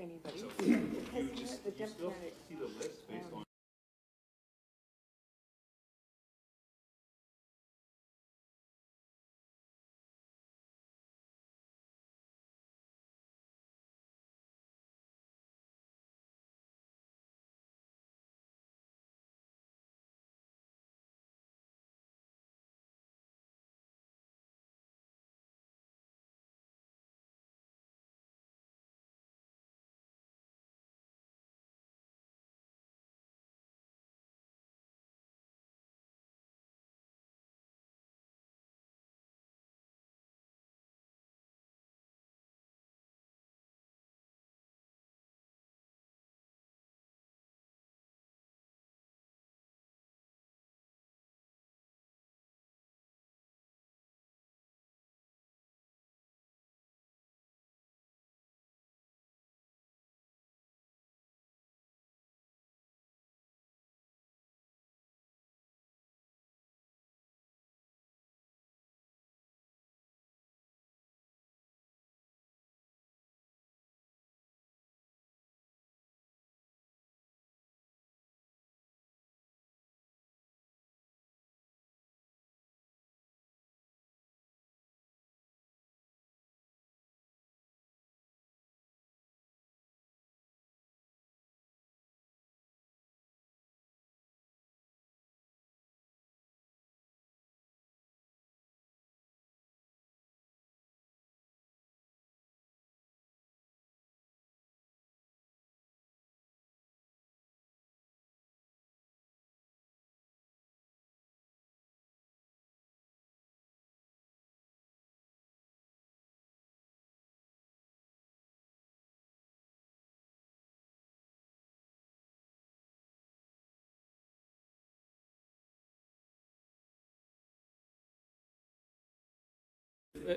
anybody. So Because you just the you still Democratic, see the list based on.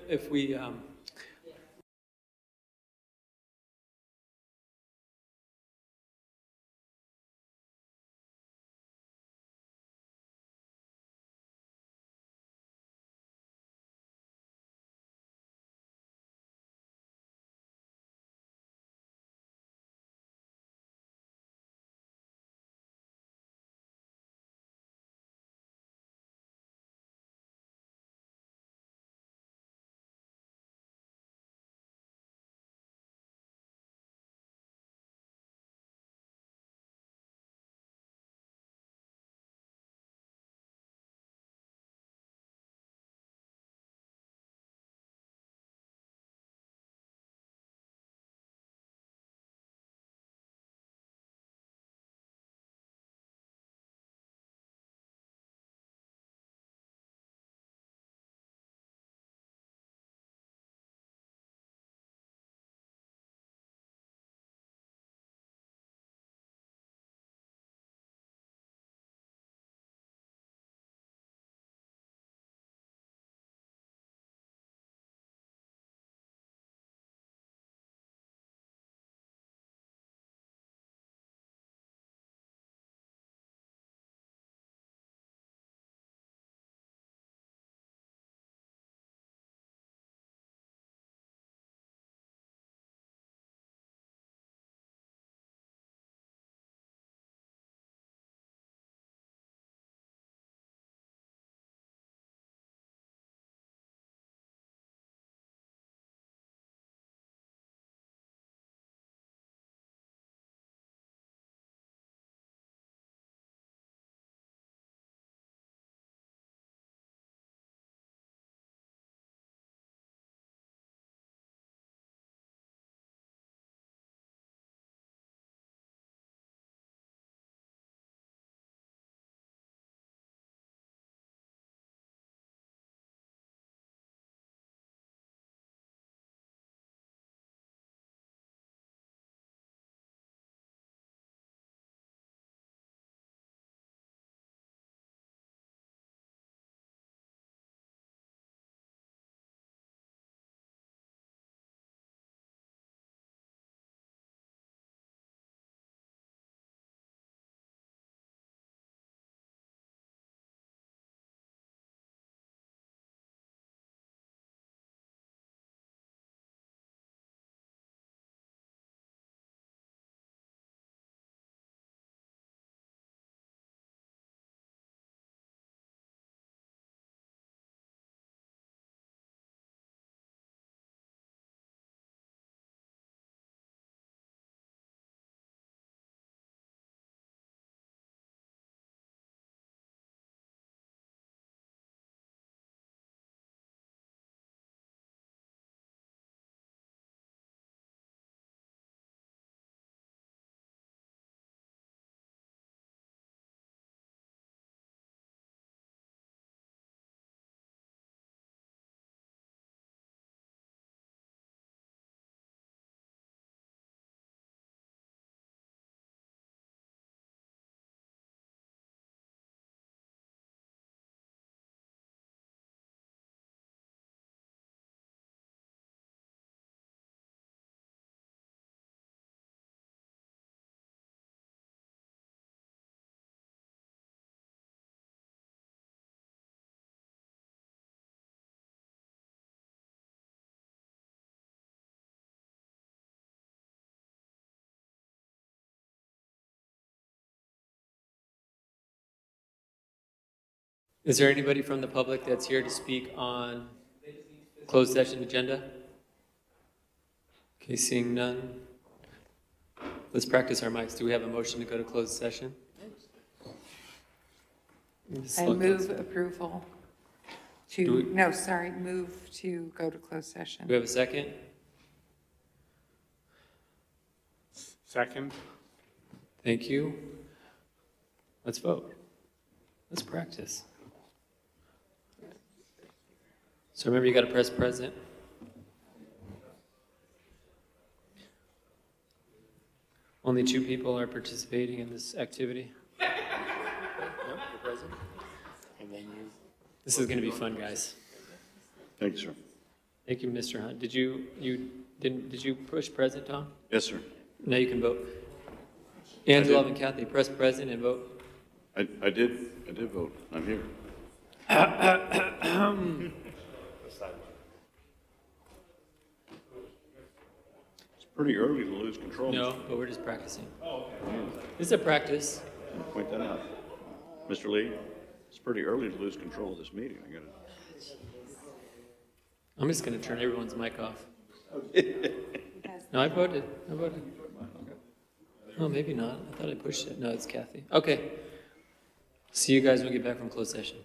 If we Is there anybody from the public that's here to speak on closed session agenda? Okay, seeing none. Let's practice our mics. Do we have a motion to go to closed session? I move approval to, move to go to closed session. Do we have a second? Second. Thank you. Let's vote. Let's practice. So remember, you got to press present. Only 2 people are participating in this activity. Yep, you're present. And then you. This is going to be fun, guys. Thank you, sir. Thank you, Mr. Hunt. Did you push present, Tom? Yes, sir. Now you can vote. Angela and Kathy, press present and vote. I did vote. I'm here. It's pretty early to lose control. No, but we're just practicing. This is a practice. Point that out. Mr. Lee, it's pretty early to lose control of this meeting. I'm just going to turn everyone's mic off. No, I voted. Oh, maybe not. I thought I pushed it. No, it's Kathy. Okay. See you guys when we get back from closed session.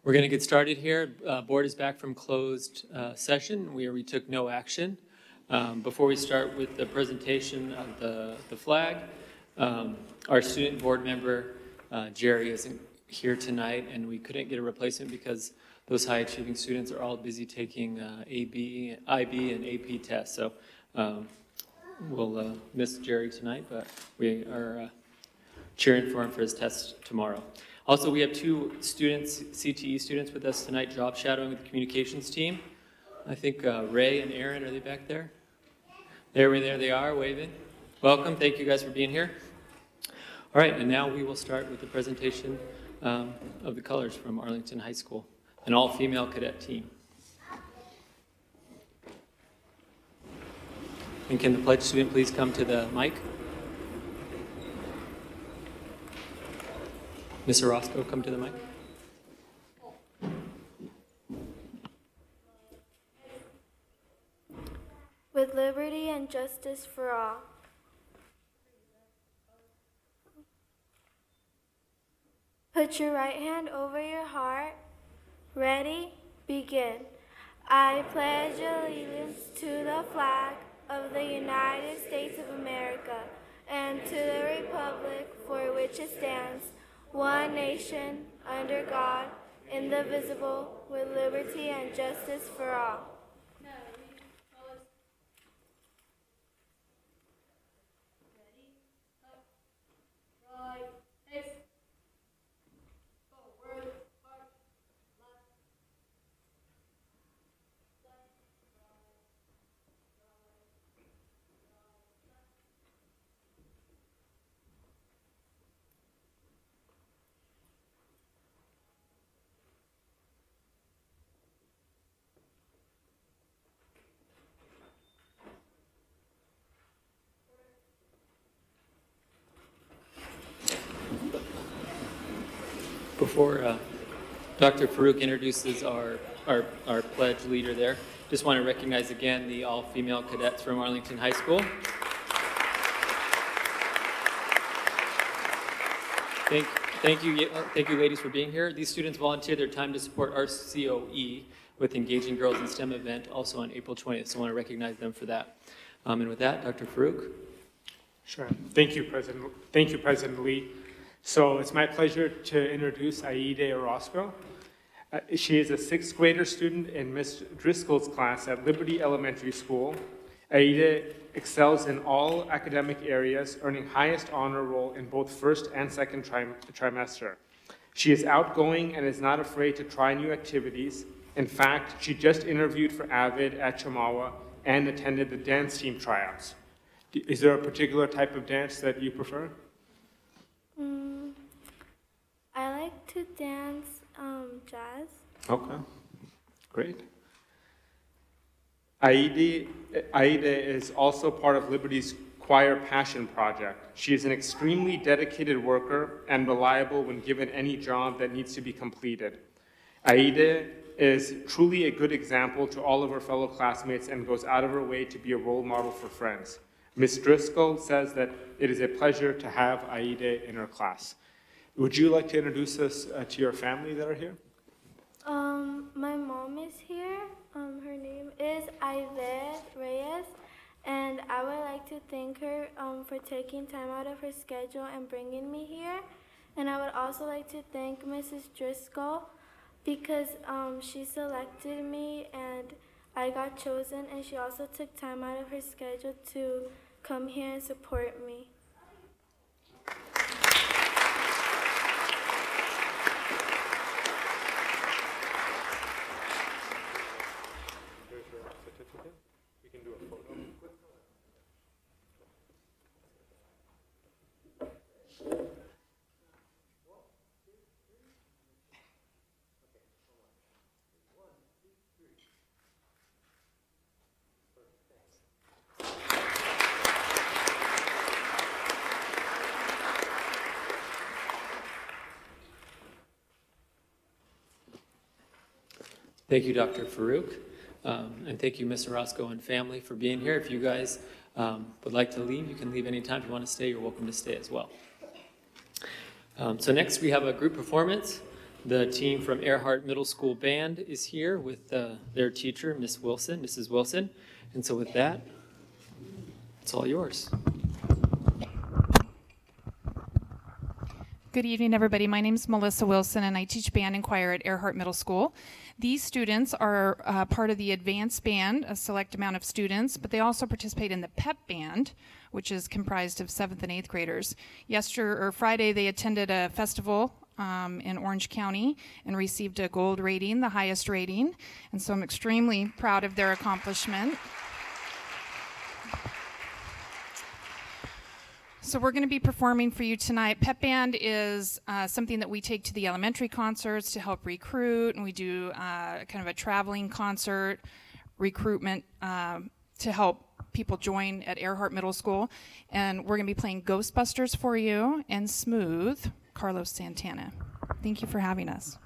We're going to get started here. Board is back from closed session where we took no action. Before we start with the presentation of the flag, our student board member, Jerry, isn't here tonight, and we couldn't get a replacement because those high-achieving students are all busy taking IB and AP tests. So we'll miss Jerry tonight, but we are cheering for him for his test tomorrow. Also, we have two students, CTE students with us tonight, job shadowing with the communications team. I think Ray and Aaron, are they back there? There they are, waving. Welcome, thank you guys for being here. All right, and now we will start with the presentation of the colors from Arlington High School, an all-female cadet team. And can the pledge student please come to the mic? Ms. Orozco, come to the mic. With liberty and justice for all. Put your right hand over your heart. Ready? Begin. I pledge allegiance to the flag of the United States of America and to the republic for which it stands, one nation, under God, indivisible, with liberty and justice for all. Before Dr. Farouk introduces our pledge leader there, just want to recognize again the all-female cadets from Arlington High School. Thank you ladies for being here. These students volunteered their time to support our COE with Engaging Girls in STEM event also on April 20th, so I want to recognize them for that. And with that, Dr. Farouk. Sure. Thank you, President Lee. So it's my pleasure to introduce Aide Orozco. She is a 6th grader student in Ms. Driscoll's class at Liberty Elementary School. Aide excels in all academic areas, earning highest honor roll in both first and second trimester. She is outgoing and is not afraid to try new activities. In fact, she just interviewed for AVID at Chamawa and attended the dance team tryouts. Is there a particular type of dance that you prefer? I like to dance jazz. Okay, great. Aide is also part of Liberty's Choir Passion Project. She is an extremely dedicated worker and reliable when given any job that needs to be completed. Aide is truly a good example to all of her fellow classmates and goes out of her way to be a role model for friends. Ms. Driscoll says that it is a pleasure to have Aide in her class. Would you like to introduce us to your family that are here? My mom is here. Her name is Ivette Reyes, and I would like to thank her for taking time out of her schedule and bringing me here. And I would also like to thank Mrs. Driscoll because she selected me and I got chosen, and she also took time out of her schedule to come here and support me. We can do a photo. Thank you, Dr. Farouk. And thank you, Ms. Orozco and family, for being here. If you guys would like to leave, you can leave anytime. If you want to stay, you're welcome to stay as well. So next we have a group performance. The team from Earhart Middle School Band is here with their teacher, Mrs. Wilson. And so with that, it's all yours. Good evening, everybody. My name is Melissa Wilson, and I teach band and choir at Earhart Middle School. These students are part of the advanced band, a select amount of students, but they also participate in the PEP band, which is comprised of 7th and 8th graders. Friday, they attended a festival in Orange County and received a gold rating, the highest rating, and so I'm extremely proud of their accomplishment. So we're going to be performing for you tonight. Pep Band is something that we take to the elementary concerts to help recruit, and we do kind of a traveling concert recruitment to help people join at Earhart Middle School. And we're going to be playing Ghostbusters for you and Smooth, Carlos Santana. Thank you for having us.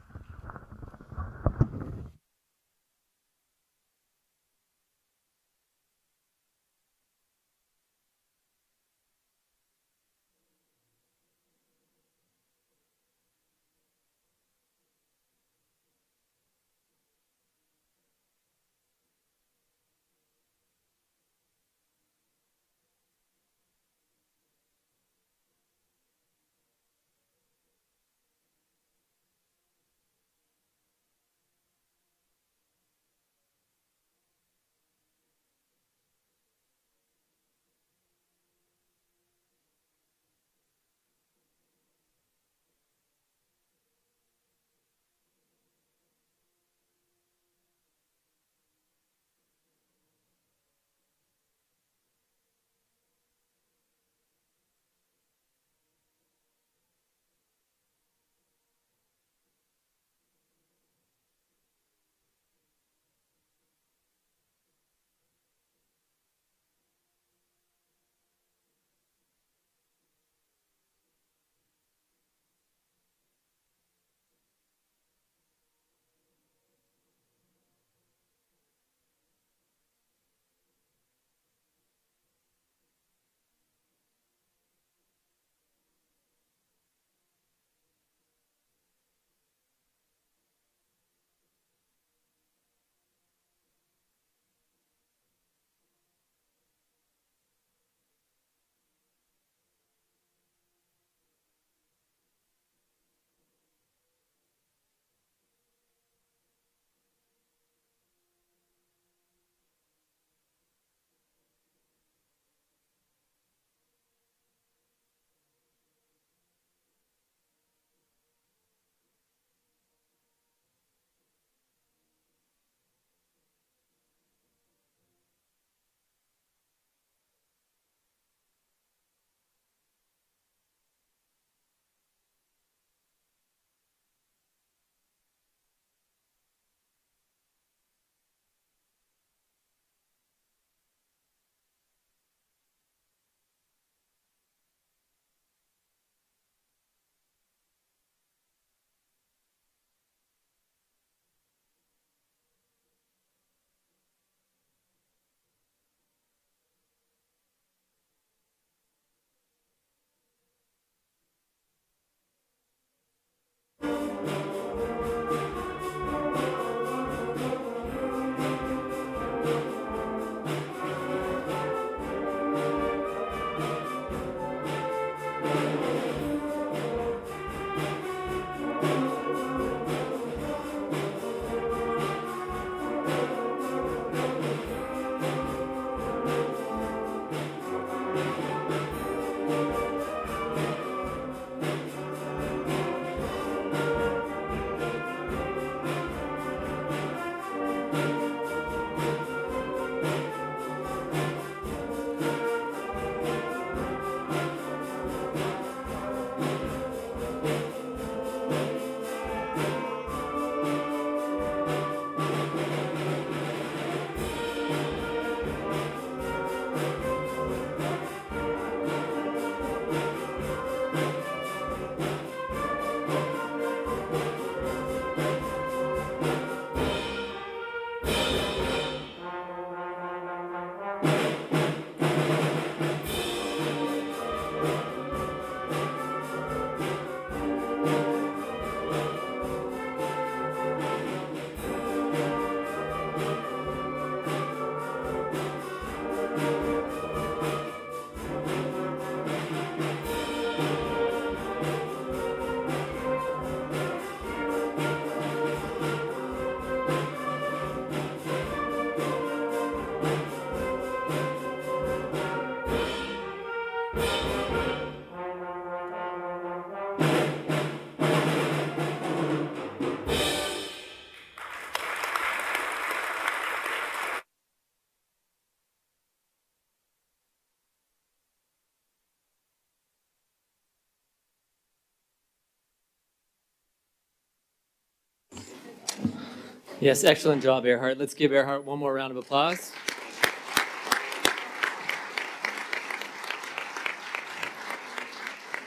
Yes, excellent job, Earhart. Let's give Earhart one more round of applause.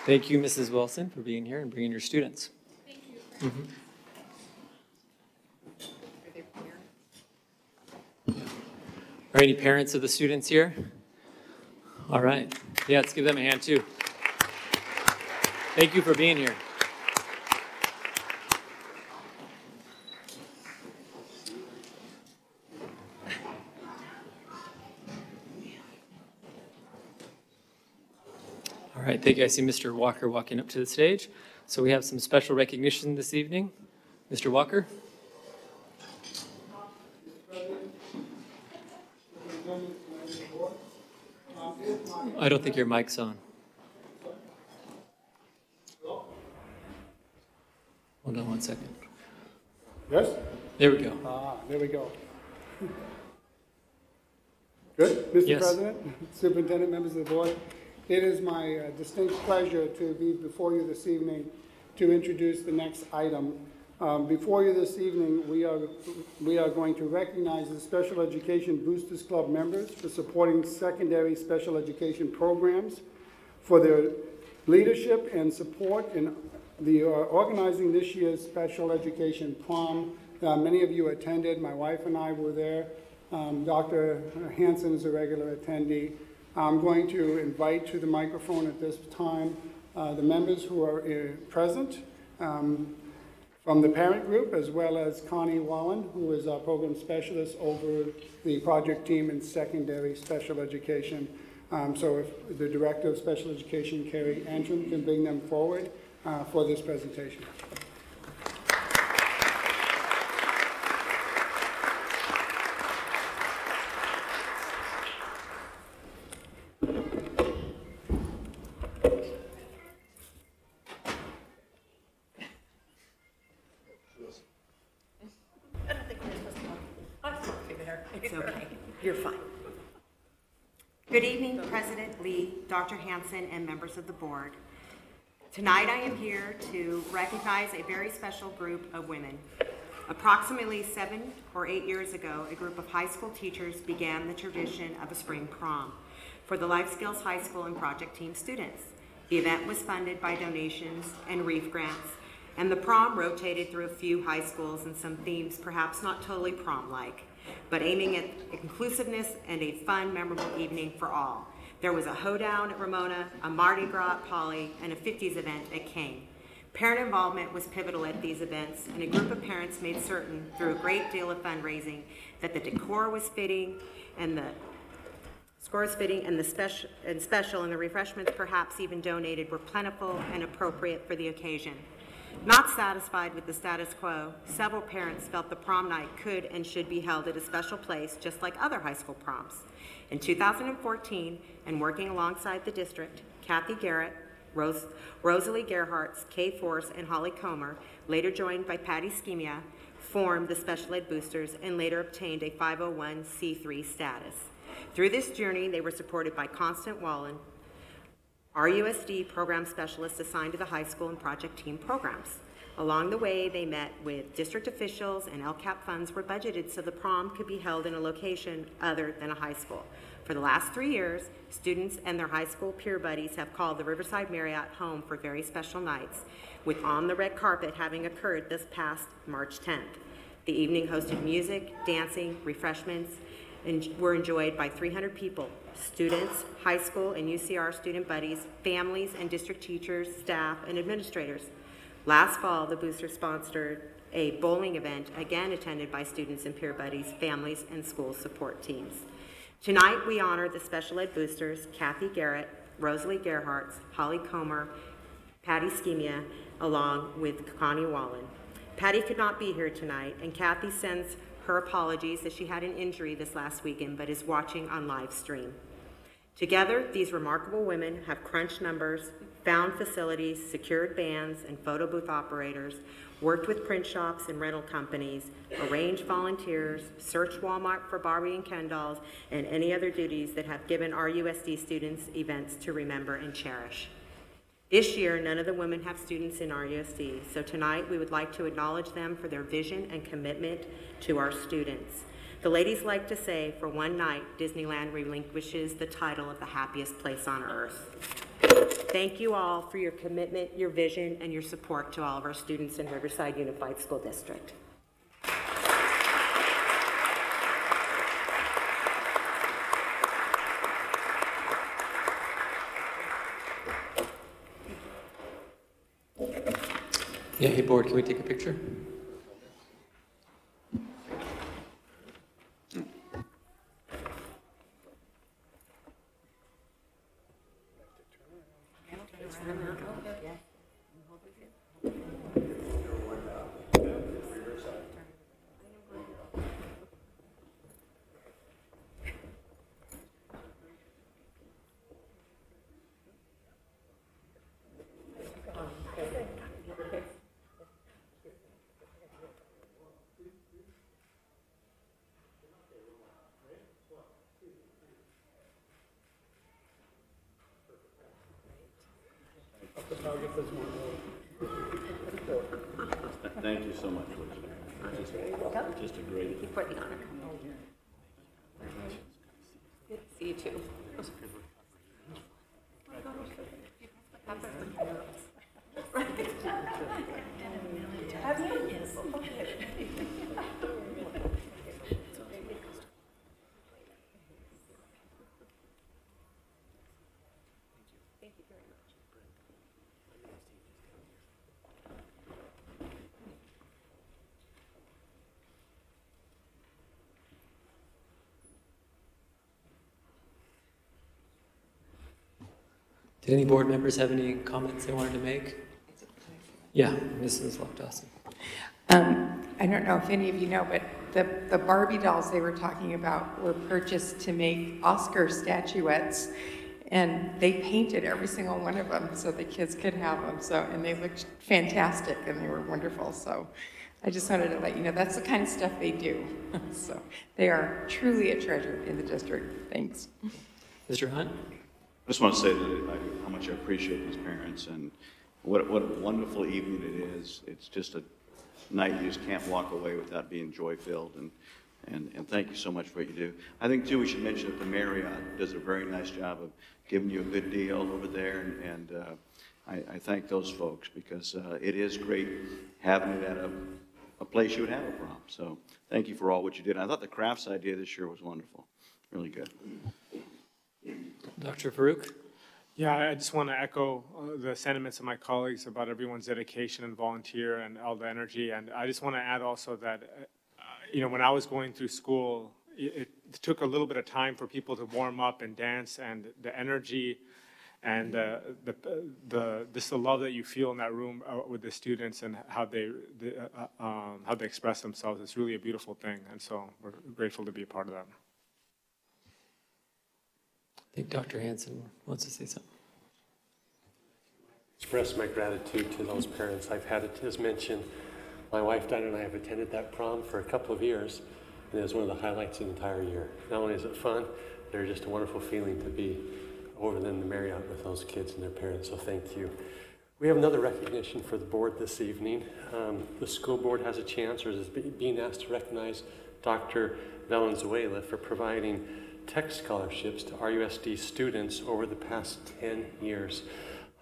Thank you, Mrs. Wilson, for being here and bringing your students. Thank you. Are any parents of the students here? All right. Yeah, let's give them a hand too. Thank you for being here. All right, thank you. I see Mr. Walker walking up to the stage. So we have some special recognition this evening. Mr. Walker? I don't think your mic's on. Hold on one second. Yes? There we go. There we go. Good, Mr. Yes. President, Superintendent, members of the board. It is my distinct pleasure to be before you this evening to introduce the next item. Before you this evening, we are going to recognize the Special Education Boosters Club members for supporting secondary special education programs, for their leadership and support in the organizing this year's special education prom. Many of you attended. My wife and I were there. Dr. Hanson is a regular attendee. I'm going to invite to the microphone at this time the members who are present from the parent group, as well as Connie Wallen, who is our program specialist over the project team in secondary special education. So if the Director of Special Education, Carrie Antrim, can bring them forward for this presentation. It's okay. You're fine. Good evening, President Lee, Dr. Hanson, and members of the board. Tonight I am here to recognize a very special group of women. Approximately 7 or 8 years ago, a group of high school teachers began the tradition of a spring prom for the Life Skills High School and Project Team students. The event was funded by donations and REEF grants, and the prom rotated through a few high schools and some themes perhaps not totally prom-like, but aiming at inclusiveness and a fun, memorable evening for all. There was a hoedown at Ramona, a Mardi Gras at Poly, and a 50s event at Kane. Parent involvement was pivotal at these events, and a group of parents made certain, through a great deal of fundraising, that the decor was fitting and the special and the refreshments, perhaps even donated, were plentiful and appropriate for the occasion. Not satisfied with the status quo, several parents felt the prom night could and should be held at a special place, just like other high school proms. In 2014, and working alongside the district, Kathy Garrett, Rosalie Gerhardt, Kay Force, and Holly Comer, later joined by Patty Schemia, formed the Special Ed Boosters and later obtained a 501c3 status. Through this journey, they were supported by Constant Wallen, RUSD program specialists assigned to the high school and project team programs. Along the way, they met with district officials, and LCAP funds were budgeted so the prom could be held in a location other than a high school. For the last 3 years, students and their high school peer buddies have called the Riverside Marriott home for very special nights, with On the Red Carpet having occurred this past March 10th. The evening hosted music, dancing, refreshments, and were enjoyed by 300 people, students, high school and UCR student buddies, families and district teachers, staff, and administrators. Last fall, the Boosters sponsored a bowling event, again attended by students and peer buddies, families, and school support teams. Tonight, we honor the Special Ed Boosters, Kathy Garrett, Rosalie Gerhardt, Holly Comer, Patty Schemia, along with Connie Wallen. Patty could not be here tonight, and Kathy sends her apologies as she had an injury this last weekend, but is watching on live stream. Together, these remarkable women have crunched numbers, found facilities, secured bands and photo booth operators, worked with print shops and rental companies, arranged volunteers, searched Walmart for Barbie and Ken dolls, and any other duties that have given our USD students events to remember and cherish. This year, none of the women have students in RUSD, so tonight we would like to acknowledge them for their vision and commitment to our students. The ladies like to say, for one night, Disneyland relinquishes the title of the happiest place on earth. Thank you all for your commitment, your vision, and your support to all of our students in Riverside Unified School District. Yeah, hey board, can we take a picture? Thank you so much, Elizabeth. Just a great. For the honor. Good to see you too. Have you? Did any board members have any comments they wanted to make? Yeah, Mrs. Lockdawson. I don't know if any of you know, but the Barbie dolls they were talking about were purchased to make Oscar statuettes, and they painted every single one of them so the kids could have them. So, and they looked fantastic and they were wonderful. So I just wanted to let you know that's the kind of stuff they do. So they are truly a treasure in the district. Thanks. Mr. Hunt? I just want to say that how much I appreciate these parents and what a wonderful evening it is. It's just a night you just can't walk away without being joy-filled, and thank you so much for what you do. I think, too, we should mention that the Marriott does a very nice job of giving you a good deal over there, and I thank those folks because it is great having it at a place you would have a prom. So thank you for all what you did. I thought the crafts idea this year was wonderful. Really good. Dr. Farouk? Yeah, I just want to echo the sentiments of my colleagues about everyone's dedication and volunteer and all the energy. And I just want to add also that, when I was going through school, it took a little bit of time for people to warm up and dance, and the energy and just the love that you feel in that room with the students and how they express themselves. It's really a beautiful thing, and so we're grateful to be a part of that. I think Dr. Hansen wants to say something. Express my gratitude to those parents. I've had it, as mentioned, my wife Dinah and I have attended that prom for a couple of years, and it was one of the highlights of the entire year. Not only is it fun, there's just a wonderful feeling to be over in the Marriott with those kids and their parents, so thank you. We have another recognition for the board this evening. The school board has a chance, or is being asked to recognize Dr. Valenzuela for providing tech scholarships to RUSD students over the past 10 years.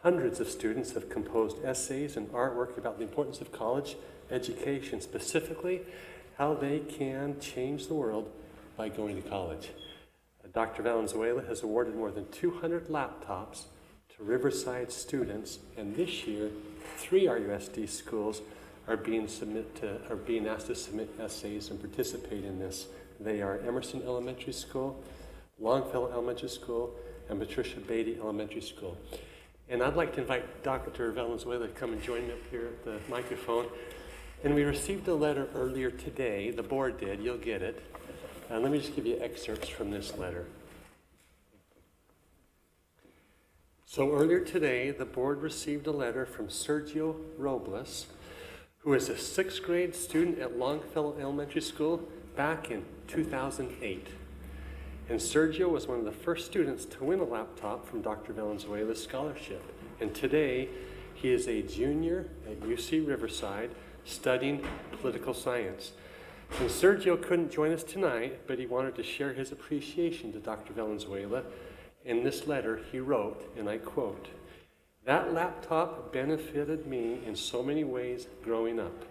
Hundreds of students have composed essays and artwork about the importance of college education, specifically how they can change the world by going to college. Dr. Valenzuela has awarded more than 200 laptops to Riverside students, and this year, 3 RUSD schools are being asked to submit essays and participate in this. They are Emerson Elementary School, Longfellow Elementary School, and Patricia Beatty Elementary School. And I'd like to invite Dr. Valenzuela to come and join me up here at the microphone. And we received a letter earlier today, the board did, you'll get it. Let me just give you excerpts from this letter. So earlier today, the board received a letter from Sergio Robles, who is a 6th grade student at Longfellow Elementary School back in 2008. And Sergio was one of the first students to win a laptop from Dr. Valenzuela's scholarship. And today, he is a junior at UC Riverside studying political science. And Sergio couldn't join us tonight, but he wanted to share his appreciation to Dr. Valenzuela. In this letter, he wrote, and I quote, "That laptop benefited me in so many ways growing up.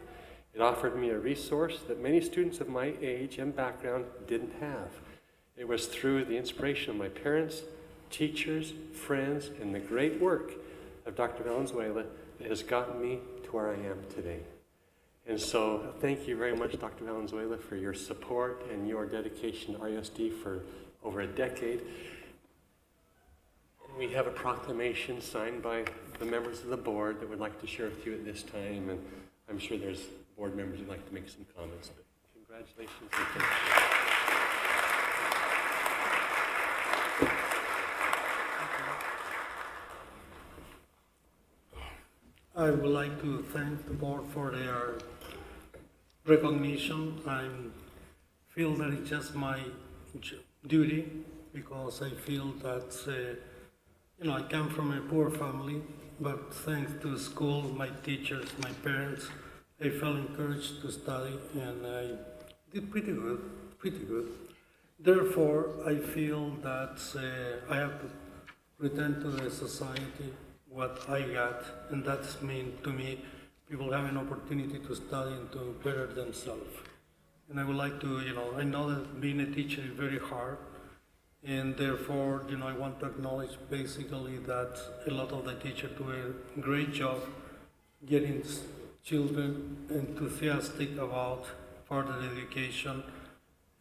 It offered me a resource that many students of my age and background didn't have. It was through the inspiration of my parents, teachers, friends, and the great work of Dr. Valenzuela that has gotten me to where I am today." And so thank you very much, Dr. Valenzuela, for your support and your dedication to RUSD for over a decade. We have a proclamation signed by the members of the board that we'd like to share with you at this time, and I'm sure there's board members who'd like to make some comments, but congratulations. And thank you. I would like to thank the board for their recognition. I feel that it's just my duty, because I feel that I come from a poor family, but thanks to school, my teachers, my parents, I felt encouraged to study, and I did pretty good. Therefore, I feel that I have to return to the society what I got, and that's mean to me people have an opportunity to study and to better themselves. And I would like to, I know that being a teacher is very hard, and therefore, I want to acknowledge basically that a lot of the teachers do a great job getting children enthusiastic about further education.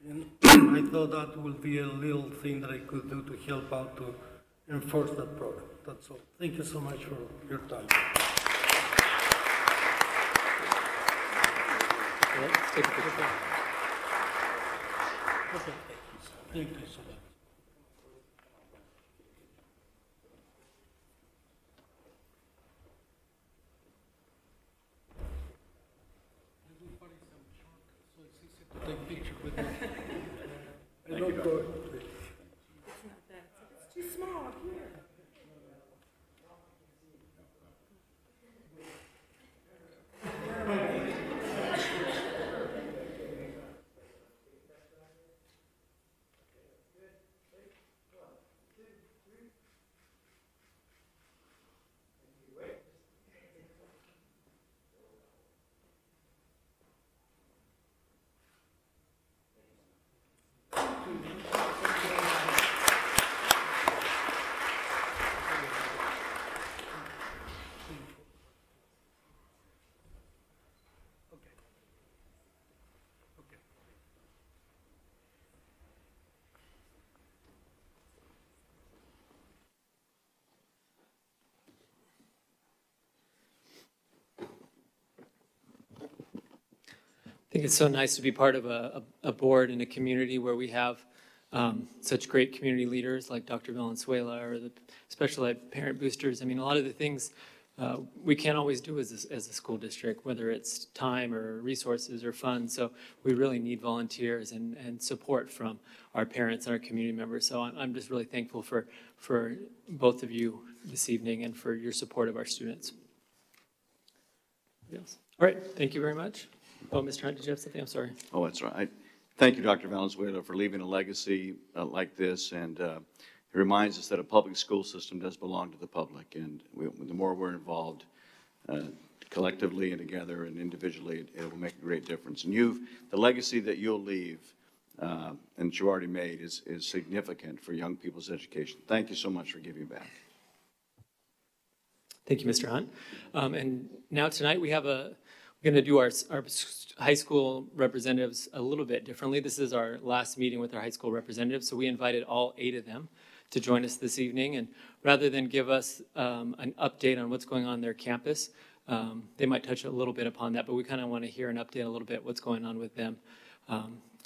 And I thought that would be a little thing that I could do to help out to enforce that program. That's all. Thank you so much for your time. Let's take a picture. Thank you so much. Take picture with me. I don't go. It's not that, it's too small here. I think it's so nice to be part of a board in a community where we have such great community leaders like Dr. Valenzuela or the special ed parent boosters. I mean, a lot of the things we can't always do as a school district, whether it's time or resources or funds. So we really need volunteers and support from our parents and our community members. So I'm just really thankful for both of you this evening and for your support of our students. Yes. All right. Thank you very much. Oh, Mr. Hunt, did you have something? I'm sorry. Oh, that's right. Thank you, Dr. Valenzuela, for leaving a legacy like this, and it reminds us that a public school system does belong to the public, and the more we're involved collectively and together and individually, it will make a great difference. And the legacy that you'll leave and you already made is significant for young people's education. Thank you so much for giving back. Thank you, Mr. Hunt. And now tonight we have we're going to do our high school representatives a little bit differently. This is our last meeting with our high school representatives, so we invited all 8 of them to join us this evening. And rather than give us an update on what's going on their campus, they might touch a little bit upon that, but we kind of want to hear an update a little bit what's going on with them.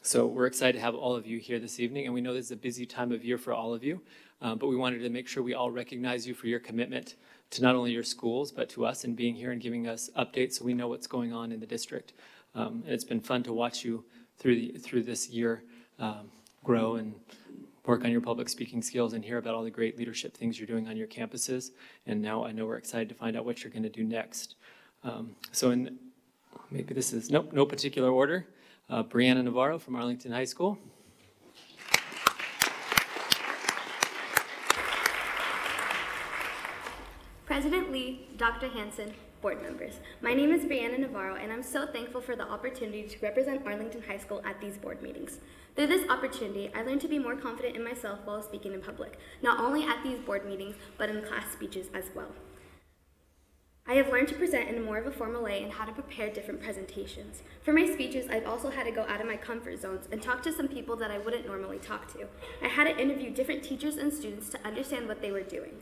So we're excited to have all of you here this evening, and we know this is a busy time of year for all of you, but we wanted to make sure we all recognize you for your commitment to not only your schools, but to us and being here and giving us updates so we know what's going on in the district. And it's been fun to watch you through this year grow, and work on your public speaking skills and hear about all the great leadership things you're doing on your campuses. And now I know we're excited to find out what you're going to do next. So maybe this is, nope, no particular order. Brianna Navarro from Arlington High School. President Lee, Dr. Hanson, board members. My name is Brianna Navarro, and I'm so thankful for the opportunity to represent Arlington High School at these board meetings. Through this opportunity, I learned to be more confident in myself while speaking in public, not only at these board meetings, but in class speeches as well. I have learned to present in more of a formal way and how to prepare different presentations. For my speeches, I've also had to go out of my comfort zones and talk to some people that I wouldn't normally talk to. I had to interview different teachers and students to understand what they were doing.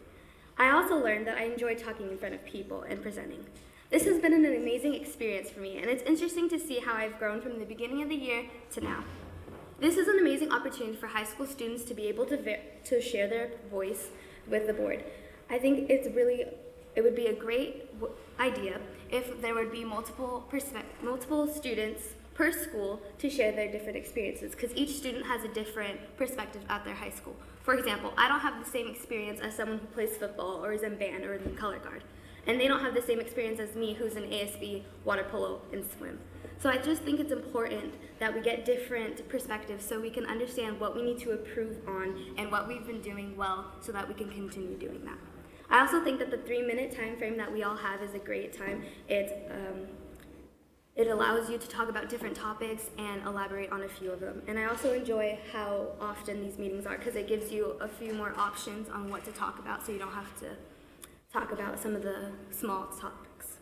I also learned that I enjoy talking in front of people and presenting. This has been an amazing experience for me, and it's interesting to see how I've grown from the beginning of the year to now. This is an amazing opportunity for high school students to be able to share their voice with the board. I think it would be a great idea if there would be multiple students per school to share their different experiences, because each student has a different perspective at their high school. For example, I don't have the same experience as someone who plays football or is in band or in color guard. And they don't have the same experience as me who's in ASB, water polo, and swim. So I just think it's important that we get different perspectives so we can understand what we need to improve on and what we've been doing well so that we can continue doing that. I also think that the 3-minute time frame that we all have is a great time. It allows you to talk about different topics and elaborate on a few of them. And I also enjoy how often these meetings are because it gives you a few more options on what to talk about so you don't have to talk about some of the small topics.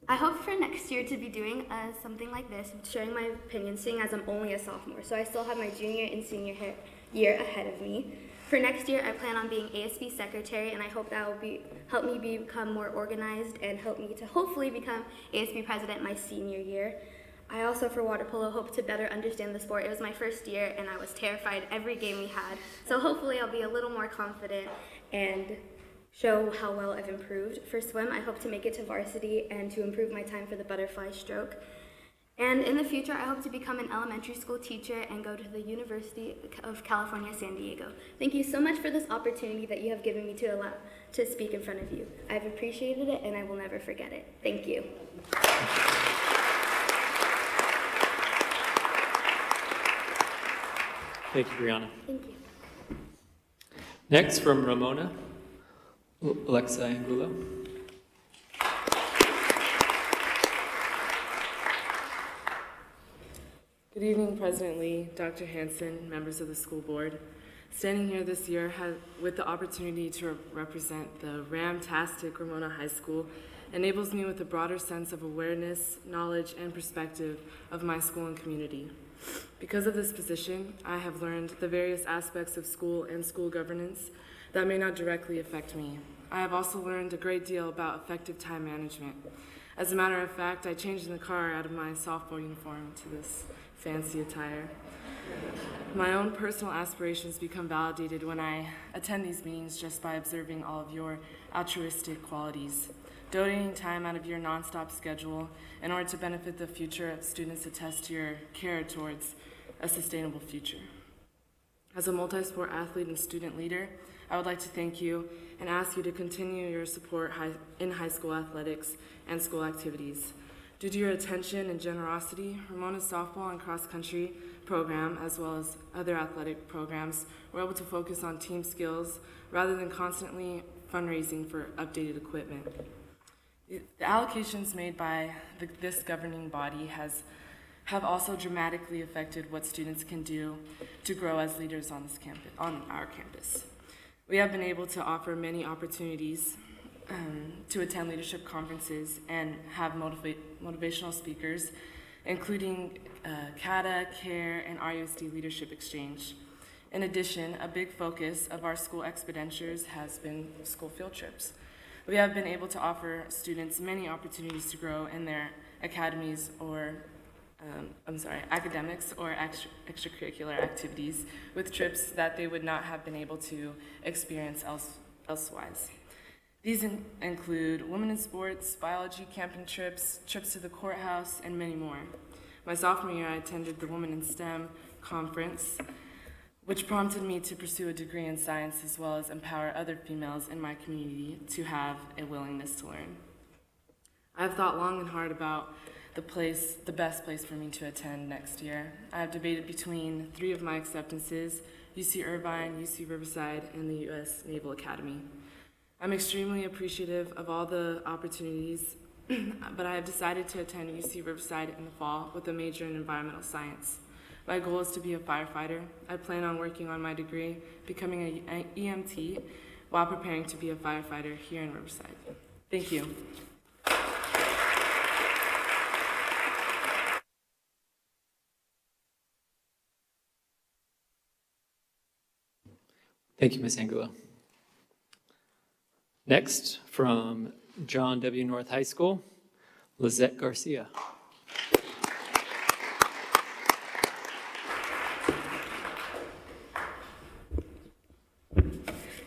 I hope for next year to be doing something like this, sharing my opinion, seeing as I'm only a sophomore. So I still have my junior and senior year ahead of me. For next year, I plan on being ASB secretary, and I hope that will help me become more organized and help me to hopefully become ASB president my senior year. I also, for water polo, hope to better understand the sport. It was my first year, and I was terrified every game we had. So hopefully I'll be a little more confident and show how well I've improved. For swim, I hope to make it to varsity and to improve my time for the butterfly stroke. And in the future, I hope to become an elementary school teacher and go to the University of California, San Diego. Thank you so much for this opportunity that you have given me to speak in front of you. I've appreciated it, and I will never forget it. Thank you. Thank you, Brianna. Thank you. Next, from Ramona, Alexa Angulo. Good evening, President Lee, Dr. Hanson, members of the school board. Standing here this year with the opportunity to represent the Ramtastic Ramona High School enables me with a broader sense of awareness, knowledge, and perspective of my school and community. Because of this position, I have learned the various aspects of school and school governance that may not directly affect me. I have also learned a great deal about effective time management. As a matter of fact, I changed in the car out of my softball uniform to this fancy attire. My own personal aspirations become validated when I attend these meetings just by observing all of your altruistic qualities. Donating time out of your nonstop schedule in order to benefit the future of students attests to your care towards a sustainable future. As a multi-sport athlete and student leader, I would like to thank you and ask you to continue your support in high school athletics and school activities. Due to your attention and generosity, Ramona's softball and cross-country program, as well as other athletic programs, were able to focus on team skills rather than constantly fundraising for updated equipment. The allocations made by this governing body have also dramatically affected what students can do to grow as leaders on our campus. We have been able to offer many opportunities to attend leadership conferences and have motivational speakers, including CATA, CARE, and RUSD Leadership Exchange. In addition, a big focus of our school expenditures has been school field trips. We have been able to offer students many opportunities to grow in their academies or academics or extracurricular activities with trips that they would not have been able to experience elsewise. These include women in sports, biology camping trips, trips to the courthouse, and many more. My sophomore year, I attended the Women in STEM conference, which prompted me to pursue a degree in science as well as empower other females in my community to have a willingness to learn. I've thought long and hard about the best place for me to attend next year. I have debated between 3 of my acceptances: UC Irvine, UC Riverside, and the U.S. Naval Academy. I'm extremely appreciative of all the opportunities, but I have decided to attend UC Riverside in the fall with a major in environmental science. My goal is to be a firefighter. I plan on working on my degree, becoming an EMT, while preparing to be a firefighter here in Riverside. Thank you. Thank you, Ms. Angulo. Next, from John W. North High School, Lizette Garcia.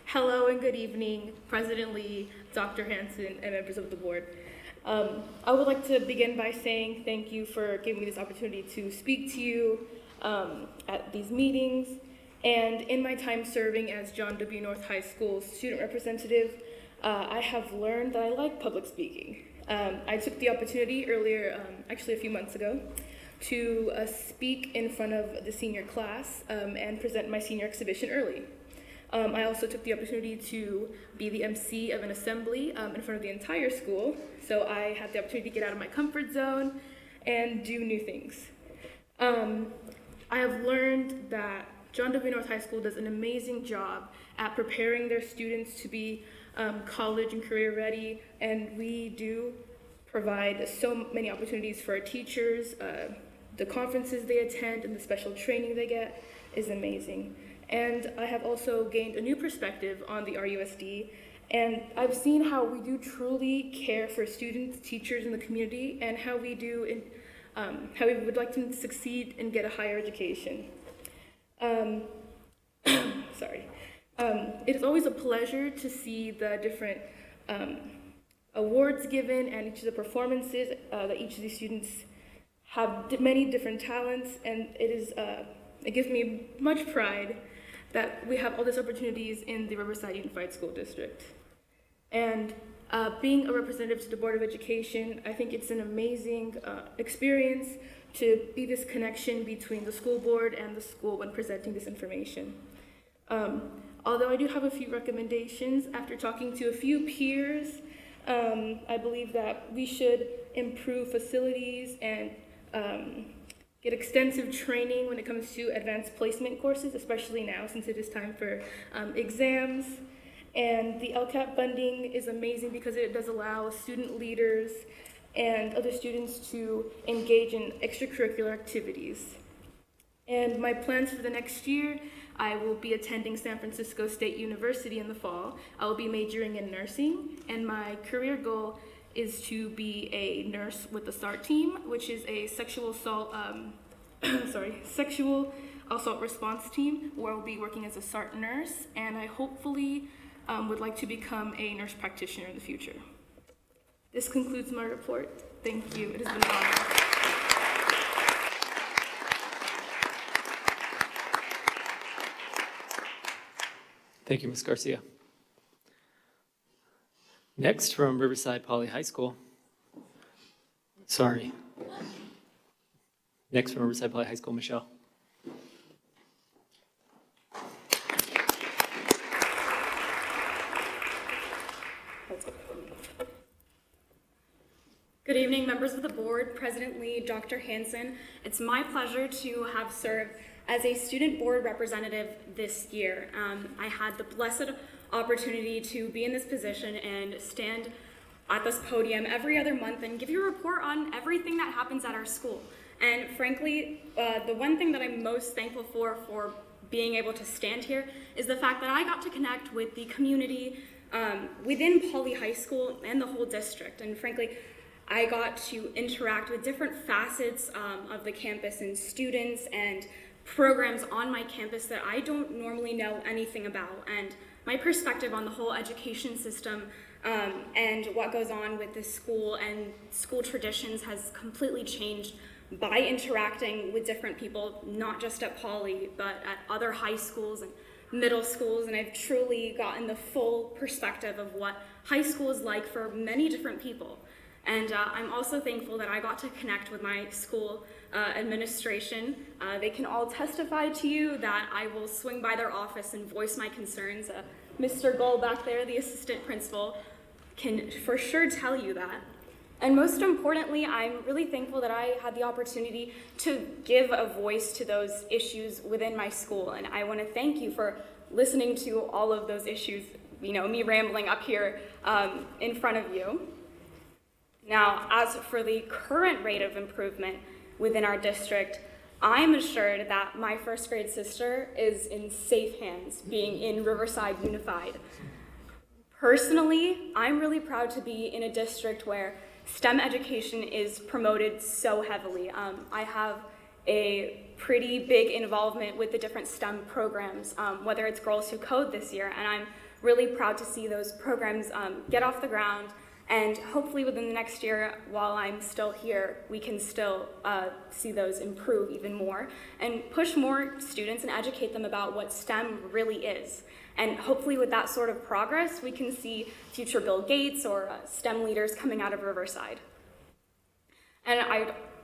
Hello and good evening, President Lee, Dr. Hanson, and members of the board. I would like to begin by saying thank you for giving me this opportunity to speak to you at these meetings. And in my time serving as John W. North High School student representative, I have learned that I like public speaking. I took the opportunity earlier, actually a few months ago, to speak in front of the senior class and present my senior exhibition early. I also took the opportunity to be the MC of an assembly in front of the entire school, so I had the opportunity to get out of my comfort zone and do new things. I have learned that John W. North High School does an amazing job at preparing their students to be college and career ready, and we do provide so many opportunities for our teachers. The conferences they attend and the special training they get is amazing. And I have also gained a new perspective on the RUSD, and I've seen how we do truly care for students, teachers, in the community, and how we do, how we would like them to succeed and get a higher education. It is always a pleasure to see the different awards given and each of the performances that each of these students have many different talents, and it gives me much pride that we have all these opportunities in the Riverside Unified School District. And being a representative to the Board of Education, I think it's an amazing experience to be this connection between the school board and the school when presenting this information. Although I do have a few recommendations, after talking to a few peers, I believe that we should improve facilities and get extensive training when it comes to advanced placement courses, especially now since it is time for exams. And the LCAP funding is amazing because it does allow student leaders and other students to engage in extracurricular activities. And my plans for the next year, I will be attending San Francisco State University in the fall. I will be majoring in nursing, and my career goal is to be a nurse with the SART team, which is a sexual assault response team, where I'll be working as a SART nurse, and I hopefully would like to become a nurse practitioner in the future. This concludes my report. Thank you. It has been an honor. Thank you, Ms. Garcia. Next, from Riverside Poly High School. Next, from Riverside Poly High School, Michelle. Good evening, members of the board, President Lee, Dr. Hanson. It's my pleasure to have served as a student board representative this year. I had the blessed opportunity to be in this position and stand at this podium every other month and give you a report on everything that happens at our school. And frankly, the one thing that I'm most thankful for being able to stand here is the fact that I got to connect with the community within Poly High School and the whole district. And frankly, I got to interact with different facets of the campus and students and programs on my campus that I don't normally know anything about. And my perspective on the whole education system and what goes on with this school and school traditions has completely changed by interacting with different people, not just at Poly, but at other high schools and middle schools, and I've truly gotten the full perspective of what high school is like for many different people. And I'm also thankful that I got to connect with my school administration. They can all testify to you that I will swing by their office and voice my concerns. Mr. Gull back there, the assistant principal, can for sure tell you that. And most importantly, I'm really thankful that I had the opportunity to give a voice to those issues within my school. And I want to thank you for listening to all of those issues, you know, me rambling up here in front of you. Now, as for the current rate of improvement within our district, I'm assured that my first grade sister is in safe hands, being in Riverside Unified. Personally, I'm really proud to be in a district where STEM education is promoted so heavily. I have a pretty big involvement with the different STEM programs, whether it's Girls Who Code this year, and I'm really proud to see those programs get off the ground, and hopefully within the next year, while I'm still here, we can still see those improve even more and push more students and educate them about what STEM really is. And hopefully with that sort of progress, we can see future Bill Gates or STEM leaders coming out of Riverside. And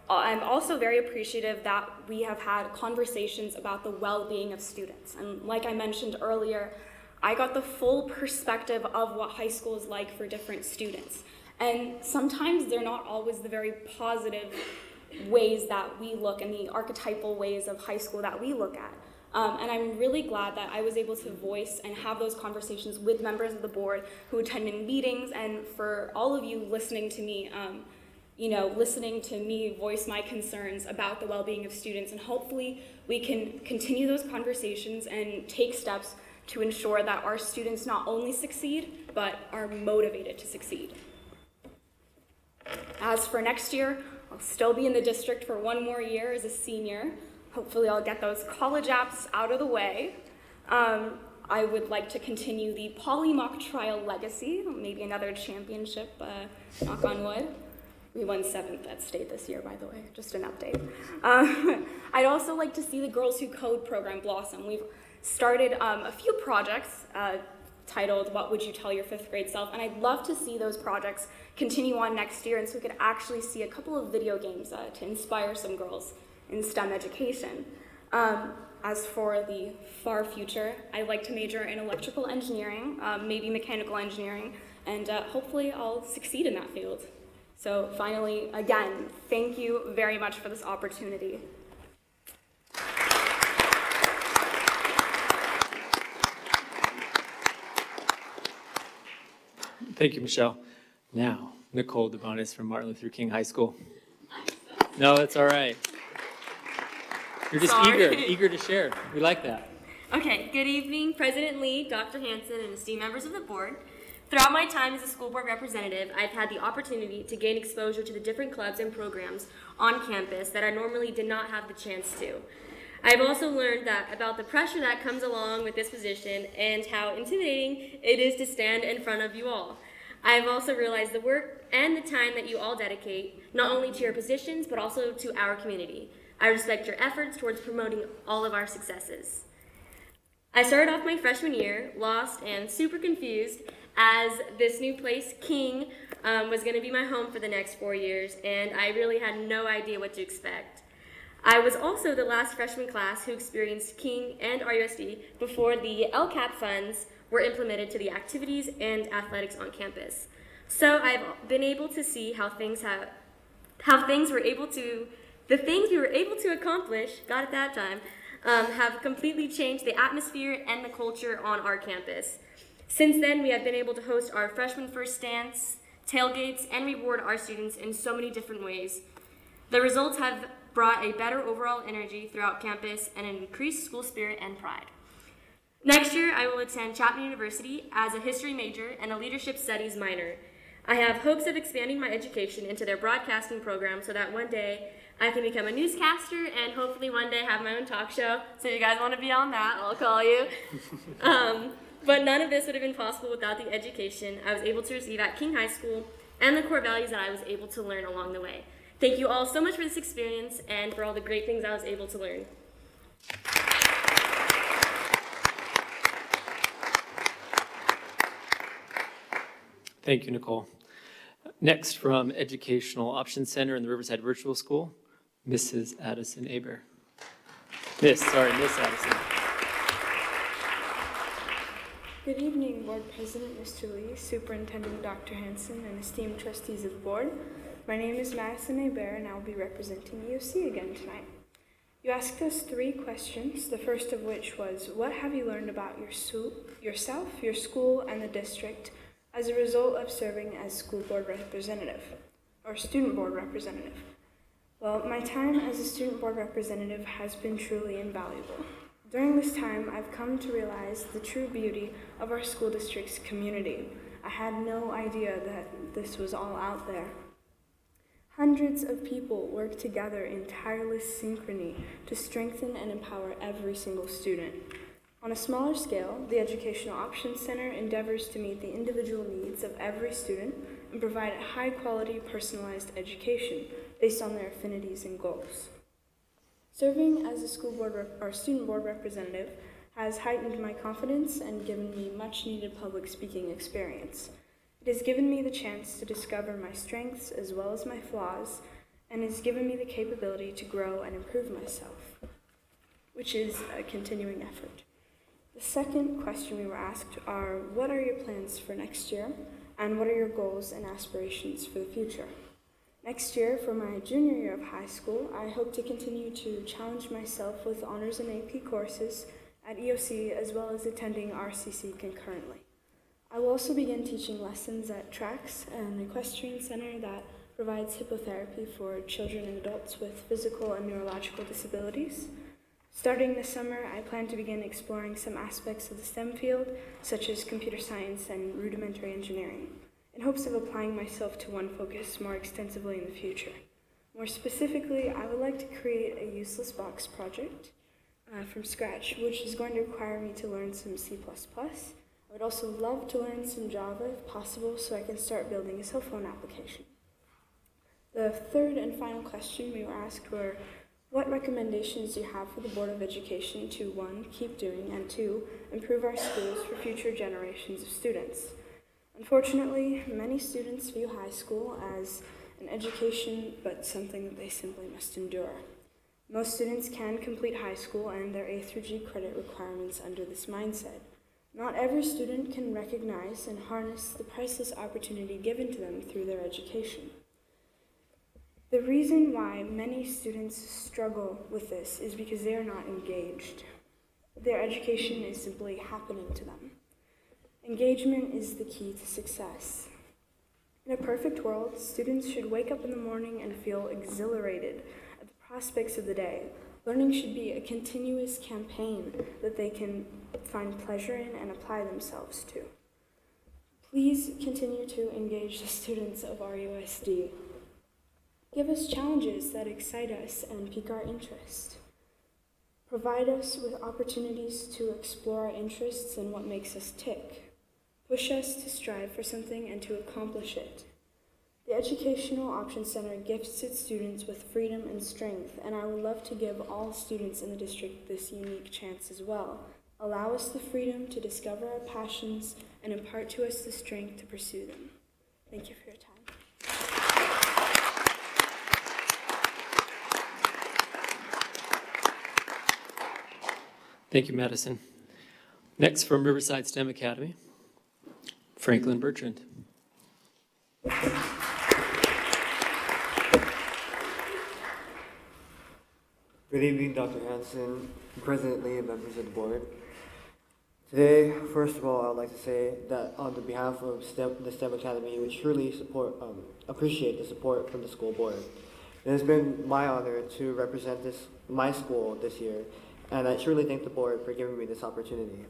I'm also very appreciative that we have had conversations about the well-being of students. And like I mentioned earlier, I got the full perspective of what high school is like for different students. And sometimes they're not always the very positive ways that we look and the archetypal ways of high school that we look at. And I'm really glad that I was able to voice and have those conversations with members of the board who attended meetings, and for all of you listening to me, listening to me voice my concerns about the well-being of students. And hopefully we can continue those conversations and take steps to ensure that our students not only succeed, but are motivated to succeed. As for next year, I'll still be in the district for one more year as a senior. Hopefully I'll get those college apps out of the way. I would like to continue the Poly mock trial legacy, maybe another championship, knock on wood. We won 7th at state this year, by the way, just an update. I'd also like to see the Girls Who Code program blossom. We've started a few projects titled What Would You Tell Your 5th Grade Self? And I'd love to see those projects continue on next year, and so we could actually see a couple of video games to inspire some girls in STEM education. As for the far future, I'd like to major in electrical engineering, maybe mechanical engineering, and hopefully I'll succeed in that field. So finally, again, thank you very much for this opportunity. Thank you, Michelle. Now, Nicole DeBonis from Martin Luther King High School. No, that's all right. You're just eager to share. We like that. Okay, good evening, President Lee, Dr. Hanson, and esteemed members of the board. Throughout my time as a school board representative, I've had the opportunity to gain exposure to the different clubs and programs on campus that I normally did not have the chance to. I've also learned about the pressure that comes along with this position and how intimidating it is to stand in front of you all. I've also realized the work and the time that you all dedicate, not only to your positions, but also to our community. I respect your efforts towards promoting all of our successes. I started off my freshman year lost and super confused, as this new place, King, was going to be my home for the next 4 years, and I really had no idea what to expect. I was also the last freshman class who experienced King and RUSD before the LCAP funds were implemented to the activities and athletics on campus. So I've been able to see the things we were able to accomplish, got at that time, have completely changed the atmosphere and the culture on our campus. Since then, we have been able to host our freshman first dance, tailgates, and reward our students in so many different ways. The results have brought a better overall energy throughout campus and an increased school spirit and pride. Next year, I will attend Chapman University as a history major and a leadership studies minor. I have hopes of expanding my education into their broadcasting program so that one day I can become a newscaster and hopefully one day have my own talk show. So if you guys want to be on that, I'll call you. But none of this would have been possible without the education I was able to receive at King High School and the core values that I was able to learn along the way. Thank you all so much for this experience and for all the great things I was able to learn. Thank you, Nicole. Next, from Educational Options Center in the Riverside Virtual School, Mrs. Addison Aber. Miss Addison. Good evening, Board President Mr. Lee, Superintendent Dr. Hanson, and esteemed trustees of the board. My name is Madison Aber, and I will be representing EOC again tonight. You asked us 3 questions, the first of which was, what have you learned about yourself, your school, and the district as a result of serving as school board representative, or student board representative? Well, my time as a student board representative has been truly invaluable. During this time, I've come to realize the true beauty of our school district's community. I had no idea that this was all out there. Hundreds of people work together in tireless synchrony to strengthen and empower every single student. On a smaller scale, the Educational Options Center endeavors to meet the individual needs of every student and provide a high-quality, personalized education based on their affinities and goals. Serving as a school board or student board representative has heightened my confidence and given me much-needed public speaking experience. It has given me the chance to discover my strengths as well as my flaws, and has given me the capability to grow and improve myself, which is a continuing effort. The second question we were asked are, what are your plans for next year, and what are your goals and aspirations for the future? Next year, for my junior year of high school, I hope to continue to challenge myself with honors and AP courses at EOC, as well as attending RCC concurrently. I will also begin teaching lessons at TRAX, an equestrian center that provides hippotherapy for children and adults with physical and neurological disabilities. Starting this summer, I plan to begin exploring some aspects of the STEM field, such as computer science and rudimentary engineering, in hopes of applying myself to one focus more extensively in the future. More specifically, I would like to create a useless box project from scratch, which is going to require me to learn some C++. I would also love to learn some Java if possible, so I can start building a cell phone application. The third and final question we were asked were, what recommendations do you have for the Board of Education to, 1, keep doing, and 2, improve our schools for future generations of students? Unfortunately, many students view high school as an education, but something that they simply must endure. Most students can complete high school and their A through G credit requirements under this mindset. Not every student can recognize and harness the priceless opportunity given to them through their education. The reason why many students struggle with this is because they are not engaged. Their education is simply happening to them. Engagement is the key to success. In a perfect world, students should wake up in the morning and feel exhilarated at the prospects of the day. Learning should be a continuous campaign that they can find pleasure in and apply themselves to. Please continue to engage the students of RUSD. Give us challenges that excite us and pique our interest. Provide us with opportunities to explore our interests and what makes us tick. Push us to strive for something and to accomplish it. The Educational Options Center gifts its students with freedom and strength, and I would love to give all students in the district this unique chance as well. Allow us the freedom to discover our passions and impart to us the strength to pursue them. Thank you for your time. Thank you, Madison. Next, from Riverside STEM Academy, Franklin Bertrand. Good evening, Dr. Hanson, President Lee, and members of the board. Today, first of all, I'd like to say that on the behalf of the STEM Academy, we truly appreciate the support from the school board. It has been my honor to represent my school this year, and I truly thank the board for giving me this opportunity.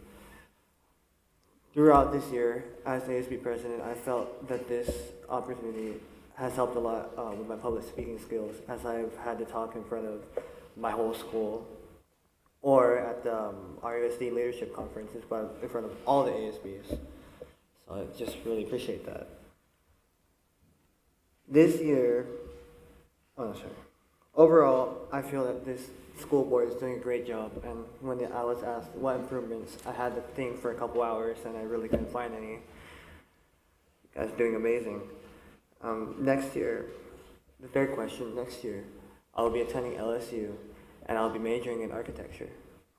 Throughout this year, as the ASB president, I felt that this opportunity has helped a lot with my public speaking skills, as I've had to talk in front of my whole school, or at the RUSD leadership conferences, but in front of all the ASBs. So I just really appreciate that. This year, Oh, no, sorry. Overall, I feel that this school board is doing a great job, and when I was asked what improvements, I had to think for a couple hours, and I really couldn't find any. You guys are doing amazing. Next year, the third question, next year, I'll be attending LSU, and I'll be majoring in architecture.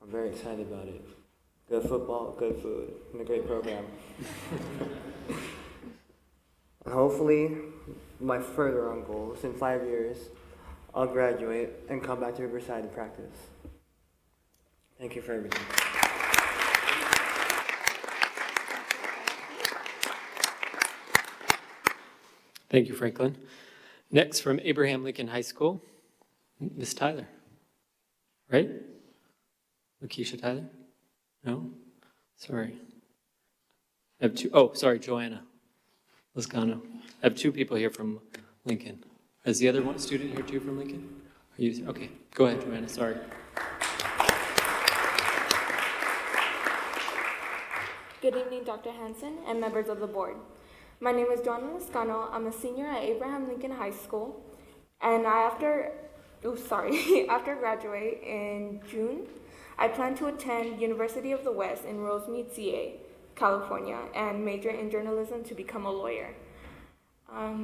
I'm very excited about it. Good football, good food, and a great program. And hopefully, my further on goals, in 5 years, I'll graduate and come back to Riverside and practice. Thank you for everything. Thank you, Franklin. Next, from Abraham Lincoln High School, Miss Tyler. Right? Lakeisha Tyler? No? Sorry. I have two. Oh, sorry, Joanna Lascano. I have two people here from Lincoln. Is the other one student here too from Lincoln? Are you? Okay, go ahead, Joanna. Sorry. Good evening, Dr. Hanson and members of the board. My name is Joanna Lascano. I'm a senior at Abraham Lincoln High School, and after graduate in June, I plan to attend University of the West in Rosemead, CA, California, and major in journalism to become a lawyer.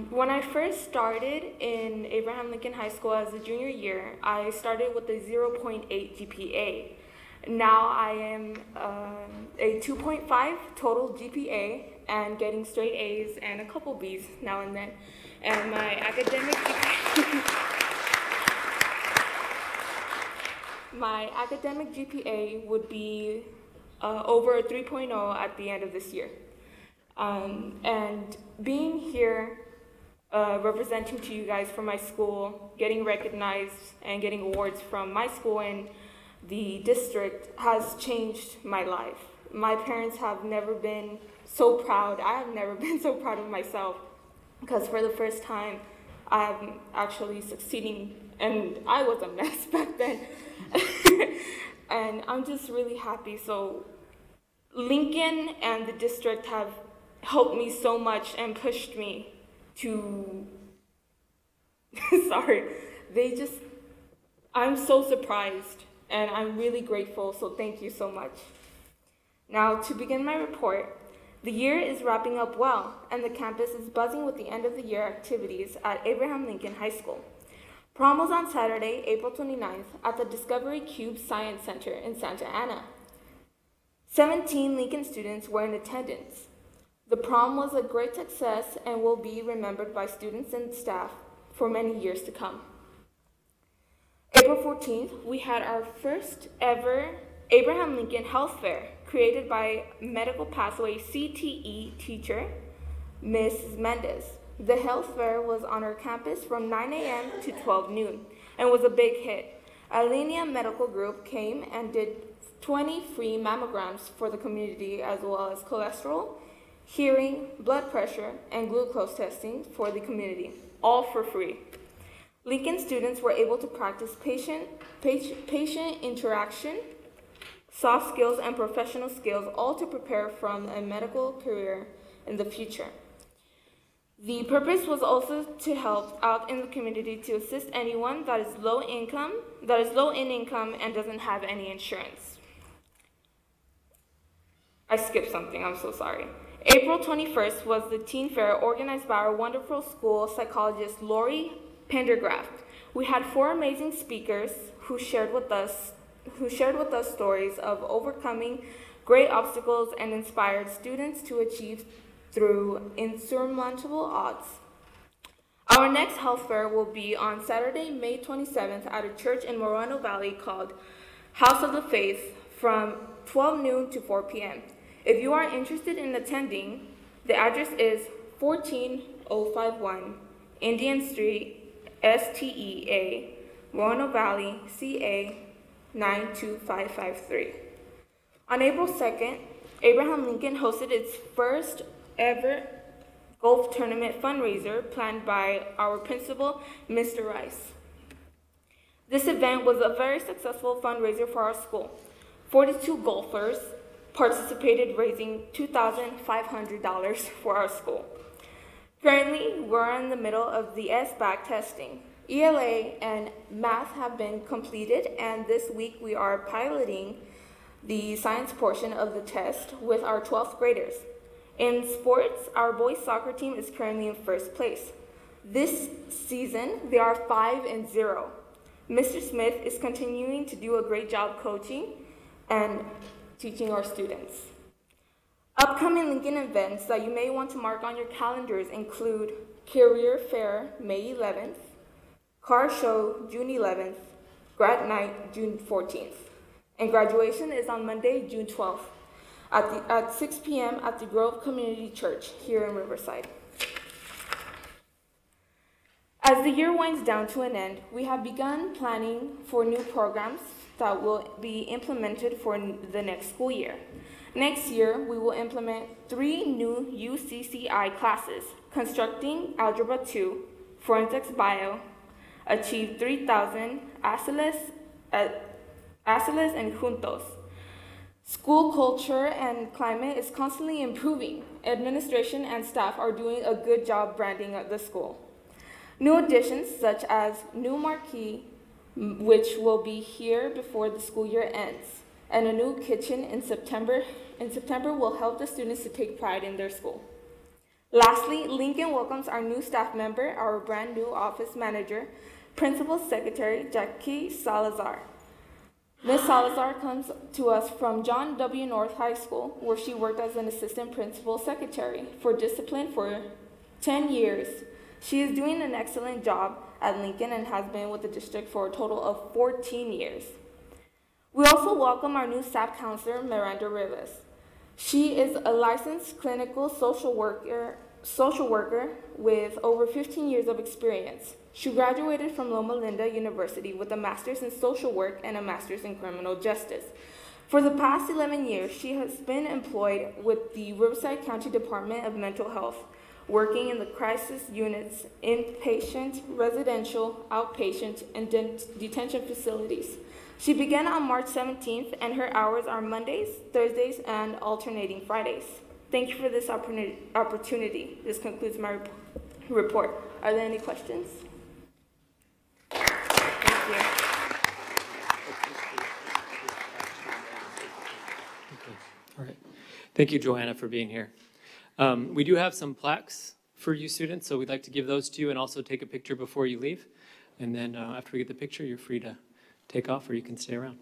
When I first started in Abraham Lincoln High School as a junior year, I started with a 0.8 GPA. Now I am a 2.5 total GPA and getting straight A's and a couple B's now and then. And my academic GPA would be over a 3.0 at the end of this year. And being here, representing to you guys from my school, getting recognized and getting awards from my school and the district has changed my life. My parents have never been so proud. I have never been so proud of myself because for the first time, I'm actually succeeding, and I was a mess back then. And I'm just really happy. So Lincoln and the district have helped me so much and pushed me to, I'm so surprised and I'm really grateful, so thank you so much. Now, to begin my report, the year is wrapping up well, and the campus is buzzing with the end of the year activities at Abraham Lincoln High School. Prom was on Saturday, April 29th, at the Discovery Cube Science Center in Santa Ana. 17 Lincoln students were in attendance. The prom was a great success and will be remembered by students and staff for many years to come. April 14th, we had our first ever Abraham Lincoln Health Fair, created by medical pathway CTE teacher, Ms. Mendez. The health fair was on our campus from 9 a.m. to 12 noon and was a big hit. Alinea Medical Group came and did 20 free mammograms for the community, as well as cholesterol, hearing, blood pressure, and glucose testing for the community, all for free. Lincoln students were able to practice patient interaction, soft skills, and professional skills, all to prepare from a medical career in the future. The purpose was also to help out in the community to assist anyone that is low in income and doesn't have any insurance. I skipped something, I'm so sorry. April 21st was the teen fair organized by our wonderful school psychologist, Lori Pendergraft. We had 4 amazing speakers who shared with us stories of overcoming great obstacles and inspired students to achieve through insurmountable odds. Our next health fair will be on Saturday, May 27th at a church in Moreno Valley called House of the Faith from 12 noon to 4 p.m. If you are interested in attending, the address is 14051 Indian Street, STEA, Moreno Valley, CA 92553. On April 2nd, Abraham Lincoln hosted its first ever golf tournament fundraiser planned by our principal, Mr. Rice. This event was a very successful fundraiser for our school. 42 golfers participated, raising $2,500 for our school. Currently, we're in the middle of the SBAC testing. ELA and math have been completed, and this week we are piloting the science portion of the test with our 12th graders. In sports, our boys soccer team is currently in first place. This season, they are 5-0. Mr. Smith is continuing to do a great job coaching and teaching our students. Upcoming Lincoln events that you may want to mark on your calendars include Career Fair, May 11th, Car Show, June 11th, Grad Night, June 14th, and graduation is on Monday, June 12th at 6 p.m. at the Grove Community Church here in Riverside. As the year winds down to an end, we have begun planning for new programs that will be implemented for the next school year. Next year, we will implement 3 new UCCI classes: Constructing Algebra 2, Forensics Bio, Achieve 3000, Aciles and Juntos. School culture and climate is constantly improving. Administration and staff are doing a good job branding the school. New additions such as new marquee, which will be here before the school year ends, and a new kitchen in September will help the students to take pride in their school. Lastly, Lincoln welcomes our new staff member, our brand new office manager, Principal Secretary Jackie Salazar. Ms. Salazar comes to us from John W. North High School, where she worked as an assistant principal secretary for discipline for 10 years. She is doing an excellent job at Lincoln and has been with the district for a total of 14 years. We also welcome our new staff counselor, Miranda Rivas. She is a licensed clinical social worker with over 15 years of experience. She graduated from Loma Linda University with a master's in social work and a master's in criminal justice. For the past 11 years, she has been employed with the Riverside County Department of Mental Health, working in the crisis units, inpatient, residential, outpatient, and detention facilities. She began on March 17th, and her hours are Mondays, Thursdays, and alternating Fridays. Thank you for this opportunity. This concludes my report. Are there any questions? Thank you. Okay. All right. Thank you, Joanna, for being here. We do have some plaques for you students, so we'd like to give those to you and also take a picture before you leave. And then after we get the picture, you're free to take off or you can stay around.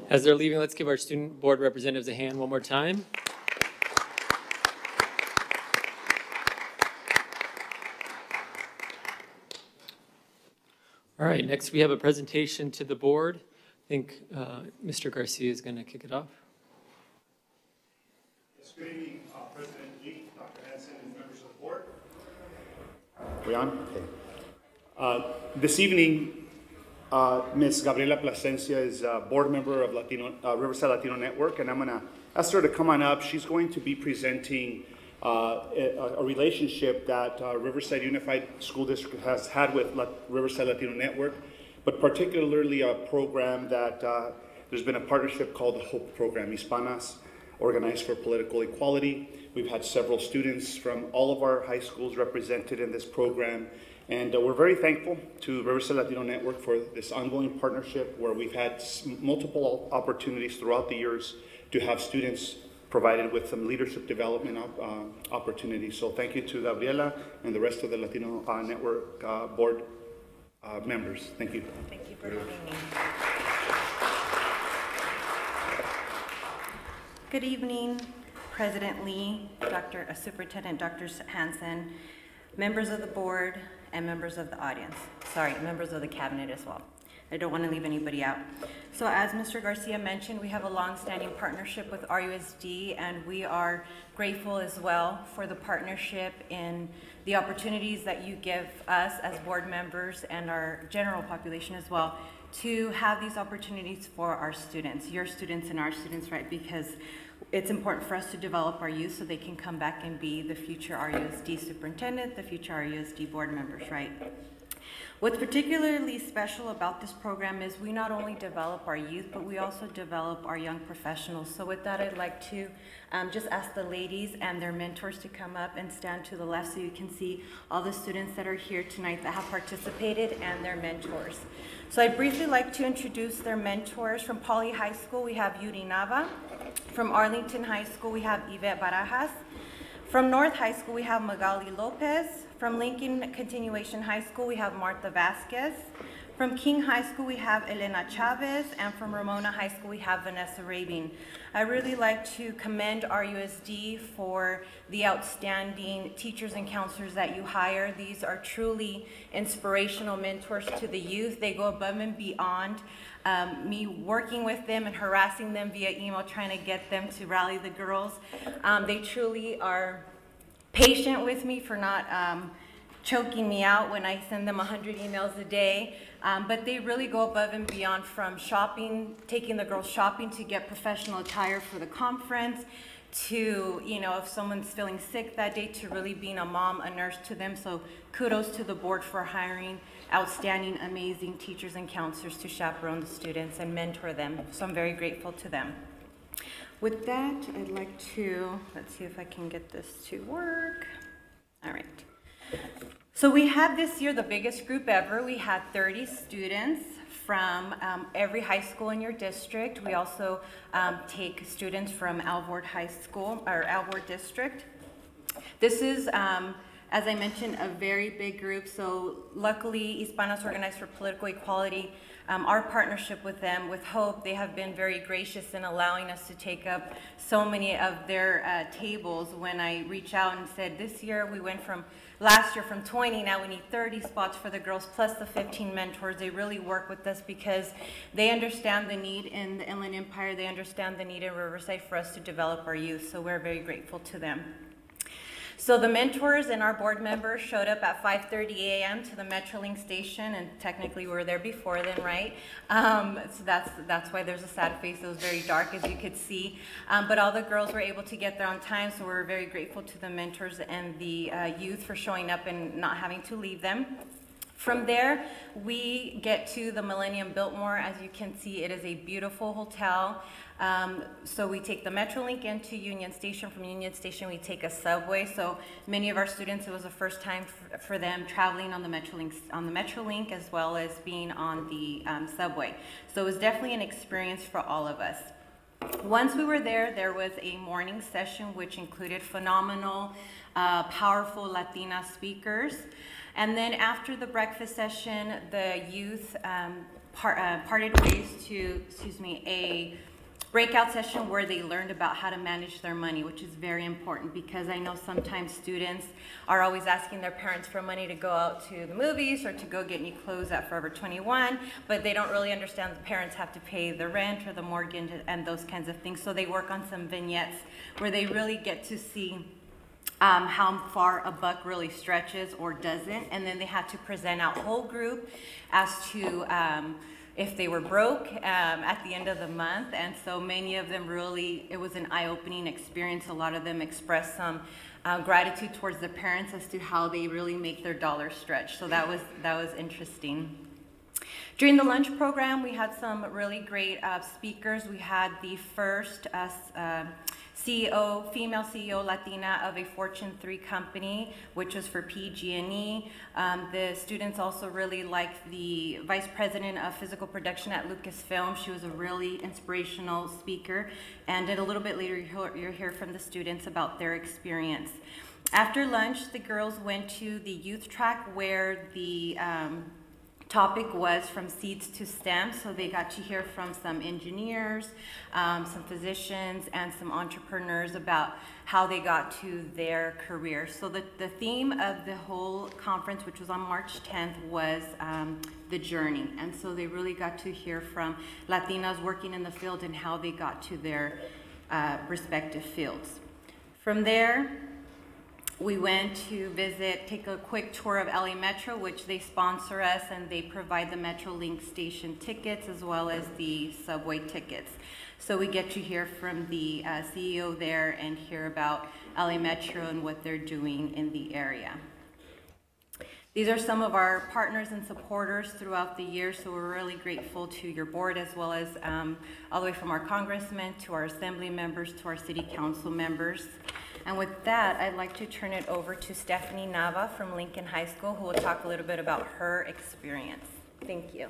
As they're leaving, let's give our student board representatives a hand one more time. All right, next we have a presentation to the board. I think Mr. Garcia is going to kick it off. Good evening, President Lee, Dr. Hanson, and members of the board. We on? Okay. This evening, Ms. Gabriela Plasencia is a board member of Riverside Latino Network, and I'm going to ask her to come on up. She's going to be presenting a relationship that Riverside Unified School District has had with Riverside Latino Network, but particularly a program that there's been a partnership called the HOPE program, Hispanas, Organized for Political Equality. We've had several students from all of our high schools represented in this program, and we're very thankful to Riverside Latino Network for this ongoing partnership where we've had multiple opportunities throughout the years to have students provided with some leadership development opportunities. So thank you to Gabriela and the rest of the Latino Network board members. Thank you. Thank you for having me. Good evening, President Lee, Superintendent Dr. Hanson, members of the board, and members of the audience. Sorry, members of the cabinet as well. I don't want to leave anybody out. So as Mr. Garcia mentioned, we have a long-standing partnership with RUSD, and we are grateful as well for the partnership and the opportunities that you give us as board members and our general population as well to have these opportunities for our students, your students and our students, right? Because it's important for us to develop our youth so they can come back and be the future RUSD superintendent, the future RUSD board members, right? What's particularly special about this program is we not only develop our youth, but we also develop our young professionals. So with that, I'd like to just ask the ladies and their mentors to come up and stand to the left so you can see all the students that are here tonight that have participated and their mentors. So I'd briefly like to introduce their mentors. From Poly High School, we have Yuri Nava. From Arlington High School, we have Yvette Barajas. From North High School, we have Magali Lopez. From Lincoln Continuation High School, we have Martha Vasquez. From King High School, we have Elena Chavez. And from Ramona High School, we have Vanessa Rabin. I really like to commend RUSD for the outstanding teachers and counselors that you hire. These are truly inspirational mentors to the youth. They go above and beyond me working with them and harassing them via email, trying to get them to rally the girls. They truly are patient with me for not choking me out when I send them 100 emails a day. But they really go above and beyond, from shopping, taking the girls shopping to get professional attire for the conference, to, you know, if someone's feeling sick that day, to really being a mom, a nurse to them. So kudos to the board for hiring outstanding, amazing teachers and counselors to chaperone the students and mentor them. So I'm very grateful to them. With that, I'd like to, let's see if I can get this to work. All right. So we had this year the biggest group ever. We had 30 students from every high school in your district. We also take students from Alvord High School, or Alvord District. This is, as I mentioned, a very big group. So luckily, Hispanos Organized for Political Equality, our partnership with them, with HOPE, they have been very gracious in allowing us to take up so many of their tables. When I reach out and said, this year we went from, last year from 20, now we need 30 spots for the girls, plus the 15 mentors. They really work with us because they understand the need in the Inland Empire. They understand the need in Riverside for us to develop our youth. So we're very grateful to them. So the mentors and our board members showed up at 5:30 a.m. to the Metrolink station, and technically we were there before then, right? So that's why there's a sad face. It was very dark, as you could see. But all the girls were able to get there on time, so we're very grateful to the mentors and the youth for showing up and not having to leave them. From there, we get to the Millennium Biltmore. As you can see, it is a beautiful hotel. So we take the Metrolink into Union Station. From Union Station, we take a subway. So many of our students, it was the first time for them traveling on the Metrolink as well as being on the subway. So it was definitely an experience for all of us. Once we were there, there was a morning session which included phenomenal, powerful Latina speakers. And then after the breakfast session, the youth parted ways to, a breakout session where they learned about how to manage their money, which is very important because I know sometimes students are always asking their parents for money to go out to the movies or to go get new clothes at Forever 21, but they don't really understand the parents have to pay the rent or the mortgage and those kinds of things. So they work on some vignettes where they really get to see how far a buck really stretches or doesn't, and then they had to present out whole group as to if they were broke at the end of the month. And so many of them really, it was an eye-opening experience. A lot of them expressed some gratitude towards their parents as to how they really make their dollars stretch. So that was interesting. During the lunch program, we had some really great speakers. We had the first CEO, female CEO Latina of a Fortune 3 company, which was for PG&E. The students also really liked the vice president of physical production at Lucasfilm. She was a really inspirational speaker. And then a little bit later, you'll hear from the students about their experience. After lunch, the girls went to the youth track where the topic was from seeds to STEM, so they got to hear from some engineers, some physicians, and some entrepreneurs about how they got to their career. So the theme of the whole conference, which was on March 10th, was the journey. And so they really got to hear from Latinas working in the field and how they got to their respective fields. From there, we went to take a quick tour of LA Metro, which they sponsor us, and they provide the MetroLink station tickets as well as the subway tickets. So we get to hear from the CEO there and hear about LA Metro and what they're doing in the area. These are some of our partners and supporters throughout the year, so we're really grateful to your board as well as all the way from our congressmen to our assembly members to our city council members. And with that, I'd like to turn it over to Stephanie Nava from Lincoln High School, who will talk a little bit about her experience. Thank you.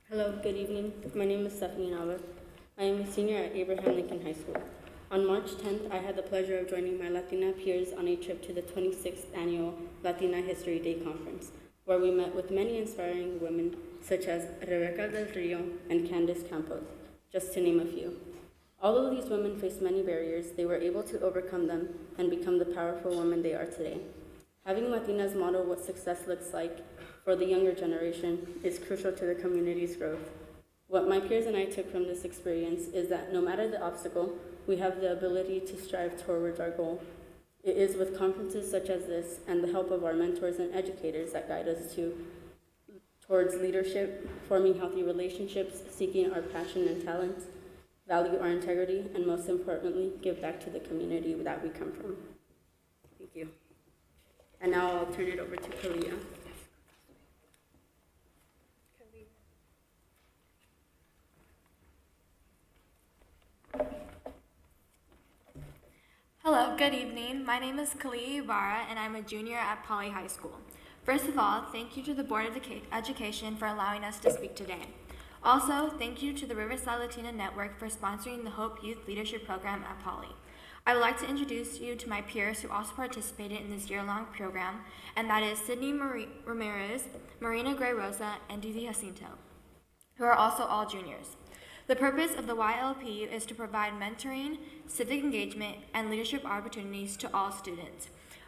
Hello, good evening. My name is Stephanie Nava. I am a senior at Abraham Lincoln High School. On March 10th, I had the pleasure of joining my Latina peers on a trip to the 26th annual Latina History Day Conference, where we met with many inspiring women such as Rebecca del Rio and Candace Campos, just to name a few. Although these women faced many barriers, they were able to overcome them and become the powerful women they are today. Having Latinas model what success looks like for the younger generation is crucial to the community's growth. What my peers and I took from this experience is that no matter the obstacle, we have the ability to strive towards our goal. It is with conferences such as this and the help of our mentors and educators that guide us towards leadership, forming healthy relationships, seeking our passion and talents, value our integrity, and most importantly, give back to the community that we come from. Thank you. And now I'll turn it over to Kalia. Hello, good evening. My name is Kalia Ibarra, and I'm a junior at Poly High School. First of all, thank you to the Board of Education for allowing us to speak today. Also, thank you to the Riverside Latina Network for sponsoring the Hope Youth Leadership Program at Poly. I would like to introduce you to my peers who also participated in this year-long program, and that is Sydney Ramirez, Marina Gray Rosa, and Didi Jacinto, who are also all juniors. The purpose of the YLP is to provide mentoring, civic engagement, and leadership opportunities to all students.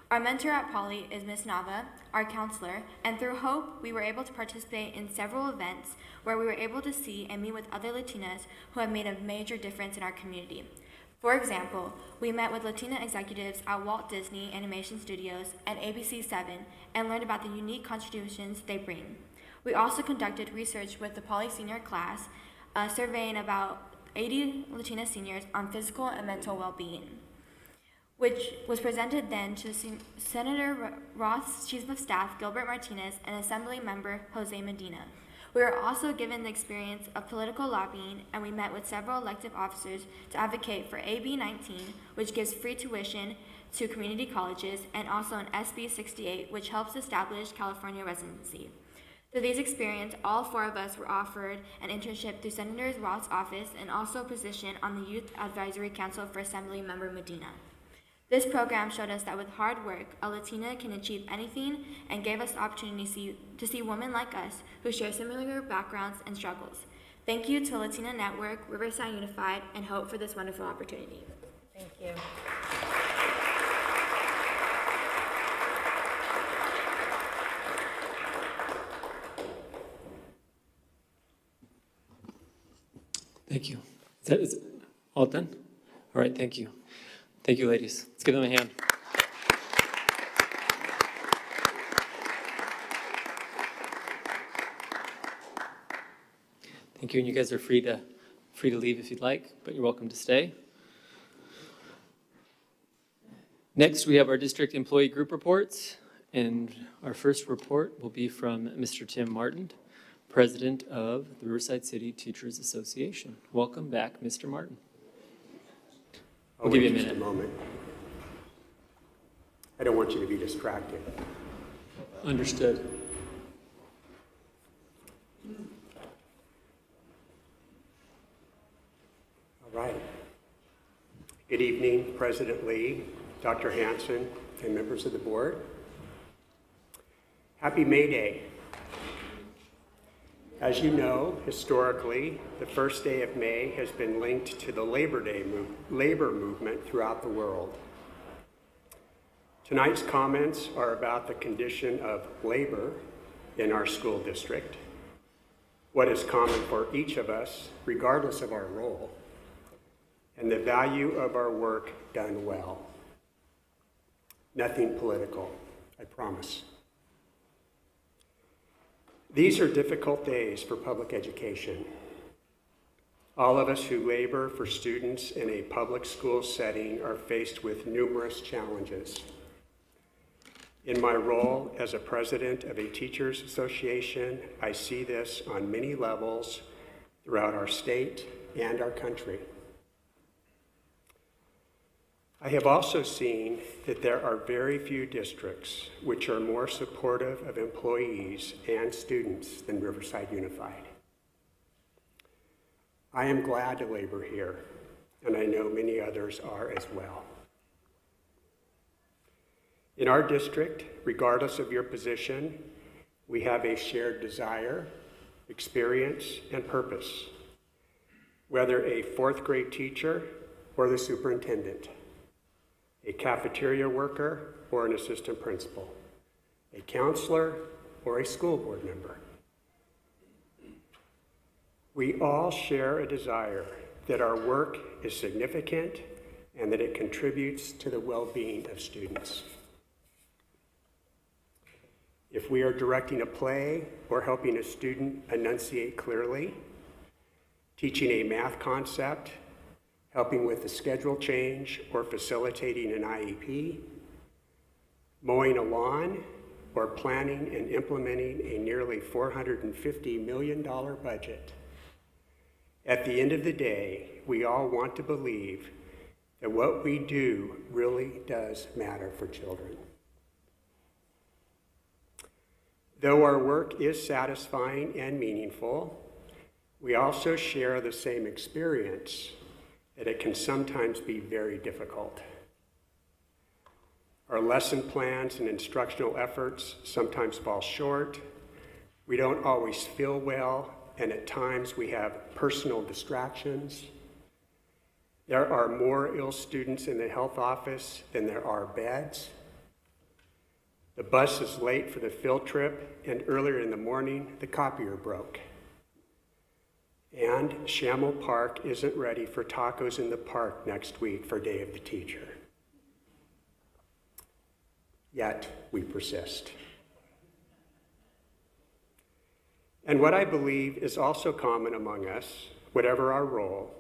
Our mentor at Poly is Ms. Nava, our counselor, and through Hope, we were able to participate in several events where we were able to see and meet with other Latinas who have made a major difference in our community. For example, we met with Latina executives at Walt Disney Animation Studios and ABC7 and learned about the unique contributions they bring. We also conducted research with the Poly senior class, surveying about 80 Latina seniors on physical and mental well-being, which was presented then to Senator Roth's Chief of Staff, Gilbert Martinez, and Assembly Member Jose Medina. We were also given the experience of political lobbying, and we met with several elected officers to advocate for AB 19, which gives free tuition to community colleges, and also an SB 68, which helps establish California residency. Through these experiences, all four of us were offered an internship through Senator Roth's office and also a position on the Youth Advisory Council for Assembly Member Medina. This program showed us that with hard work, a Latina can achieve anything and gave us the opportunity to see women like us who share similar backgrounds and struggles. Thank you to Latina Network, Riverside Unified, and Hope for this wonderful opportunity. Thank you. Thank you. Is it all done? All right, thank you. Thank you, ladies. Let's give them a hand. Thank you, and you guys are free to leave if you'd like, but you're welcome to stay. Next, we have our district employee group reports, and our first report will be from Mr. Tim Martin, President of the Riverside City Teachers Association. Welcome back, Mr. Martin. We'll give you a minute. Just a moment. I don't want you to be distracted. Understood. All right. Good evening, President Lee, Dr. Hanson, and members of the board. Happy May Day. As you know, historically, the first day of May has been linked to the labor movement throughout the world. Tonight's comments are about the condition of labor in our school district, what is common for each of us, regardless of our role, and the value of our work done well. Nothing political, I promise. These are difficult days for public education. All of us who labor for students in a public school setting are faced with numerous challenges. In my role as a president of a teachers association, I see this on many levels throughout our state and our country. I have also seen that there are very few districts which are more supportive of employees and students than Riverside Unified. I am glad to labor here, and I know many others are as well. In our district, regardless of your position, we have a shared desire, experience, and purpose, whether a fourth grade teacher or the superintendent, a cafeteria worker or an assistant principal, a counselor or a school board member. We all share a desire that our work is significant and that it contributes to the well-being of students. If we are directing a play or helping a student enunciate clearly, teaching a math concept, helping with a schedule change or facilitating an IEP, mowing a lawn, or planning and implementing a nearly $450 million budget. At the end of the day, we all want to believe that what we do really does matter for children. Though our work is satisfying and meaningful, we also share the same experience that it can sometimes be very difficult. Our lesson plans and instructional efforts sometimes fall short. We don't always feel well, and at times we have personal distractions. There are more ill students in the health office than there are beds. The bus is late for the field trip, and earlier in the morning, the copier broke. And Shamel Park isn't ready for tacos in the park next week for Day of the Teacher. Yet, we persist. And what I believe is also common among us, whatever our role,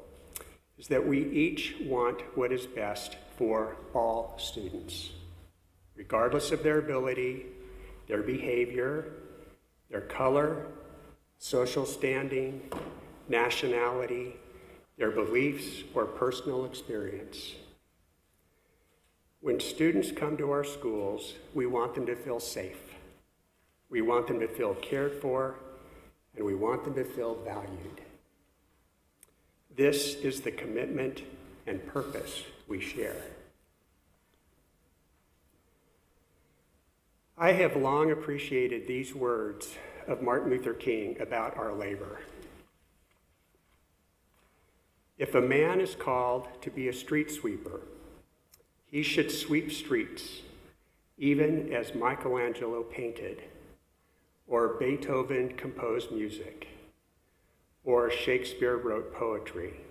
is that we each want what is best for all students, regardless of their ability, their behavior, their color, social standing, nationality, their beliefs, or personal experience. When students come to our schools, we want them to feel safe. We want them to feel cared for, and we want them to feel valued. This is the commitment and purpose we share. I have long appreciated these words of Martin Luther King about our labor. If a man is called to be a street sweeper, he should sweep streets, even as Michelangelo painted, or Beethoven composed music, or Shakespeare wrote poetry.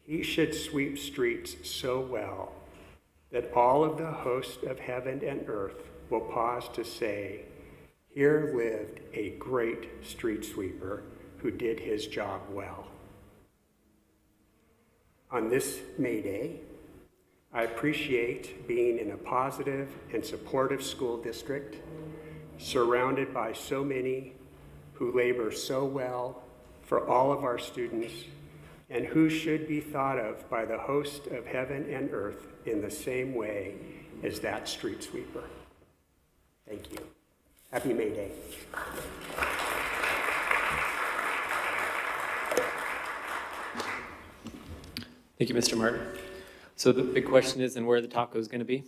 He should sweep streets so well that all of the host of heaven and earth will pause to say, here lived a great street sweeper who did his job well. On this May Day, I appreciate being in a positive and supportive school district, surrounded by so many who labor so well for all of our students and who should be thought of by the host of heaven and earth in the same way as that street sweeper. Thank you. Happy May Day. Thank you, Mr. Martin. So the big question is, and where are the tacos going to be?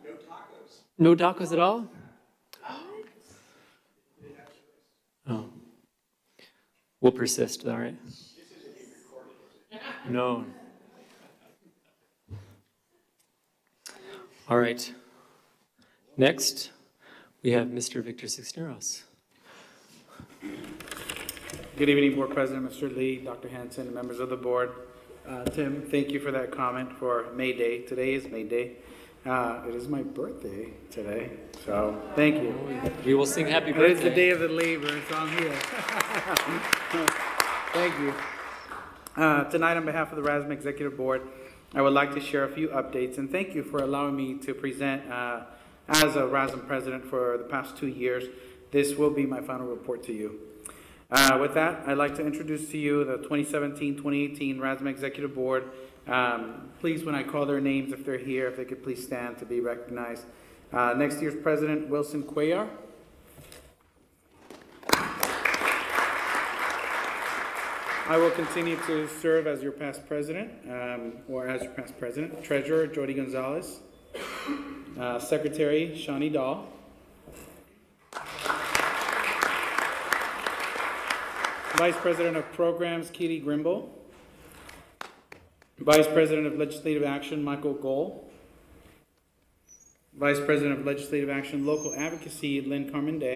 No tacos. No tacos at all? Oh. We'll persist, all right? No. All right. Next, we have Mr. Victor Cisneros. Good evening, Board President, Mr. Lee, Dr. Hanson, and members of the board. Tim, thank you for that comment for May Day. Today is May Day. It is my birthday today, so thank you. We will sing happy birthday. It is the day of the labor, so I'm here. Thank you. Tonight, on behalf of the RASM Executive Board, I would like to share a few updates, and thank you for allowing me to present as a RASM president for the past 2 years. This will be my final report to you. With that, I'd like to introduce to you the 2017-2018 RASM Executive Board. Please, when I call their names, if they're here, if they could please stand to be recognized. Next year's President, Wilson Cuellar. I will continue to serve as your past president, Treasurer, Jody Gonzalez. Secretary, Shani Dahl. Vice President of Programs, Kitty Grimble. Vice President of Legislative Action, Michael Gohl. Vice President of Legislative Action, Local Advocacy, Lynn Carmenday.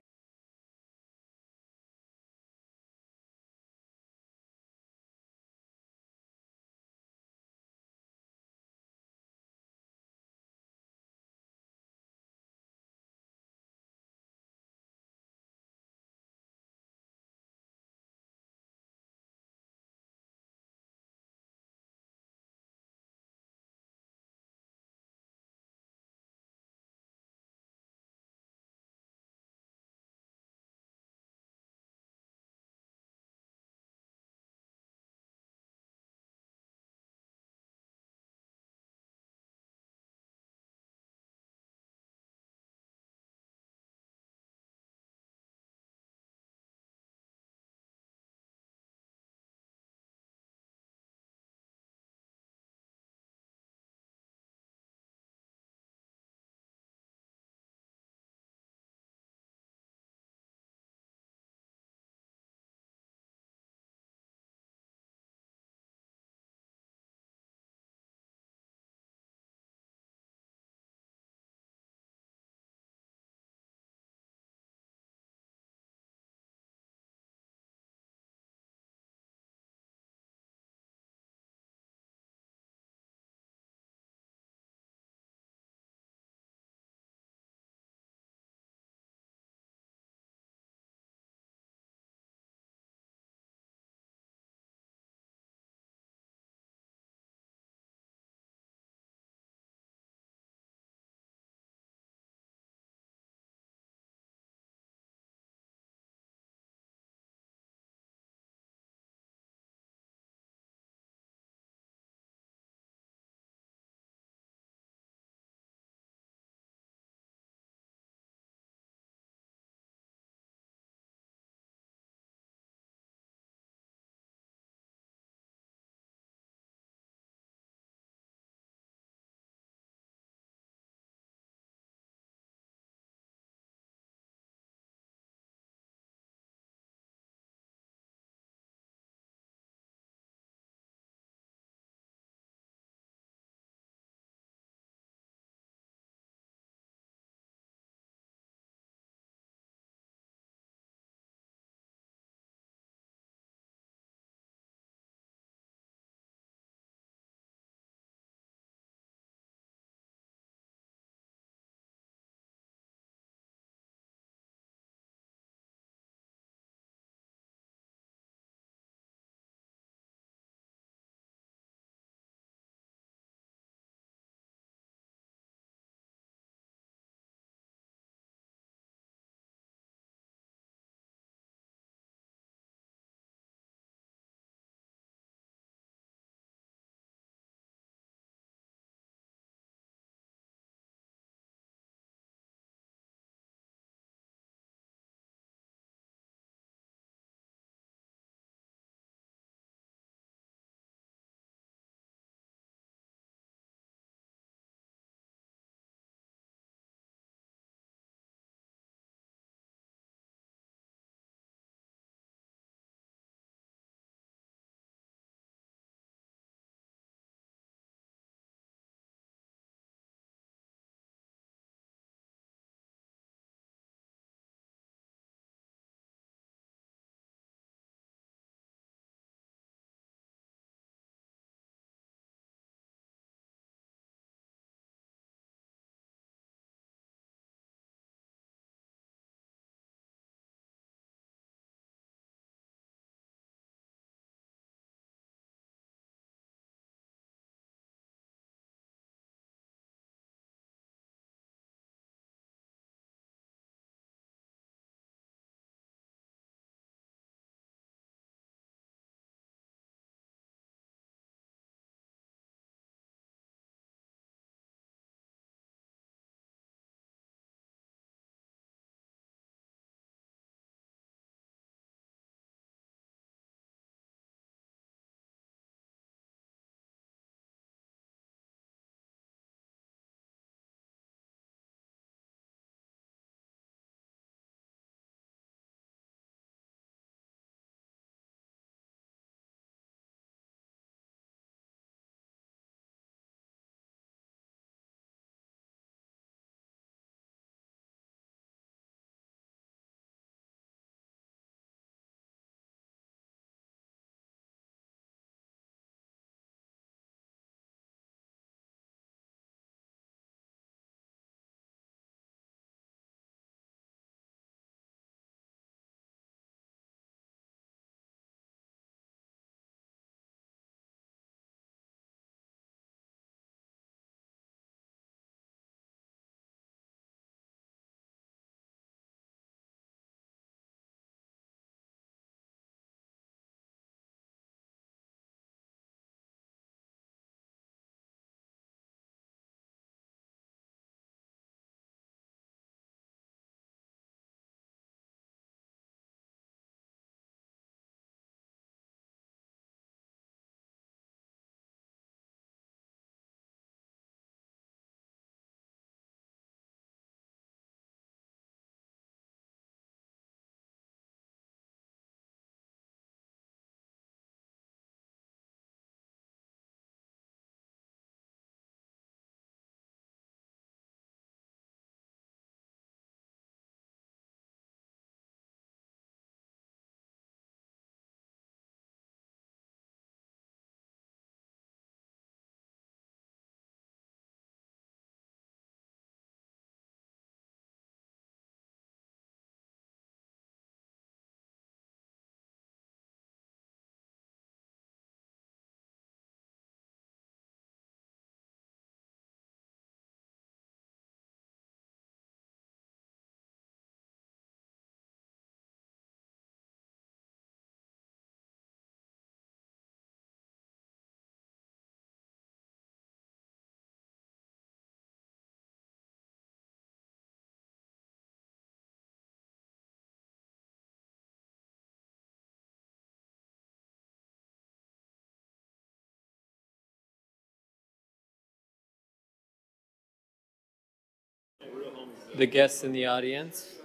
the guests in the audience.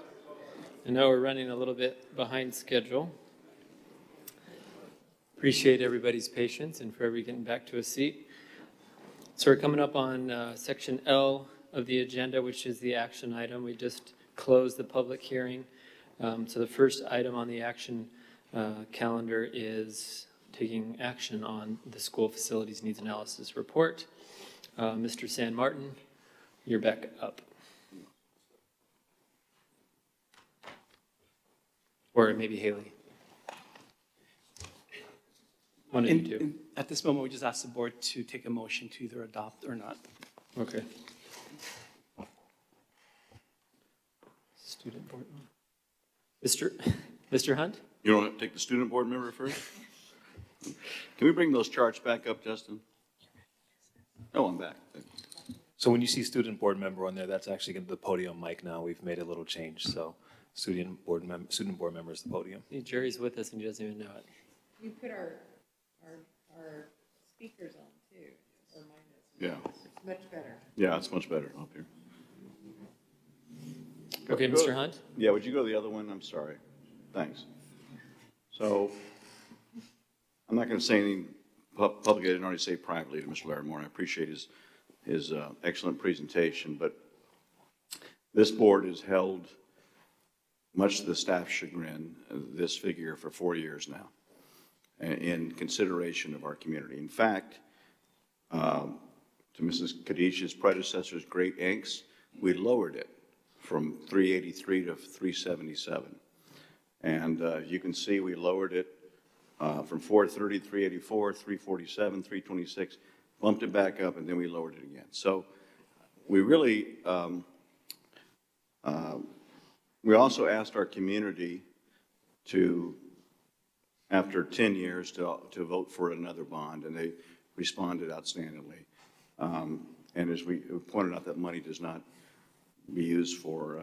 I know we're running a little bit behind schedule. Appreciate everybody's patience and for everybody getting back to a seat. So we're coming up on section L of the agenda, which is the action item. We just closed the public hearing. So the first item on the action calendar is taking action on the school facilities needs analysis report. Mr. San Martin, you're back up. Or maybe Haley. One of you two. At this moment, we just ask the board to take a motion to either adopt or not. Okay. Student board. Mr. Hunt? You don't have to take the student board member first? Can we bring those charts back up, Justin? Oh, I'm back. So when you see student board member on there, that's actually going to be the podium mic now. We've made a little change. So student board member is the podium. Jerry's with us and he doesn't even know it. You put our speakers on too, or mine is. Yeah. It's much better. Yeah, it's much better up here. Okay, Mr. Hunt? Yeah, would you go to the other one? I'm sorry. Thanks. So I'm not going to say anything publicly. I didn't already say privately to Mr. Larimore. I appreciate his excellent presentation, but this board has held, much to the staff's chagrin, this figure for 4 years now in consideration of our community. In fact, to Mrs. Kadish's predecessor's great angst, we lowered it from 383 to 377. And you can see we lowered it from 430 to 384, 347, 326, bumped it back up, and then we lowered it again. So we really, we also asked our community to, after 10 years, to vote for another bond, and they responded outstandingly. And as we pointed out, that money does not be used for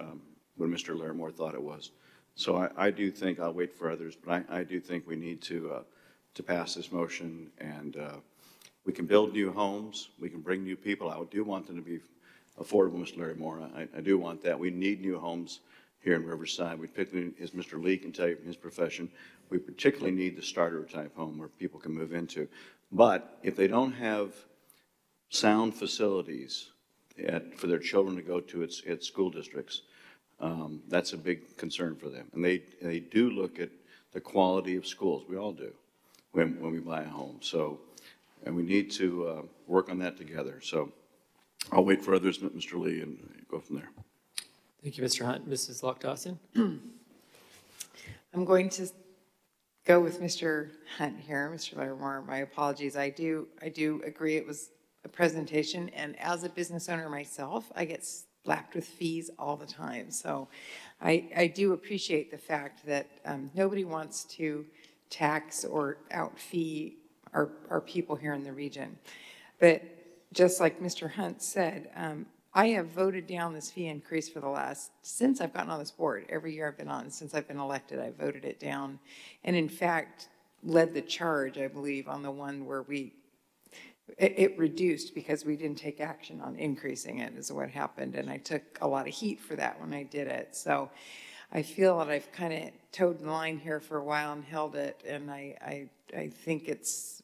what Mr. Larimore thought it was. So I do think, I'll wait for others, but I do think we need to pass this motion, and we can build new homes, we can bring new people. I do want them to be affordable, Mr. Larimore. I do want that. We need new homes here in Riverside. We particularly, as Mr. Lee can tell you from his profession, we particularly need the starter type home where people can move into. But if they don't have sound facilities for their children to go to at school districts, that's a big concern for them. And they do look at the quality of schools. We all do when we buy a home. So, and we need to work on that together. So I'll wait for others, Mr. Lee, and go from there. Thank you, Mr. Hunt. Mrs. Lock-Dawson? I'm going to go with Mr. Hunt here, Mr. Larimore. My apologies. I do agree it was a presentation, and as a business owner myself, I get slapped with fees all the time. So I do appreciate the fact that nobody wants to tax or out-fee our people here in the region. But just like Mr. Hunt said, I have voted down this fee increase for since I've gotten on this board. Every year I've been on, since I've been elected, I've voted it down. And in fact, led the charge, I believe, on the one where it reduced because we didn't take action on increasing it is what happened. And I took a lot of heat for that when I did it. So I feel that I've kind of towed the line here for a while and held it. And I think it's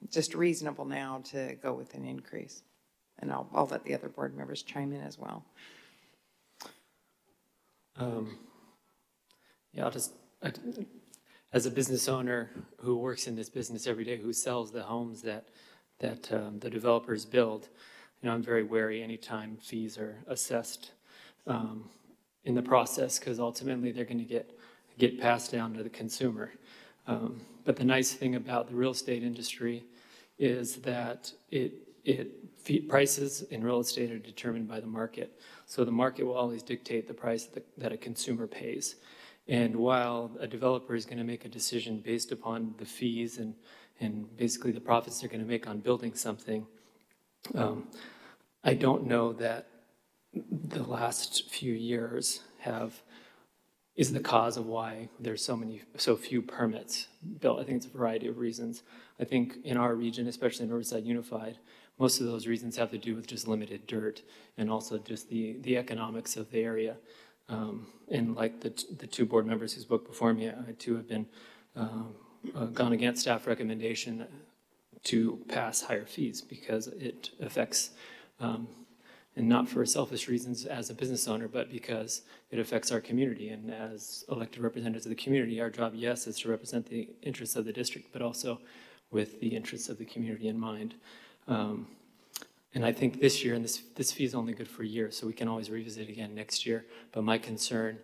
just reasonable now to go with an increase. And I'll let the other board members chime in as well. Yeah, as a business owner who works in this business every day, who sells the homes that the developers build, I'm very wary anytime fees are assessed in the process, because ultimately they're going to get passed down to the consumer. But the nice thing about the real estate industry is that prices in real estate are determined by the market. So the market will always dictate the price that a consumer pays. And while a developer is going to make a decision based upon the fees and basically the profits they're going to make on building something, I don't know that the last few years is the cause of why there's so few permits built. I think it's a variety of reasons. I think in our region, especially in Riverside Unified, most of those reasons have to do with just limited dirt and also just the economics of the area. And like the two board members who spoke before me, I too have been gone against staff recommendation to pass higher fees because it affects, and not for selfish reasons as a business owner, but because it affects our community. And as elected representatives of the community, our job, yes, is to represent the interests of the district, but also with the interests of the community in mind. And I think this year, and this fee is only good for a year, so we can always revisit it again next year. But my concern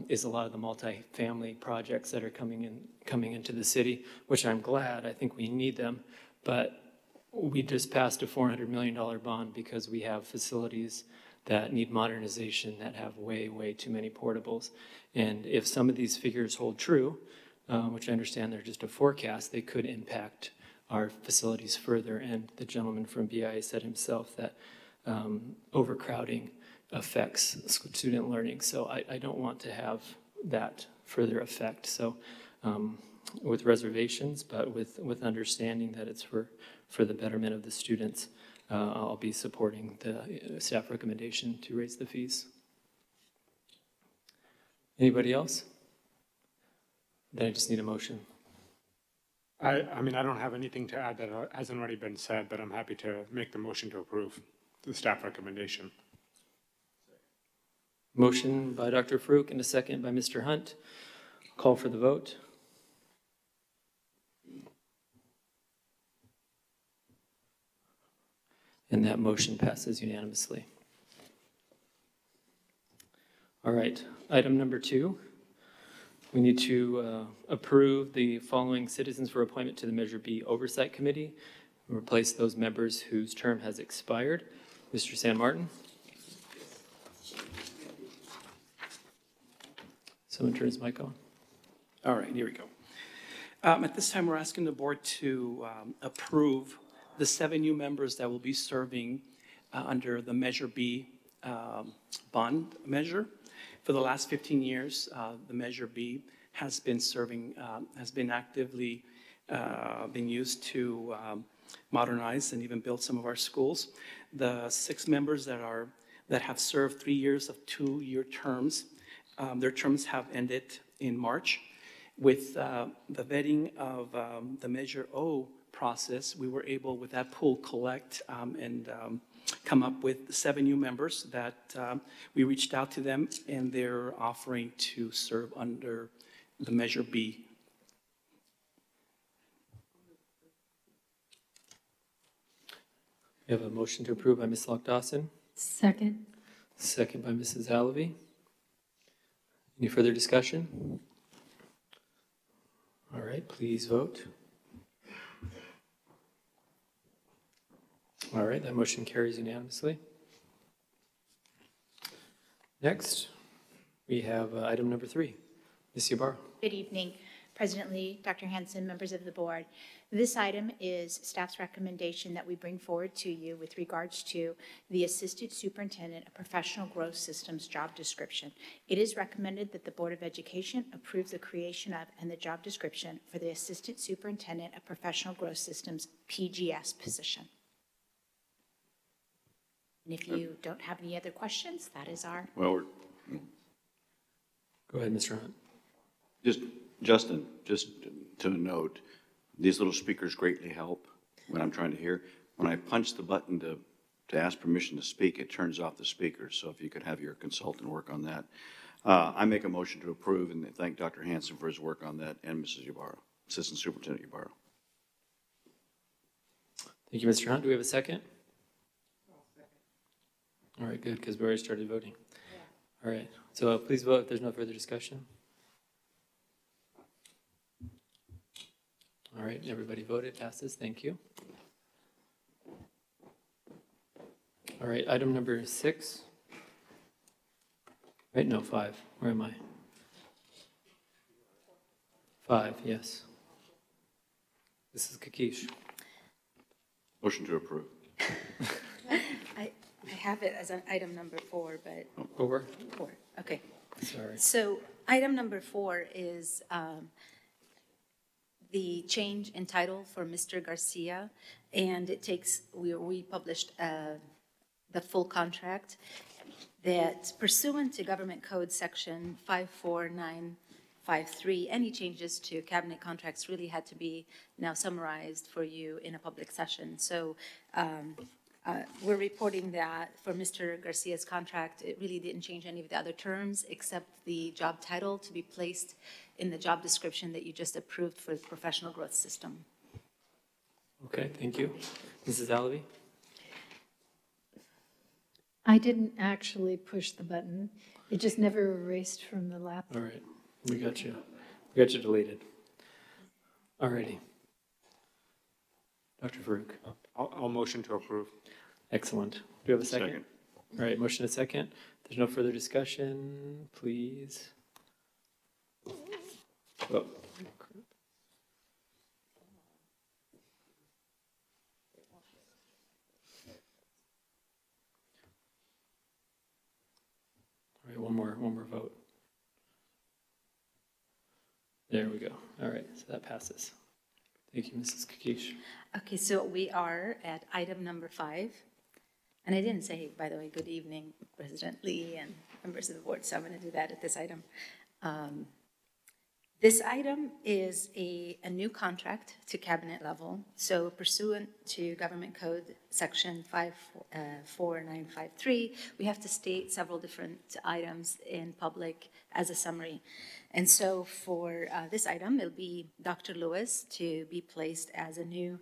is a lot of the multifamily projects that are coming into the city, which I'm glad. I think we need them, but we just passed a $400 million bond because we have facilities that need modernization that have way, way too many portables. And if some of these figures hold true, which I understand they're just a forecast, they could impact our facilities further. And the gentleman from BIA said himself that overcrowding affects student learning. So I don't want to have that further effect. So with reservations, but with understanding that it's for the betterment of the students, I'll be supporting the staff recommendation to raise the fees. Anybody else? Then I just need a motion. I mean, I don't have anything to add that hasn't already been said, but I'm happy to make the motion to approve the staff recommendation. Motion by Dr. Farouk and a second by Mr. Hunt. Call for the vote. And that motion passes unanimously. All right, item number 2. We need to approve the following citizens for appointment to the Measure B Oversight Committee. Replace those members whose term has expired. Mr. San Martin. Someone turn his mic on. All right, here we go. At this time, we're asking the board to approve the 7 new members that will be serving under the Measure B bond measure. For the last 15 years, the Measure B has been serving, has been actively being used to modernize and even build some of our schools. The 6 members that have served 3 years of 2-year terms, their terms have ended in March. With the vetting of the Measure O process, we were able, with that pool, collect and come up with 7 new members that we reached out to them, and they're offering to serve under the Measure B. We have a motion to approve by Ms. Lock-Dawson. Second. Second by Mrs. Allaby. Any further discussion? All right, please vote. All right, that motion carries unanimously. Next, we have item number 3. Ms. Ybarra. Good evening, President Lee, Dr. Hanson, members of the board. This item is staff's recommendation that we bring forward to you with regards to the Assistant Superintendent of Professional Growth Systems job description. It is recommended that the Board of Education approve the creation of and the job description for the Assistant Superintendent of Professional Growth Systems PGS position. And if you don't have any other questions, that is our... Well, go ahead, Mr. Hunt. Justin, just to note, these little speakers greatly help when I'm trying to hear. When I punch the button to ask permission to speak, it turns off the speakers. So if you could have your consultant work on that. I make a motion to approve and thank Dr. Hanson for his work on that and Mrs. Ybarra, Assistant Superintendent Ybarra. Thank you, Mr. Hunt. Do we have a second? All right, good, because we already started voting. Yeah. All right, so please vote if there's no further discussion. All right, everybody voted, passes, thank you. All right, item number 6. Right, no, 5, where am I? 5, yes. This is Kakish. Motion to approve. I have it as an item number 4, but... 4? 4, okay. Sorry. So item number 4 is the change in title for Mr. Garcia, and it takes, we published the full contract that pursuant to Government Code Section 54953, any changes to cabinet contracts really had to be now summarized for you in a public session. So we're reporting that for Mr. Garcia's contract, it really didn't change any of the other terms except the job title to be placed in the job description that you just approved for the professional growth system. Okay, thank you. Mrs. Alavi? I didn't actually push the button. It just never erased from the laptop. All right, we got you. We got you deleted. All righty. Dr. Farouk? I'll motion to approve. Excellent. Do we have a second? All right, motion a second. There's no further discussion, please. Oh. All right, one more vote. There we go. All right, so that passes. Thank you, Mrs. Kakish. Okay, so we are at item number 5. And I didn't say, by the way, good evening, President Lee and members of the board, so I'm going to do that at this item. This item is a new contract to cabinet level. So pursuant to Government Code Section 54953, we have to state several different items in public as a summary. And so for this item, it'll be Dr. Lewis to be placed as a new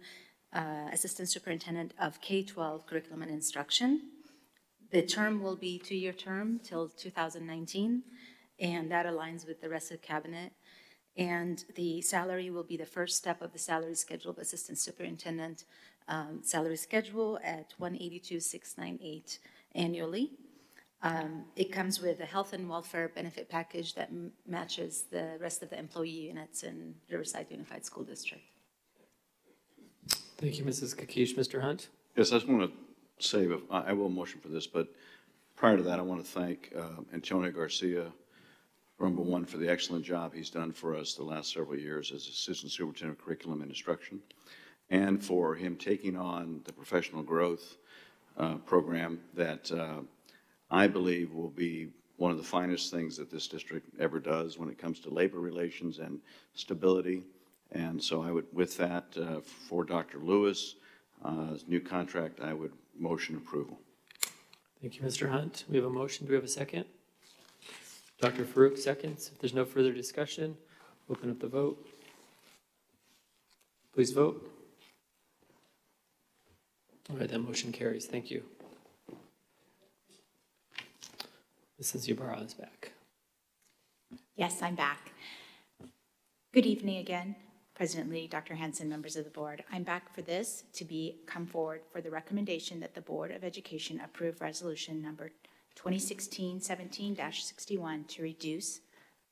Assistant Superintendent of K-12 Curriculum and Instruction. The term will be 2-year term till 2019, and that aligns with the rest of the cabinet. And the salary will be the first step of the salary schedule of Assistant Superintendent salary schedule at $182,698 annually. It comes with a health and welfare benefit package that matches the rest of the employee units in Riverside Unified School District. Thank you, Mrs. Kakish. Mr. Hunt? Yes, I just want to say, I will motion for this, but prior to that, I want to thank Antonio Garcia, number one, for the excellent job he's done for us the last several years as Assistant Superintendent of Curriculum and Instruction, and for him taking on the professional growth program that I believe will be one of the finest things that this district ever does when it comes to labor relations and stability. And so I would, with that, for Dr. Lewis, new contract, I would motion approval. Thank you, Mr. Hunt. We have a motion. Do we have a second? Dr. Farouk seconds. If there's no further discussion, open up the vote. Please vote. All right, that motion carries. Thank you. Mrs. Ybarra is back. Yes, I'm back. Good evening again, President Lee, Dr. Hanson, members of the board. I'm back for this to come forward for the recommendation that the Board of Education approve resolution number 2016-17-61 to reduce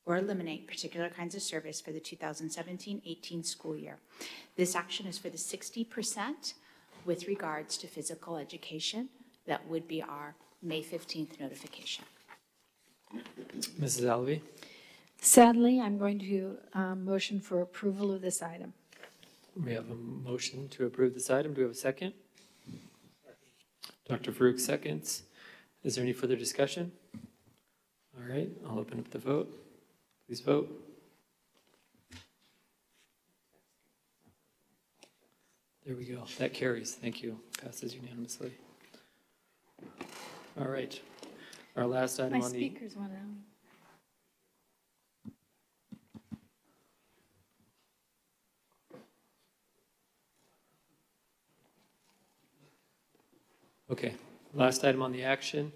or eliminate particular kinds of service for the 2017-18 school year. This action is for the 60% with regards to physical education. That would be our May 15th notification. Mrs. Alavi? Sadly, I'm going to motion for approval of this item. We have a motion to approve this item. Do we have a second? Dr. Farouk seconds. Is there any further discussion? All right, I'll open up the vote. Please vote. There we go. That carries. Thank you. Passes unanimously. All right. Our last item My on the... speakers went out. Okay. Last item on the action,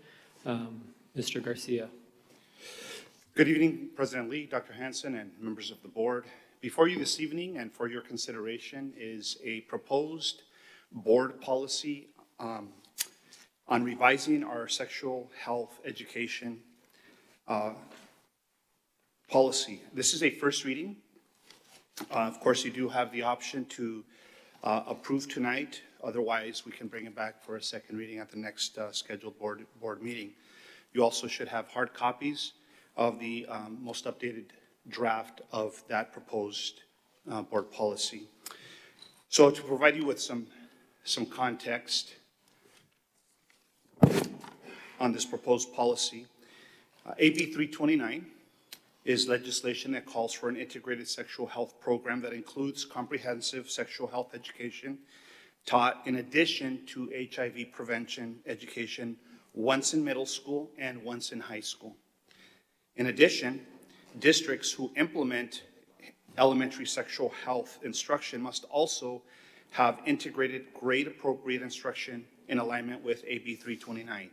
Mr. Garcia. Good evening, President Lee, Dr. Hanson, and members of the board. Before you this evening and for your consideration is a proposed board policy on revising our sexual health education policy. This is a first reading. Of course, you do have the option to approve tonight. Otherwise, we can bring it back for a second reading at the next scheduled board meeting. You also should have hard copies of the most updated draft of that proposed board policy. So to provide you with some context on this proposed policy, AB 329 is legislation that calls for an integrated sexual health program that includes comprehensive sexual health education taught in addition to HIV prevention education once in middle school and once in high school. In addition, districts who implement elementary sexual health instruction must also have integrated grade-appropriate instruction in alignment with AB 329.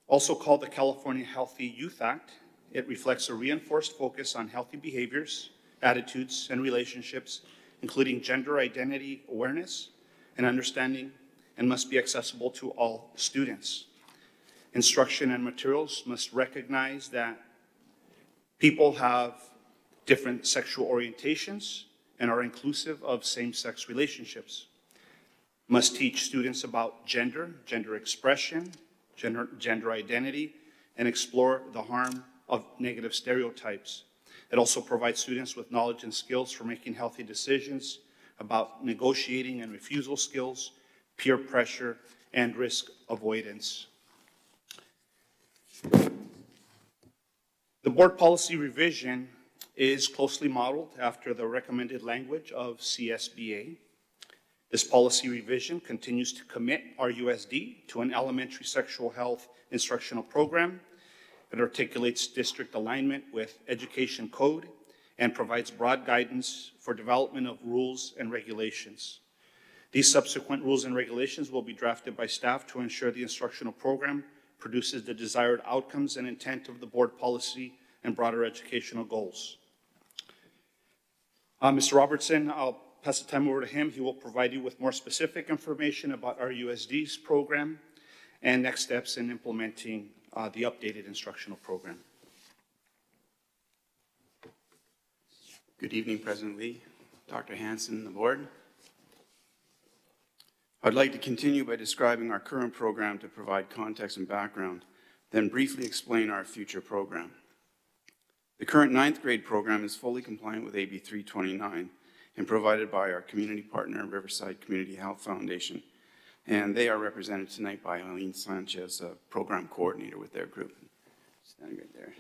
Also called the California Healthy Youth Act, it reflects a reinforced focus on healthy behaviors, attitudes, and relationships, including gender identity awareness and understanding, and must be accessible to all students. Instruction and materials must recognize that people have different sexual orientations and are inclusive of same-sex relationships. Must teach students about gender expression, gender identity, and explore the harm of negative stereotypes. It also provides students with knowledge and skills for making healthy decisions about negotiating and refusal skills, peer pressure, and risk avoidance. The board policy revision is closely modeled after the recommended language of CSBA. This policy revision continues to commit RUSD to an elementary sexual health instructional program. It articulates district alignment with education code and provides broad guidance for development of rules and regulations. These subsequent rules and regulations will be drafted by staff to ensure the instructional program produces the desired outcomes and intent of the board policy and broader educational goals. Mr. Robertson, I'll pass the time over to him. He will provide you with more specific information about our USD's program and next steps in implementing the updated instructional program. Good evening, President Lee, Dr. Hanson, and the board. I'd like to continue by describing our current program to provide context and background, then briefly explain our future program. The current 9th grade program is fully compliant with AB 329 and provided by our community partner, Riverside Community Health Foundation, and they are represented tonight by Eileen Sanchez, a program coordinator with their group. Standing right there.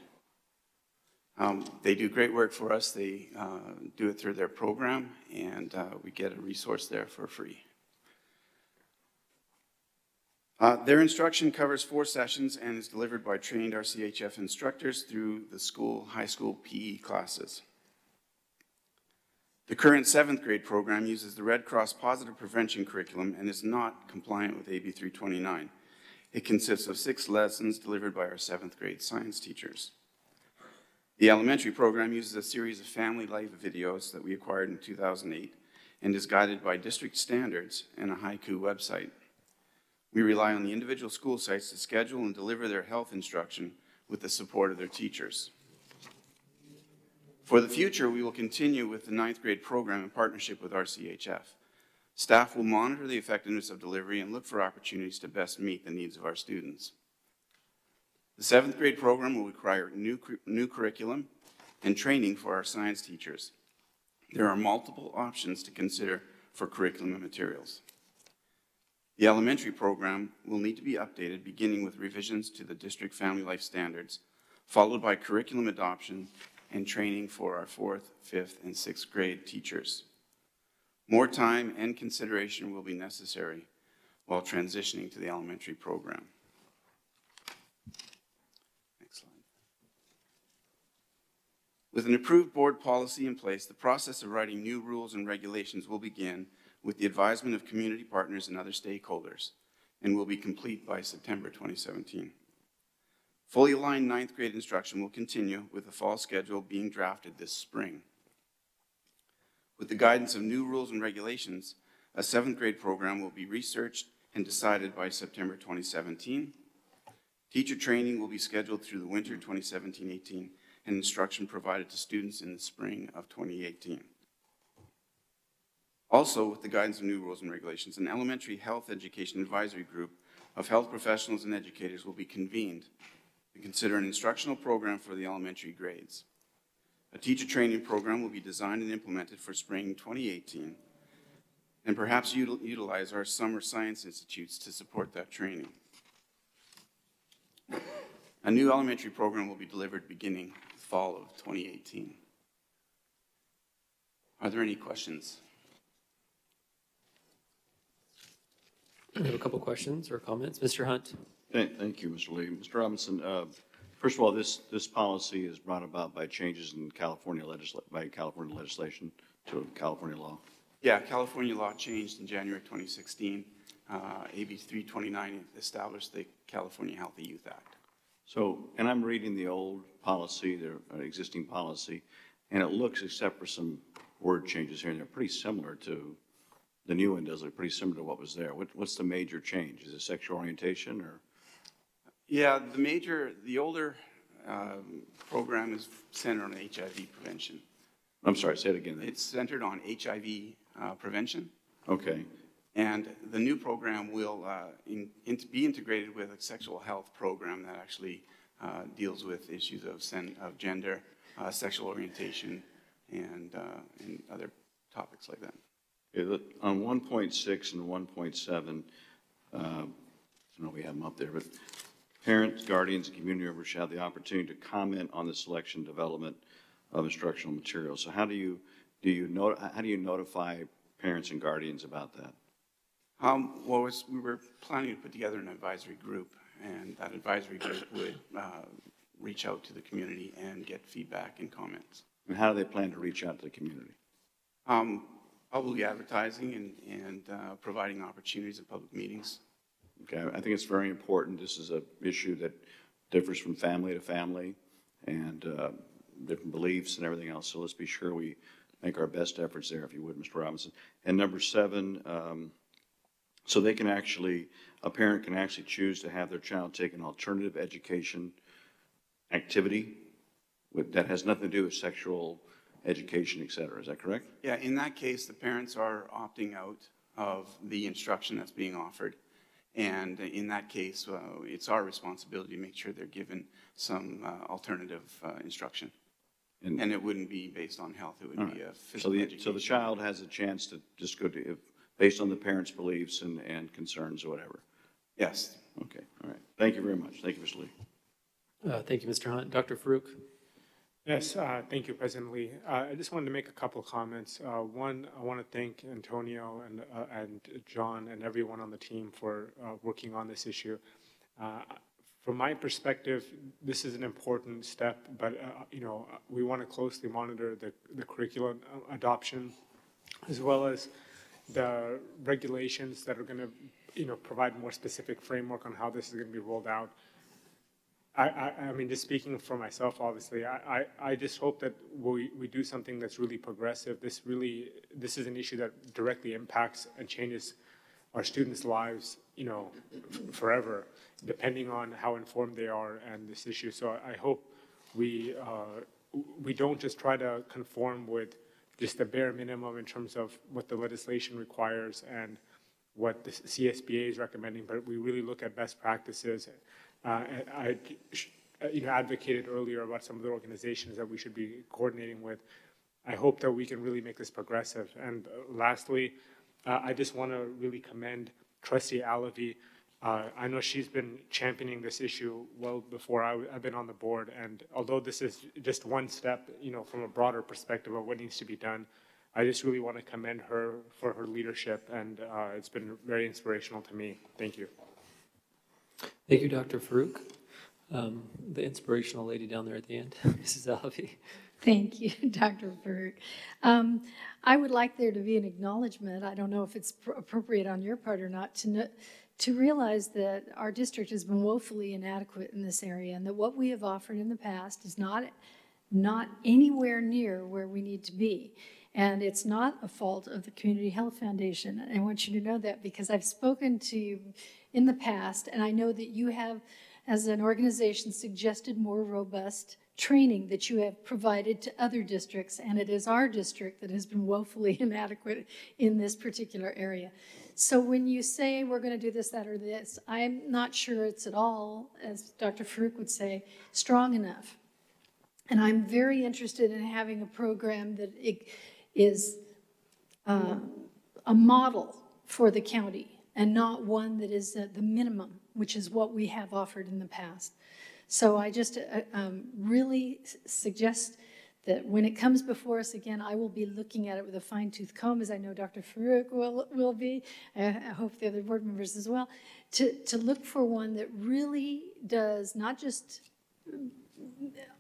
They do great work for us. They do it through their program, and we get a resource there for free. Their instruction covers 4 sessions and is delivered by trained RCHF instructors through the high school PE classes. The current 7th grade program uses the Red Cross Positive Prevention curriculum and is not compliant with AB 329. It consists of 6 lessons delivered by our 7th grade science teachers. The elementary program uses a series of family life videos that we acquired in 2008 and is guided by district standards and a haiku website. We rely on the individual school sites to schedule and deliver their health instruction with the support of their teachers. For the future, we will continue with the 9th grade program in partnership with RCHF. Staff will monitor the effectiveness of delivery and look for opportunities to best meet the needs of our students. The 7th grade program will require new curriculum and training for our science teachers. There are multiple options to consider for curriculum and materials. The elementary program will need to be updated, beginning with revisions to the district family life standards, followed by curriculum adoption and training for our 4th, 5th, and 6th grade teachers. More time and consideration will be necessary while transitioning to the elementary program. Next slide. With an approved board policy in place, the process of writing new rules and regulations will begin with the advisement of community partners and other stakeholders, and will be complete by September 2017. Fully aligned 9th grade instruction will continue with the fall schedule being drafted this spring. With the guidance of new rules and regulations, a 7th grade program will be researched and decided by September 2017. Teacher training will be scheduled through the winter 2017-18 and instruction provided to students in the spring of 2018. Also, with the guidance of new rules and regulations, an elementary health education advisory group of health professionals and educators will be convened to consider an instructional program for the elementary grades. A teacher training program will be designed and implemented for spring 2018, and perhaps utilize our summer science institutes to support that training. A new elementary program will be delivered beginning fall of 2018. Are there any questions? I have a couple questions or comments. Mr. Hunt. Thank you, Mr. Lee. Mr. Robinson, first of all, this policy is brought about by changes in California legislation to California law. Yeah, California law changed in January 2016. AB 329 established the California Healthy Youth Act. So, and I'm reading the old policy, the existing policy, and it looks, except for some word changes here and there, pretty similar to, the new one does look pretty similar to what was there. What's the major change? Is it sexual orientation or? Yeah, the older program is centered on HIV prevention. I'm sorry, say it again. It's centered on HIV prevention. Okay. And the new program will be integrated with a sexual health program that actually deals with issues of gender, sexual orientation, and other topics like that. Yeah, on 1.6 and 1.7, I don't know if we have them up there, but parents, guardians, and community members shall have the opportunity to comment on the selection and development of instructional materials. So how do you notify parents and guardians about that? Well, we were planning to put together an advisory group, and that advisory group would reach out to the community and get feedback and comments. And how do they plan to reach out to the community? Publicly advertising and providing opportunities at public meetings. Okay, I think it's very important. This is an issue that differs from family to family and different beliefs and everything else. So let's be sure we make our best efforts there, if you would, Mr. Robinson. And number 7, so they can actually, a parent can actually choose to have their child take an alternative education activity that has nothing to do with sexual education, et cetera. Is that correct? Yeah, in that case, the parents are opting out of the instruction that's being offered. And in that case, it's our responsibility to make sure they're given some alternative instruction. And it wouldn't be based on health, it would be a physical education. So the child has a chance to just go to, based on the parents' beliefs and concerns or whatever? Yes. Okay, all right. Thank you very much. Thank you, Mr. Lee. Thank you, Mr. Hunt. Dr. Farouk. Yes, thank you, President Lee. I just wanted to make a couple of comments. One, I want to thank Antonio and John and everyone on the team for working on this issue. From my perspective, this is an important step, but we want to closely monitor the curriculum adoption, as well as the regulations that are going to provide more specific framework on how this is going to be rolled out. I mean, just speaking for myself, obviously, I just hope that we do something that's really progressive. This is an issue that directly impacts and changes our students' lives, forever, depending on how informed they are and this issue. So I hope we don't just try to conform with just the bare minimum in terms of what the legislation requires and what the CSBA is recommending, but we really look at best practices. I advocated earlier about some of the organizations that we should be coordinating with. I hope that we can really make this progressive. And lastly, I just want to really commend Trustee Alavi. I know she's been championing this issue well before I've been on the board. And although this is just one step, from a broader perspective of what needs to be done, I just really want to commend her for her leadership. And it's been very inspirational to me. Thank you. Thank you, Dr. Farouk. The inspirational lady down there at the end, Mrs. Alavi. Thank you, Dr. Farouk. I would like there to be an acknowledgement, I don't know if it's appropriate on your part or not, to realize that our district has been woefully inadequate in this area and that what we have offered in the past is not anywhere near where we need to be. And it's not a fault of the Community Health Foundation. And I want you to know that because I've spoken to you in the past, and I know that you have, as an organization, suggested more robust training that you have provided to other districts, and it is our district that has been woefully inadequate in this particular area. So when you say we're going to do this, that, or this, I'm not sure it's at all, as Dr. Farouk would say, strong enough. And I'm very interested in having a program that is a model for the county and not one that is the minimum, which is what we have offered in the past. So I just really suggest that when it comes before us again, I will be looking at it with a fine-tooth comb, as I know Dr. Farouk will be. I hope the other board members as well, to look for one that really does not just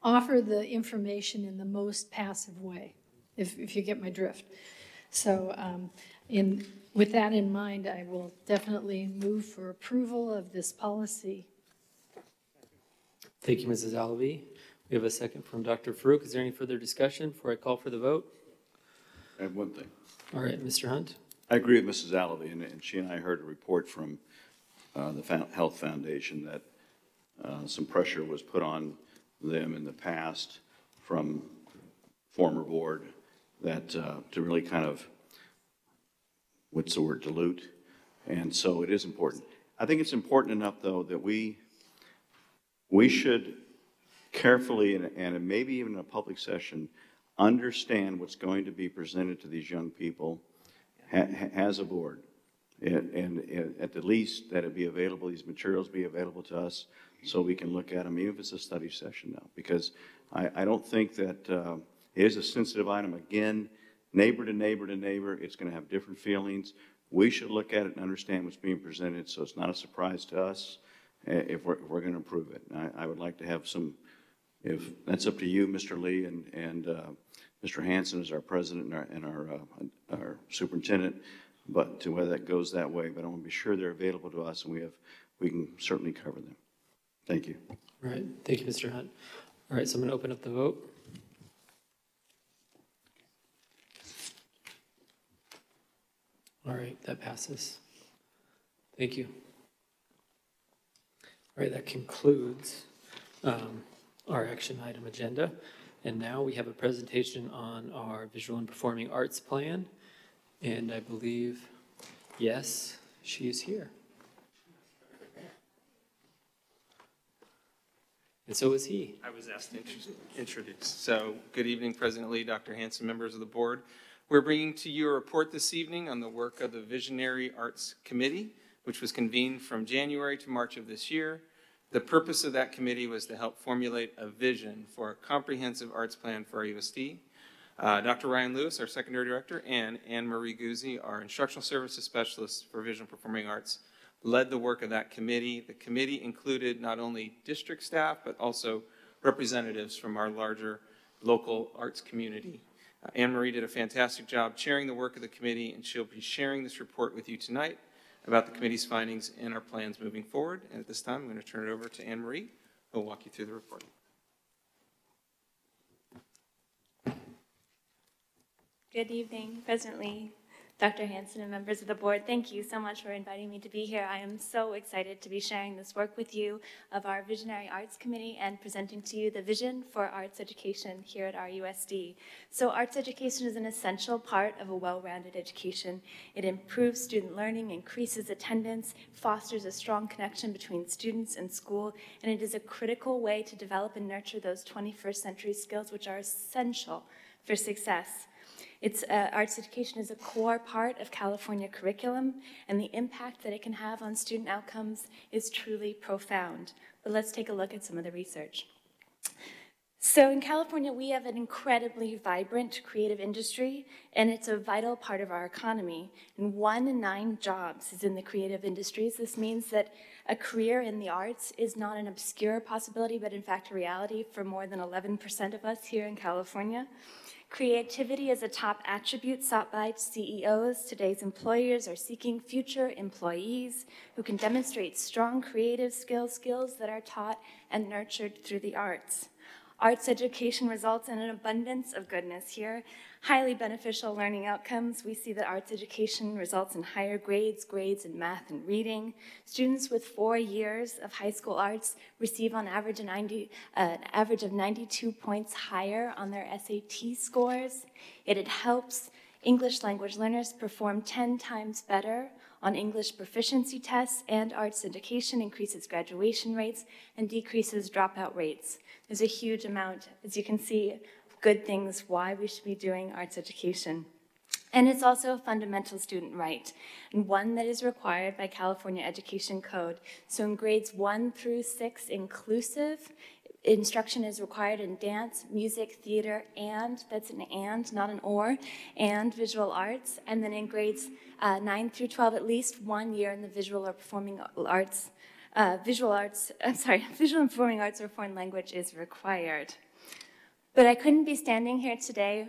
offer the information in the most passive way, if you get my drift. So with that in mind, I will definitely move for approval of this policy. Thank you, Mrs. Alavi. We have a second from Dr. Farouk. Is there any further discussion before I call for the vote? I have one thing. All right, Mr. Hunt. I agree with Mrs. Alavi, and she and I heard a report from the Health Foundation that some pressure was put on them in the past from former board that to really kind of, what's the word, dilute. And so it is important. I think it's important enough, though, that we should carefully and maybe even in a public session understand what's going to be presented to these young people as a board. And at the least that it be available, these materials be available to us so we can look at them, even if it's a study session now. Because I don't think that it is a sensitive item. Again, neighbor to neighbor to neighbor, it's going to have different feelings. We should look at it and understand what's being presented so it's not a surprise to us if we're going to approve it. I would like to have some, if that's up to you, Mr. Lee, and Mr. Hanson is our president and our superintendent, but to whether that goes that way. But I want to be sure they're available to us, and we can certainly cover them. Thank you. All right. Thank you, Mr. Hunt. All right, so I'm going to open up the vote. All right, that passes. Thank you. All right, that concludes our action item agenda. And now we have a presentation on our visual and performing arts plan. And I believe, yes, she is here. And so is he. I was asked to introduce. So good evening, President Lee, Dr. Hanson, members of the board. We're bringing to you a report this evening on the work of the Visionary Arts Committee, which was convened from January to March of this year. The purpose of that committee was to help formulate a vision for a comprehensive arts plan for our USD. Dr. Ryan Lewis, our secondary director, and Anne Marie Guzzi, our instructional services specialist for visual and performing arts, led the work of that committee. The committee included not only district staff, but also representatives from our larger local arts community. Anne Marie did a fantastic job chairing the work of the committee, and she'll be sharing this report with you tonight about the committee's findings and our plans moving forward. And at this time, I'm going to turn it over to Anne Marie, who will walk you through the report. Good evening, President Lee, Dr. Hanson, and members of the board. Thank you so much for inviting me to be here. I am so excited to be sharing this work with you of our Visionary Arts Committee and presenting to you the vision for arts education here at RUSD. So arts education is an essential part of a well-rounded education. It improves student learning, increases attendance, fosters a strong connection between students and school, and it is a critical way to develop and nurture those 21st century skills which are essential for success. Arts education is a core part of California curriculum, and the impact that it can have on student outcomes is truly profound. But let's take a look at some of the research. So in California, we have an incredibly vibrant creative industry, and it's a vital part of our economy. And 1 in 9 jobs is in the creative industries. This means that a career in the arts is not an obscure possibility, but in fact a reality for more than 11% of us here in California. Creativity is a top attribute sought by CEOs. Today's employers are seeking future employees who can demonstrate strong creative skills that are taught and nurtured through the arts. Arts education results in an abundance of goodness here. Highly beneficial learning outcomes. We see that arts education results in higher grades in math and reading. Students with 4 years of high school arts receive on average an average of 92 points higher on their SAT scores. It helps English language learners perform 10 times better on English proficiency tests and arts education increases graduation rates and decreases dropout rates. There's a huge amount, as you can see, good things why we should be doing arts education. And it's also a fundamental student right, and one that is required by California Education Code. So in grades 1 through 6 inclusive, instruction is required in dance, music, theater, and, that's an and, not an or, and visual arts. And then in grades 9 through 12, at least 1 year in the visual or performing arts, visual and performing arts or foreign language is required. But I couldn't be standing here today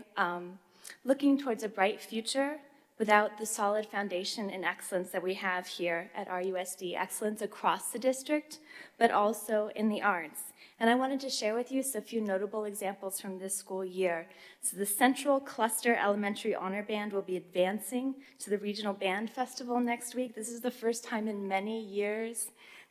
looking towards a bright future without the solid foundation and excellence that we have here at RUSD, excellence across the district, but also in the arts. And I wanted to share with you a few notable examples from this school year. So the Central Cluster Elementary Honor Band will be advancing to the Regional Band Festival next week. This is the first time in many years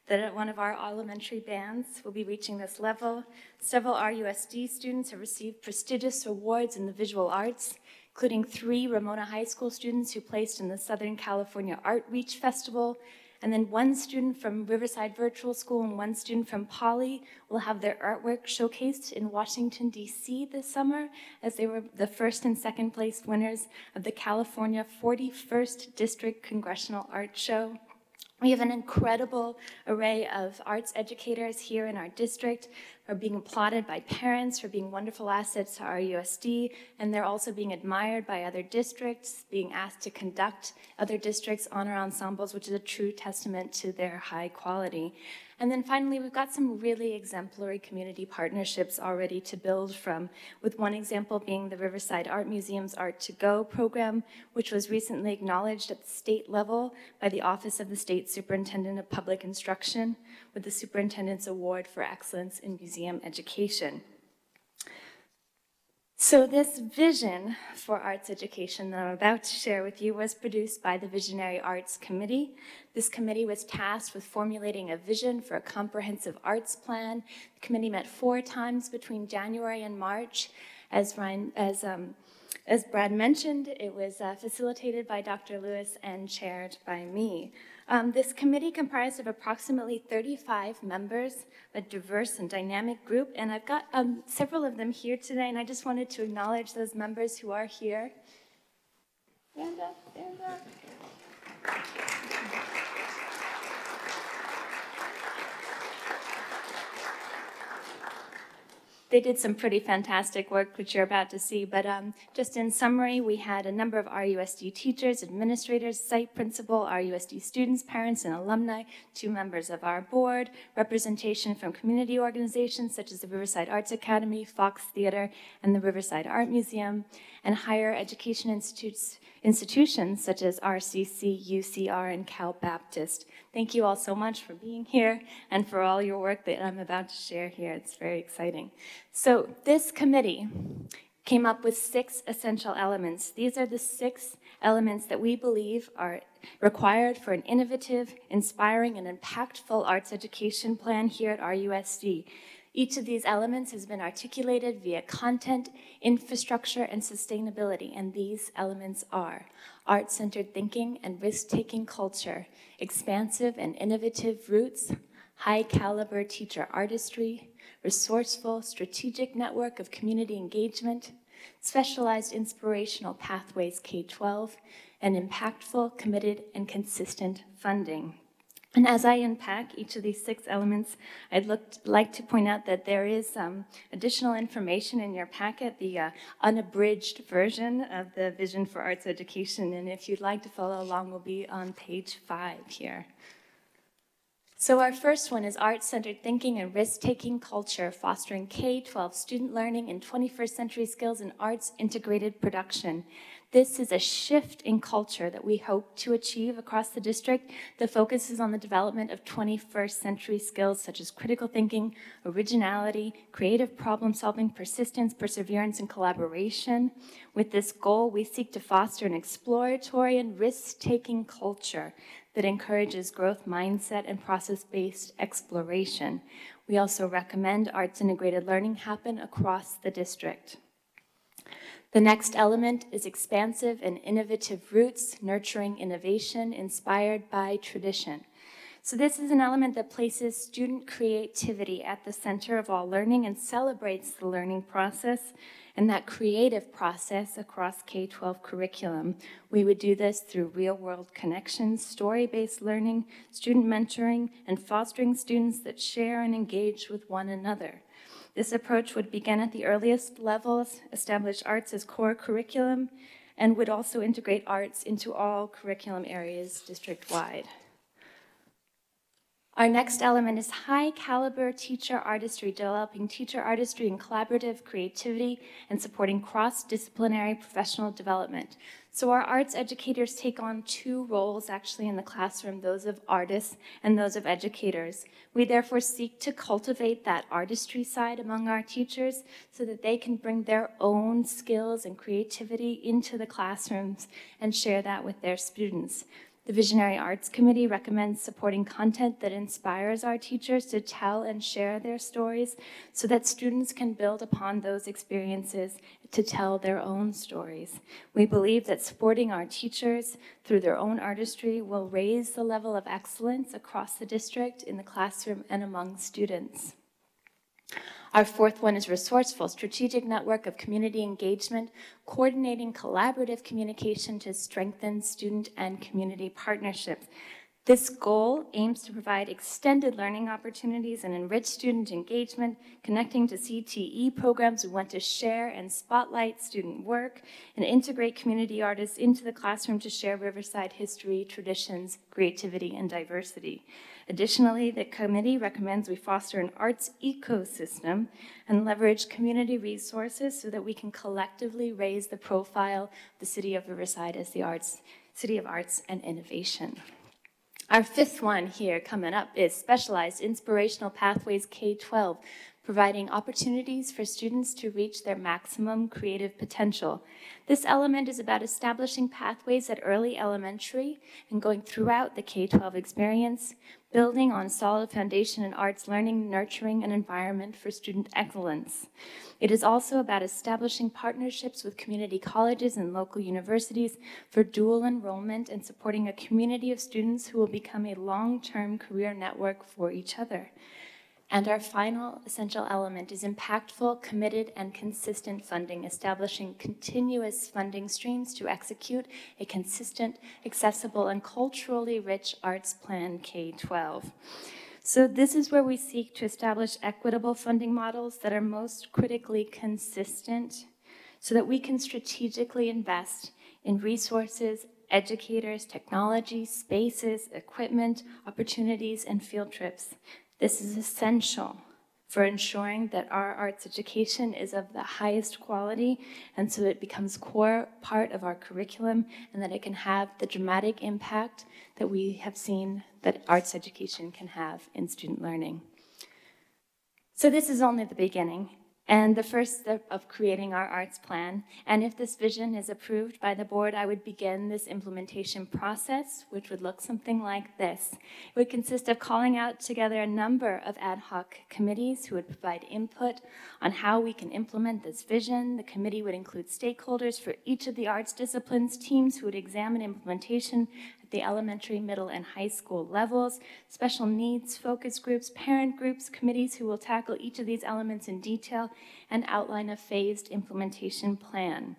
that one of our elementary bands will be reaching this level. Several RUSD students have received prestigious awards in the visual arts, including 3 Ramona High School students who placed in the Southern California Art Reach Festival, and then 1 student from Riverside Virtual School and 1 student from Poly will have their artwork showcased in Washington, D.C. this summer, as they were the first and second place winners of the California 41st District Congressional Art Show. We have an incredible array of arts educators here in our district who are being applauded by parents for being wonderful assets to RUSD, and they're also being admired by other districts, being asked to conduct other districts' honor ensembles, which is a true testament to their high quality. And then finally, we've got some really exemplary community partnerships already to build from, with one example being the Riverside Art Museum's Art to Go program, which was recently acknowledged at the state level by the Office of the State Superintendent of Public Instruction with the Superintendent's Award for Excellence in Museum Education. So this vision for arts education that I'm about to share with you was produced by the Visionary Arts Committee. This committee was tasked with formulating a vision for a comprehensive arts plan. The committee met 4 times between January and March. As Brad mentioned, it was facilitated by Dr. Lewis and chaired by me. This committee comprised of approximately 35 members, a diverse and dynamic group, and I've got several of them here today, and I just wanted to acknowledge those members who are here. Stand up, stand up. They did some pretty fantastic work, which you're about to see, but just in summary, we had a number of RUSD teachers, administrators, site principal, RUSD students, parents, and alumni, 2 members of our board, representation from community organizations such as the Riverside Arts Academy, Fox Theater, and the Riverside Art Museum, and higher education institutions such as RCC, UCR, and Cal Baptist. Thank you all so much for being here and for all your work that I'm about to share here. It's very exciting. So this committee came up with 6 essential elements. These are the 6 elements that we believe are required for an innovative, inspiring, and impactful arts education plan here at RUSD. Each of these elements has been articulated via content, infrastructure, and sustainability, and these elements are art-centered thinking and risk-taking culture, expansive and innovative roots, high-caliber teacher artistry, resourceful, strategic network of community engagement, specialized inspirational pathways K-12, and impactful, committed, and consistent funding. And as I unpack each of these 6 elements, I'd like to point out that there is some additional information in your packet, the unabridged version of the Vision for Arts Education, and if you'd like to follow along, we'll be on page 5 here. So our first one is art-centered thinking and risk-taking culture, fostering K-12 student learning and 21st century skills in arts integrated production. This is a shift in culture that we hope to achieve across the district that focuses on the development of 21st century skills such as critical thinking, originality, creative problem solving, persistence, perseverance, and collaboration. With this goal, we seek to foster an exploratory and risk-taking culture that encourages growth mindset and process-based exploration. We also recommend arts integrated learning happen across the district. The next element is expansive and innovative roots, nurturing innovation inspired by tradition. So this is an element that places student creativity at the center of all learning and celebrates the learning process and that creative process across K-12 curriculum. We would do this through real-world connections, story-based learning, student mentoring, and fostering students that share and engage with one another. This approach would begin at the earliest levels, establish arts as core curriculum, and would also integrate arts into all curriculum areas district-wide. Our next element is high caliber teacher artistry, developing teacher artistry and collaborative creativity and supporting cross-disciplinary professional development. So our arts educators take on two roles actually in the classroom, those of artists and those of educators. We therefore seek to cultivate that artistry side among our teachers so that they can bring their own skills and creativity into the classrooms and share that with their students. The Visionary Arts Committee recommends supporting content that inspires our teachers to tell and share their stories so that students can build upon those experiences to tell their own stories. We believe that supporting our teachers through their own artistry will raise the level of excellence across the district, in the classroom, and among students. Our fourth one is resourceful, strategic network of community engagement, coordinating collaborative communication to strengthen student and community partnerships. This goal aims to provide extended learning opportunities and enrich student engagement, connecting to CTE programs. We want to share and spotlight student work and integrate community artists into the classroom to share Riverside history, traditions, creativity, and diversity. Additionally, the committee recommends we foster an arts ecosystem and leverage community resources so that we can collectively raise the profile of the city of Riverside as the city of arts and innovation. Our fifth one here coming up is Specialized Inspirational Pathways K-12, providing opportunities for students to reach their maximum creative potential. This element is about establishing pathways at early elementary and going throughout the K-12 experience, building on solid foundation in arts learning, nurturing an environment for student excellence. It is also about establishing partnerships with community colleges and local universities for dual enrollment and supporting a community of students who will become a long-term career network for each other. And our final essential element is impactful, committed, and consistent funding, establishing continuous funding streams to execute a consistent, accessible, and culturally rich arts plan K-12. So this is where we seek to establish equitable funding models that are most critically consistent so that we can strategically invest in resources, educators, technology, spaces, equipment, opportunities, and field trips. This is essential for ensuring that our arts education is of the highest quality and so it becomes core part of our curriculum and that it can have the dramatic impact that we have seen that arts education can have in student learning. So this is only the beginning and the first step of creating our arts plan. And if this vision is approved by the board, I would begin this implementation process, which would look something like this. It would consist of calling out together a number of ad hoc committees who would provide input on how we can implement this vision. The committee would include stakeholders for each of the arts disciplines, teams who would examine implementation at the elementary, middle, and high school levels, special needs focus groups, parent groups, committees who will tackle each of these elements in detail and outline a phased implementation plan.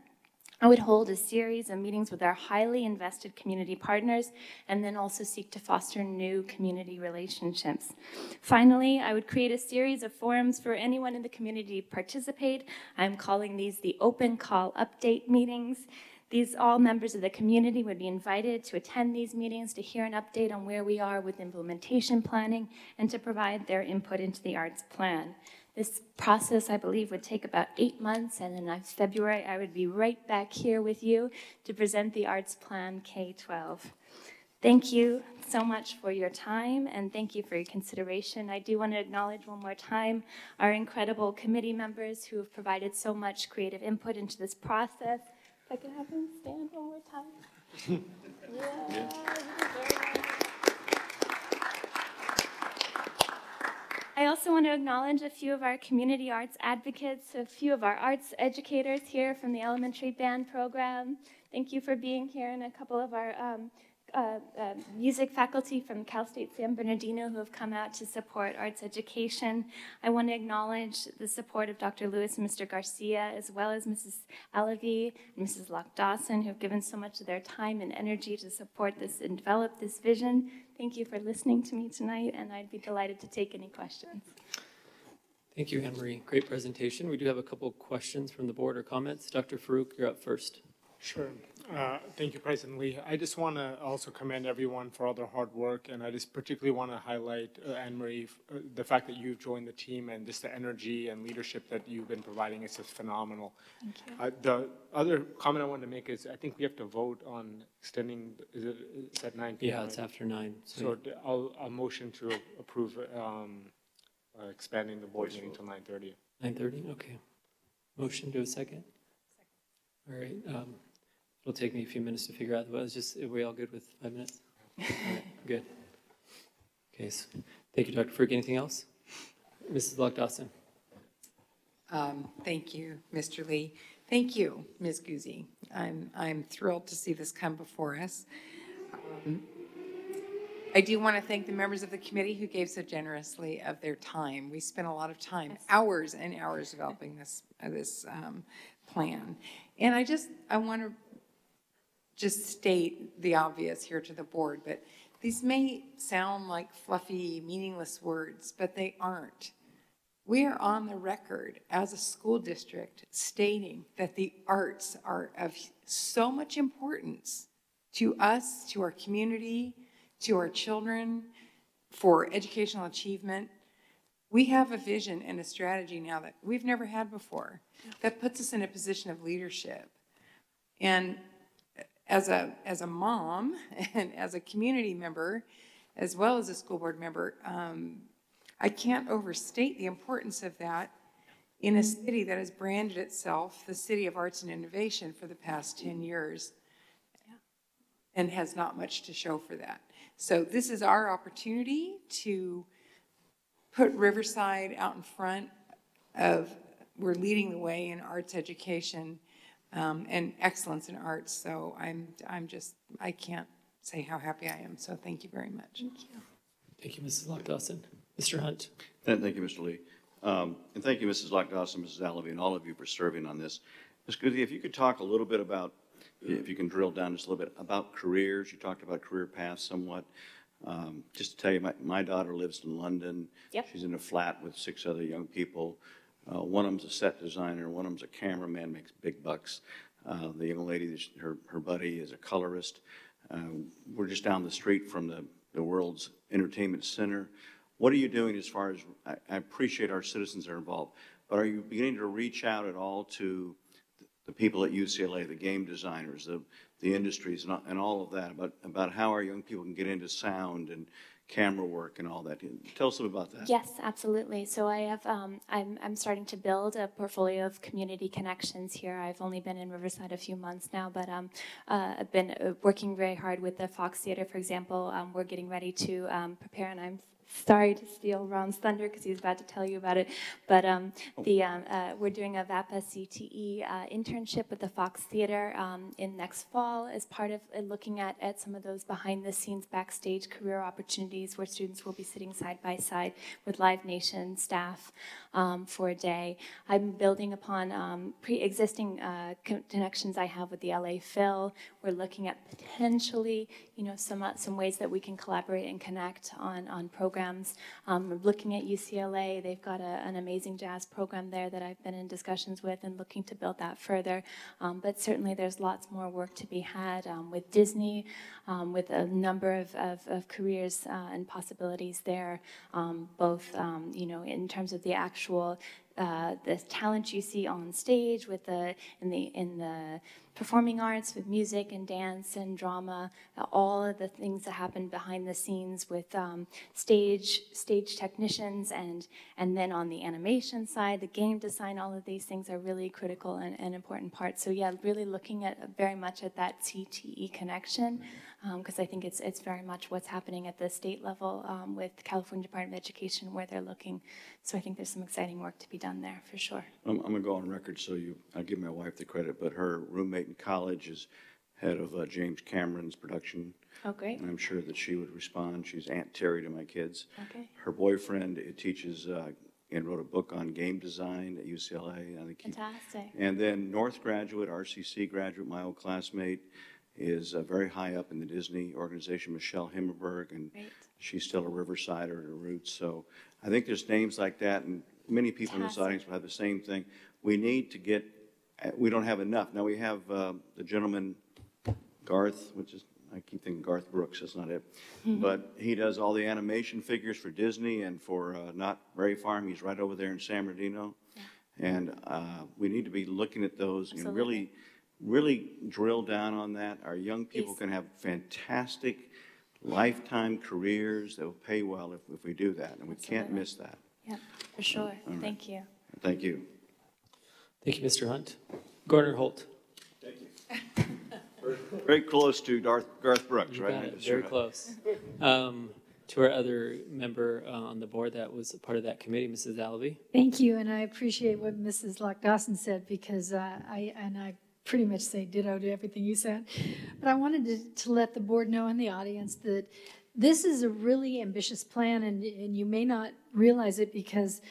I would hold a series of meetings with our highly invested community partners and then also seek to foster new community relationships. Finally, I would create a series of forums for anyone in the community to participate. I'm calling these the open call update meetings. All members of the community would be invited to attend these meetings to hear an update on where we are with implementation planning and to provide their input into the arts plan. This process, I believe, would take about 8 months, and in February, I would be right back here with you to present the Arts Plan K-12. Thank you so much for your time, and thank you for your consideration. I do want to acknowledge one more time our incredible committee members who have provided so much creative input into this process. If I can have them stand one more time. Yeah. I also want to acknowledge a few of our community arts advocates, a few of our arts educators here from the elementary band program. Thank you for being here, and a couple of our music faculty from Cal State San Bernardino who have come out to support arts education. I want to acknowledge the support of Dr. Lewis and Mr. Garcia, as well as Mrs. Alavi and Mrs. Locke-Dawson, who have given so much of their time and energy to support this and develop this vision. Thank you for listening to me tonight, and I'd be delighted to take any questions. Thank you, Anne-Marie. Great presentation. We do have a couple questions from the board or comments. Dr. Farouk, you're up first. Sure. Thank you, President Lee. I just want to also commend everyone for all their hard work, and I just particularly want to highlight, Anne-Marie, the fact that you've joined the team and just the energy and leadership that you've been providing is just phenomenal. Thank you. The other comment I wanted to make is I think we have to vote on extending, it's at 9 p.m. Yeah, it's after 9. So I'll motion to approve expanding the board meeting until 9:30. 9:30, okay. Motion to a second? All right. It'll take me a few minutes to figure out the vote. Are we all good with 5 minutes? All right, good. Okay, so thank you, Dr. Frick. Anything else? Mrs. Locke-Dawson. Thank you, Mr. Lee. Thank you, Ms. Guzzi. I'm thrilled to see this come before us. I do want to thank the members of the committee who gave so generously of their time. We spent a lot of time, hours and hours, developing this plan. And I want to just state the obvious here to the board, but these may sound like fluffy, meaningless words, but they aren't. We are on the record as a school district stating that the arts are of so much importance to us, to our community, to our children, for educational achievement. We have a vision and a strategy now that we've never had before that puts us in a position of leadership. And as a mom and as a community member, as well as a school board member, I can't overstate the importance of that in a city that has branded itself the City of Arts and Innovation for the past 10 years and has not much to show for that. So this is our opportunity to put Riverside out in front of, we're leading the way in arts education and excellence in arts. So I can't say how happy I am. So thank you very much. Thank you. Thank you, Mrs. Locke-Dawson. Mr. Hunt. Thank you, Mr. Lee. And thank you, Mrs. Locke-Dawson, Mrs. Alavi, and all of you for serving on this. Ms. Goody, if you could talk a little bit about, if you can drill down just a little bit, about careers. You talked about career paths somewhat. Just to tell you, my daughter lives in London. Yep. She's in a flat with 6 other young people. One of them's a set designer, one of them's a cameraman, makes big bucks. The young lady, her buddy, is a colorist. We're just down the street from the world's entertainment center. What are you doing as far as, I appreciate our citizens are involved, but are you beginning to reach out at all to the people at UCLA, the game designers, the industries, and all of that, about how our young people can get into sound and camera work and all that? Tell us a little about that. Yes, absolutely. So I have, I'm starting to build a portfolio of community connections here. I've only been in Riverside a few months now, but I've been working very hard with the Fox Theater, for example. We're getting ready to prepare, and I'm sorry to steal Ron's thunder because he was about to tell you about it, but we're doing a VAPA CTE internship with the Fox Theater in next fall as part of looking at some of those behind-the-scenes backstage career opportunities where students will be sitting side by side with Live Nation staff for a day. I'm building upon pre-existing connections I have with the LA Phil. We're looking at potentially, some ways that we can collaborate and connect on programs. We're looking at UCLA. They've got an amazing jazz program there that I've been in discussions with and looking to build that further. But certainly there's lots more work to be had with Disney, with a number of careers and possibilities there, both, in terms of the actual the talent you see on stage with in the performing arts with music and dance and drama, all of the things that happen behind the scenes with stage technicians, and then on the animation side, the game design, all of these things are really critical and important parts. So yeah, really looking at very much at that CTE connection, because I think it's very much what's happening at the state level with California Department of Education, where they're looking. So I think there's some exciting work to be done there for sure. I'm going to go on record, so I'll give my wife the credit, but her roommate in college is head of James Cameron's production. Oh, great. And I'm sure that she would respond. She's Aunt Terry to my kids. Okay. Her boyfriend teaches and wrote a book on game design at UCLA. I think Fantastic. And then North graduate, RCC graduate, my old classmate, is very high up in the Disney organization, Michelle Himmelberg, and Great. she's still a Riversider at her roots. So I think there's names like that, and many people in this audience will have the same thing. We need to get, we don't have enough. Now we have the gentleman, Garth, which is, I keep thinking Garth Brooks, that's not it. But he does all the animation figures for Disney and for Not Very Farm. He's right over there in San Bernardino. Yeah. And we need to be looking at those and really drill down on that. Our young people can have fantastic lifetime careers that will pay well if we do that, and we can't miss that. Yeah, for sure. Right. Thank you. Thank you. Thank you, Mr. Hunt. Gardner Holt. Thank you. Very close to Garth Brooks, You right? got it. Very close. To our other member on the board that was a part of that committee, Mrs. Alvey. Thank you, and I appreciate what Mrs. Lock-Dawson said, because I pretty much say ditto to everything you said. But I wanted to let the board know and the audience that this is a really ambitious plan, and you may not realize it because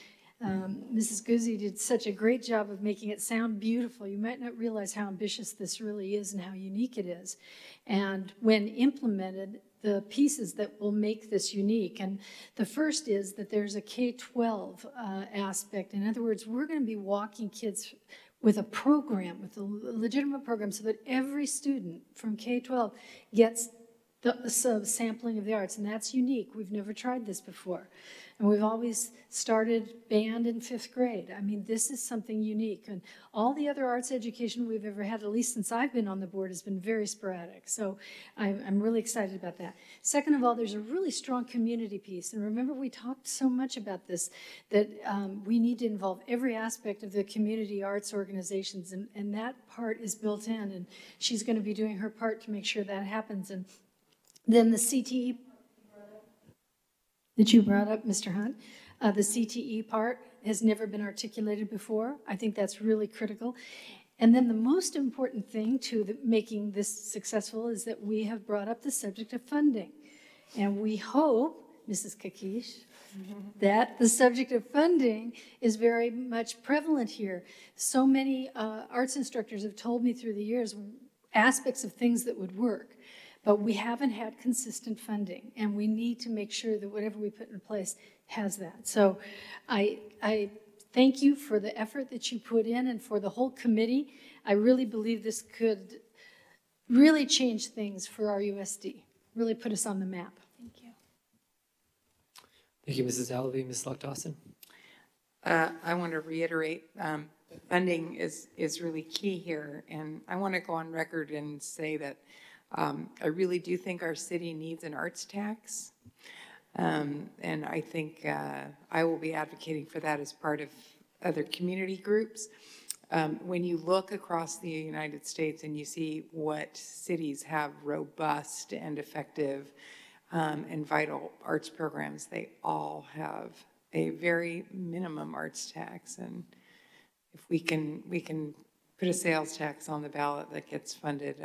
Mrs. Guzzi did such a great job of making it sound beautiful. You might not realize how ambitious this really is and how unique it is. And when implemented, the pieces that will make this unique. And the first is that there's a K-12 aspect. In other words, we're going to be walking kids with a program, with a legitimate program, so that every student from K-12 gets the sampling of the arts, and that's unique. We've never tried this before. And we've always started band in 5th grade. I mean, this is something unique. And all the other arts education we've ever had, at least since I've been on the board, has been very sporadic. So I'm really excited about that. Second of all, there's a really strong community piece. And remember, we talked so much about this, that we need to involve every aspect of the community arts organizations. And that part is built in. And she's going to be doing her part to make sure that happens. And then the CTE that you brought up, Mr. Hunt, the CTE part has never been articulated before. I think that's really critical. And then the most important thing to making this successful is that we have brought up the subject of funding. And we hope, Mrs. Kakish, that the subject of funding is very much prevalent here. So many arts instructors have told me through the years aspects of things that would work. But we haven't had consistent funding, and we need to make sure that whatever we put in place has that. So I thank you for the effort that you put in and for the whole committee. I really believe this could really change things for our RUSD, really put us on the map. Thank you. Thank you, Mrs. Alvey. Ms. Lock-Dawson. I want to reiterate, funding is really key here, and I want to go on record and say that I really do think our city needs an arts tax, and I think I will be advocating for that as part of other community groups. When you look across the United States and you see what cities have robust and effective and vital arts programs, they all have a very minimum arts tax. And if we can put a sales tax on the ballot that gets funded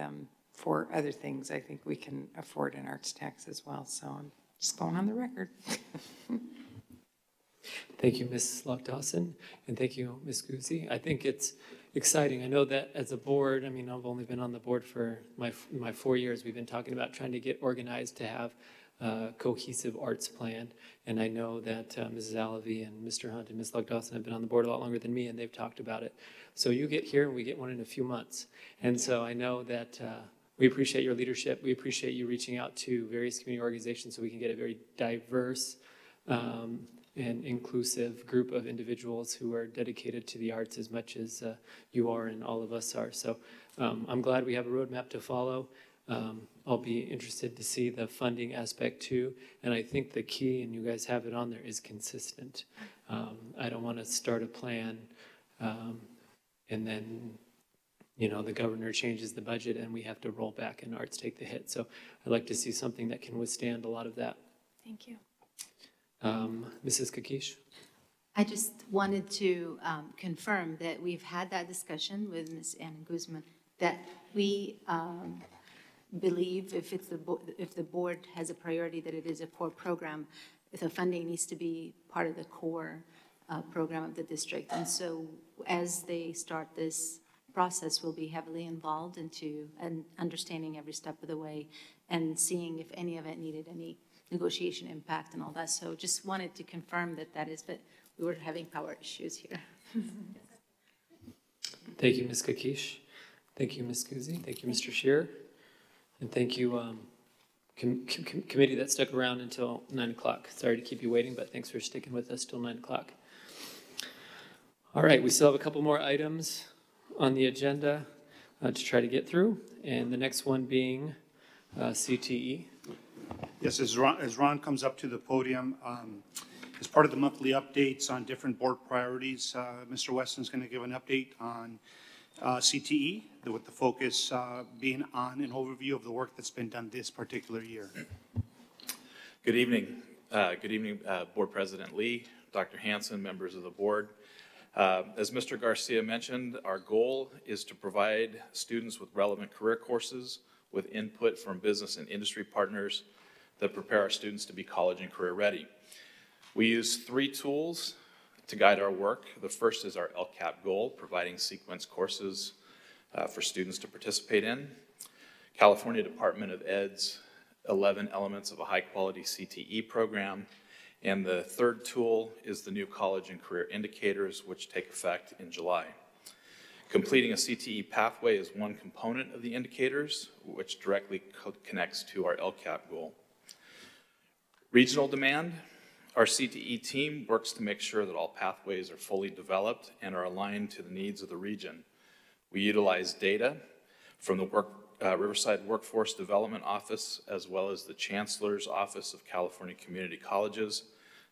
for other things, I think we can afford an arts tax as well. So I'm just going on the record. Thank you, Ms. Lock-Dawson, and thank you, Ms. Guzzi. I think it's exciting. I know that as a board, I mean, I've only been on the board for my 4 years. We've been talking about trying to get organized to have a cohesive arts plan. And I know that Mrs. Alvey and Mr. Hunt and Ms. Lock-Dawson have been on the board a lot longer than me, and they've talked about it. So you get here, and we get one in a few months. And so I know that we appreciate your leadership. We appreciate you reaching out to various community organizations so we can get a very diverse and inclusive group of individuals who are dedicated to the arts as much as you are and all of us are. So I'm glad we have a roadmap to follow. I'll be interested to see the funding aspect too. And I think the key, and you guys have it on there, is consistent. I don't want to start a plan and then, you know, the governor changes the budget and we have to roll back and arts take the hit. So I'd like to see something that can withstand a lot of that. Thank you. Mrs. Kakish? I just wanted to confirm that we've had that discussion with Ms. Anna Guzman, that we believe if the board has a priority that it is a core program, the funding needs to be part of the core program of the district. And so as they start this process, we'll be heavily involved into understanding every step of the way and seeing if any of it needed any negotiation impact and all that. So just wanted to confirm that that is, but we were having power issues here. Thank you, Ms. Kakish. Thank you, Ms. Guzzi. Thank you, Mr. Shearer. And thank you, committee that stuck around until 9 o'clock. Sorry to keep you waiting, but thanks for sticking with us till 9 o'clock. All right, we still have a couple more items on the agenda to try to get through. And the next one being CTE. Yes, as Ron comes up to the podium, as part of the monthly updates on different board priorities, Mr. Weston's going to give an update on CTE, with the focus being on an overview of the work that's been done this particular year. Good evening. Good evening, Board President Lee, Dr. Hanson, members of the board. As Mr. Garcia mentioned, our goal is to provide students with relevant career courses with input from business and industry partners that prepare our students to be college and career ready. We use 3 tools to guide our work. The first is our LCAP goal, providing sequence courses for students to participate in. California Department of Ed's 11 elements of a high-quality CTE program. And the third tool is the new college and career indicators, which take effect in July. Completing a CTE pathway is one component of the indicators, which directly connects to our LCAP goal. Regional demand. Our CTE team works to make sure that all pathways are fully developed and are aligned to the needs of the region. We utilize data from the Riverside Workforce Development Office, as well as the Chancellor's Office of California Community Colleges,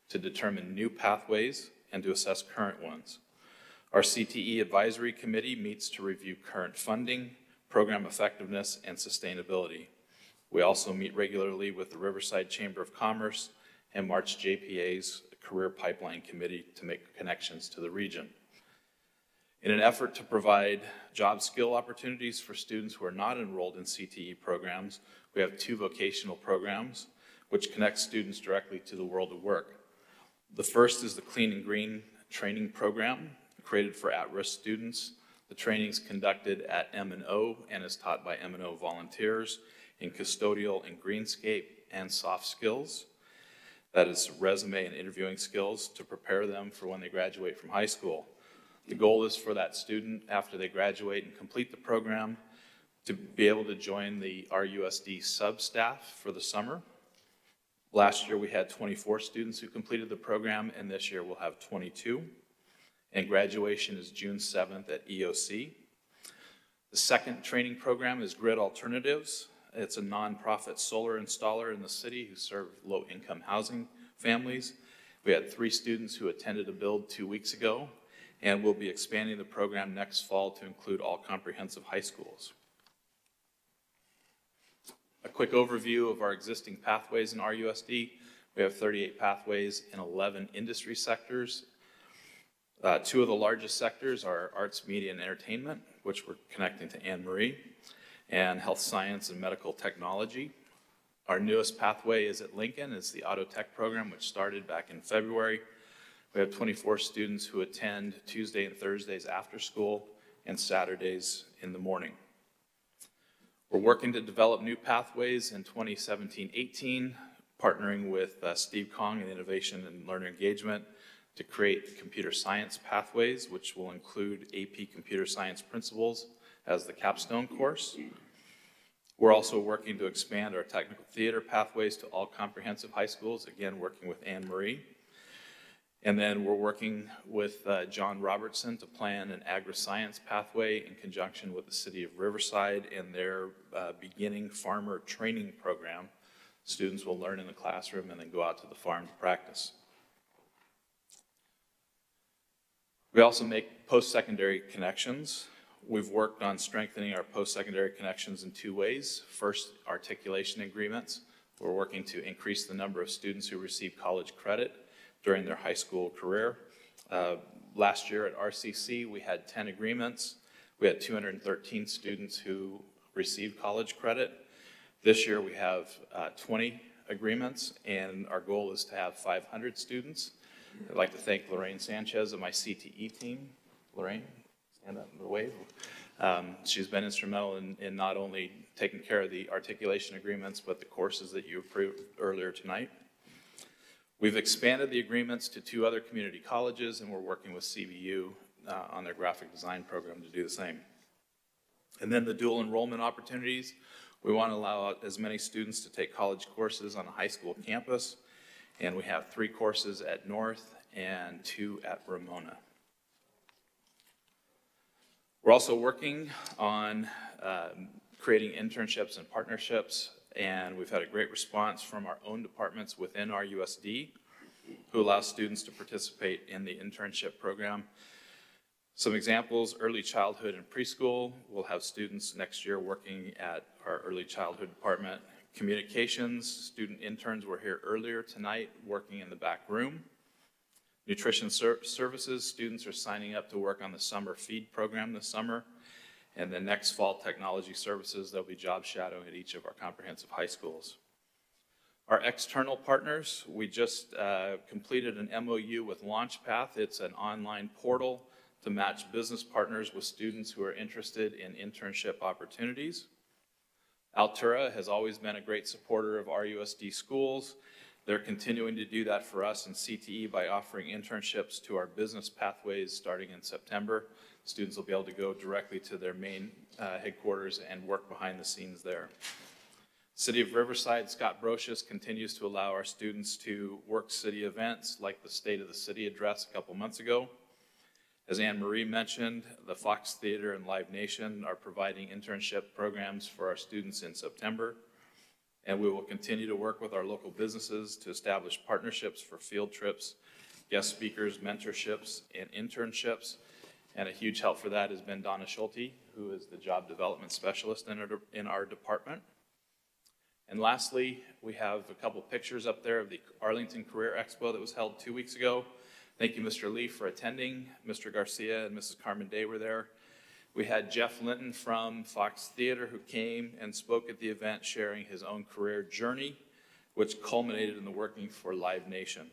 to determine new pathways and to assess current ones. Our CTE Advisory Committee meets to review current funding, program effectiveness, and sustainability. We also meet regularly with the Riverside Chamber of Commerce and March JPA's Career Pipeline Committee to make connections to the region. In an effort to provide job skill opportunities for students who are not enrolled in CTE programs, we have 2 vocational programs which connect students directly to the world of work. The first is the Clean and Green training program created for at-risk students. The training is conducted at M&O and is taught by M&O volunteers in custodial and greenscape and soft skills. That is resume and interviewing skills to prepare them for when they graduate from high school. The goal is for that student, after they graduate and complete the program, to be able to join the RUSD sub-staff for the summer. Last year we had 24 students who completed the program, and this year we'll have 22. And graduation is June 7th at EOC. The second training program is Grid Alternatives. It's a nonprofit solar installer in the city who serve low-income housing families. We had 3 students who attended a build 2 weeks ago, and we'll be expanding the program next fall to include all comprehensive high schools. A quick overview of our existing pathways in RUSD. We have 38 pathways in 11 industry sectors. 2 of the largest sectors are arts, media, and entertainment, which we're connecting to Anne Marie, and health science and medical technology. Our newest pathway is at Lincoln. It's the Auto Tech program, which started back in February. We have 24 students who attend Tuesday and Thursdays after school and Saturdays in the morning. We're working to develop new pathways in 2017-18, partnering with Steve Kong in Innovation and Learner Engagement to create computer science pathways, which will include AP Computer Science Principles as the capstone course. We're also working to expand our technical theater pathways to all comprehensive high schools, again working with Anne Marie. And then we're working with John Robertson to plan an agri-science pathway in conjunction with the city of Riverside and their beginning farmer training program. Students will learn in the classroom and then go out to the farm to practice. We also make post-secondary connections. We've worked on strengthening our post-secondary connections in two ways. First, articulation agreements. We're working to increase the number of students who receive college credit during their high school career. Last year at RCC, we had 10 agreements. We had 213 students who received college credit. This year we have 20 agreements, and our goal is to have 500 students. I'd like to thank Lorraine Sanchez of my CTE team. Lorraine, stand up and wave. She's been instrumental in not only taking care of the articulation agreements, but the courses that you approved earlier tonight. We've expanded the agreements to 2 other community colleges, and we're working with CVU on their graphic design program to do the same. And then the dual enrollment opportunities. We want to allow as many students to take college courses on a high school campus, and we have 3 courses at North and 2 at Ramona. We're also working on creating internships and partnerships, and we've had a great response from our own departments within our RUSD, who allow students to participate in the internship program. Some examples: early childhood and preschool. We'll have students next year working at our early childhood department. Communications, student interns were here earlier tonight working in the back room. Nutrition services, students are signing up to work on the summer feed program this summer. And then next fall, technology services, there'll be job shadowing at each of our comprehensive high schools. Our external partners, we just completed an MOU with LaunchPath. It's an online portal to match business partners with students who are interested in internship opportunities. Altura has always been a great supporter of RUSD schools. They're continuing to do that for us in CTE by offering internships to our business pathways starting in September. Students will be able to go directly to their main headquarters and work behind the scenes there. City of Riverside, Scott Brocious continues to allow our students to work city events like the State of the City address a couple months ago. As Anne Marie mentioned, the Fox Theater and Live Nation are providing internship programs for our students in September. And we will continue to work with our local businesses to establish partnerships for field trips, guest speakers, mentorships, and internships. And a huge help for that has been Donna Schulte, who is the job development specialist in our department. And lastly, we have a couple pictures up there of the Arlington Career Expo that was held 2 weeks ago. Thank you, Mr. Lee, for attending. Mr. Garcia and Mrs. Carmen Day were there. We had Jeff Linton from Fox Theater who came and spoke at the event sharing his own career journey, which culminated in the working for Live Nation.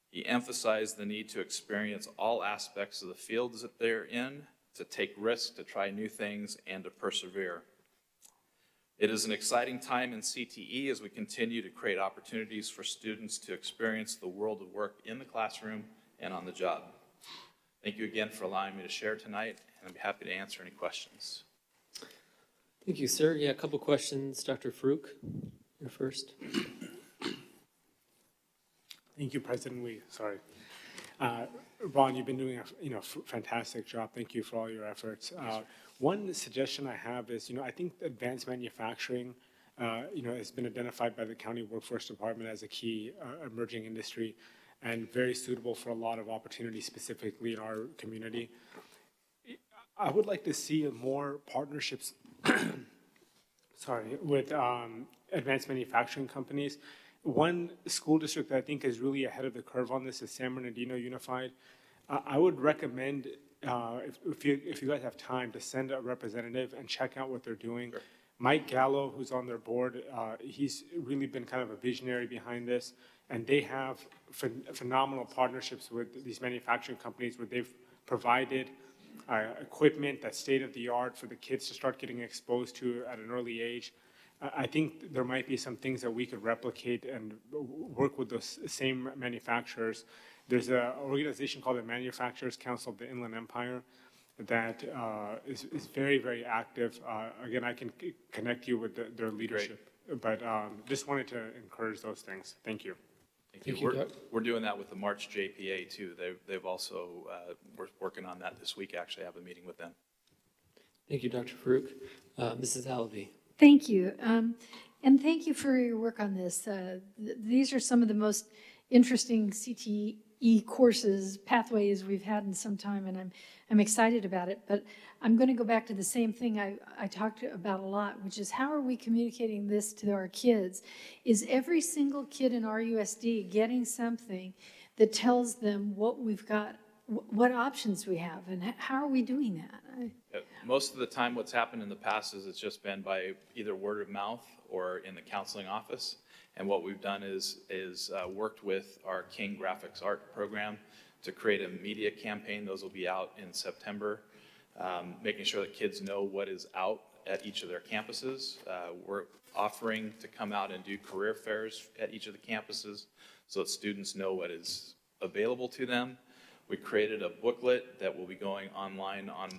He emphasized the need to experience all aspects of the fields that they're in, to take risks, to try new things, and to persevere. It is an exciting time in CTE as we continue to create opportunities for students to experience the world of work in the classroom and on the job. Thank you again for allowing me to share tonight, and I'd be happy to answer any questions. Thank you, sir. Yeah, a couple questions. Dr. Farouk, you're first. Thank you, President Lee. Sorry. Ron, you've been doing a fantastic job. Thank you for all your efforts. One suggestion I have is, I think advanced manufacturing, has been identified by the County Workforce Department as a key emerging industry and very suitable for a lot of opportunities, specifically in our community. I would like to see more partnerships with advanced manufacturing companies. One school district that I think is really ahead of the curve on this is San Bernardino Unified. I would recommend, if you guys have time, to send a representative and check out what they're doing. Sure. Mike Gallo, who's on their board, he's really been kind of a visionary behind this, and they have phenomenal partnerships with these manufacturing companies where they've provided equipment that's state-of-the-art for the kids to start getting exposed to at an early age. I think there might be some things that we could replicate and work with those same manufacturers. There's an organization called the Manufacturers Council of the Inland Empire that is very, very active. Again, I can connect you with their leadership. Great. But just wanted to encourage those things. Thank you. Thank you. We're doing that with the March JPA too. They've also, we're working on that this week, actually. I have a meeting with them. Thank you, Dr. Farouk. Mrs. Alavi. Thank you. And thank you for your work on this. These are some of the most interesting CTE courses, pathways we've had in some time, and I'm excited about it. But I'm going to go back to the same thing I talked about a lot, which is how are we communicating this to our kids? Is every single kid in RUSD getting something that tells them what we've got, what options we have, and how are we doing that? Most of the time what's happened in the past is it's just been by either word of mouth or in the counseling office. And what we've done is worked with our King Graphics Art program to create a media campaign. Those will be out in September, making sure that kids know what is out at each of their campuses. We're offering to come out and do career fairs at each of the campuses so that students know what is available to them. We created a booklet that will be going online on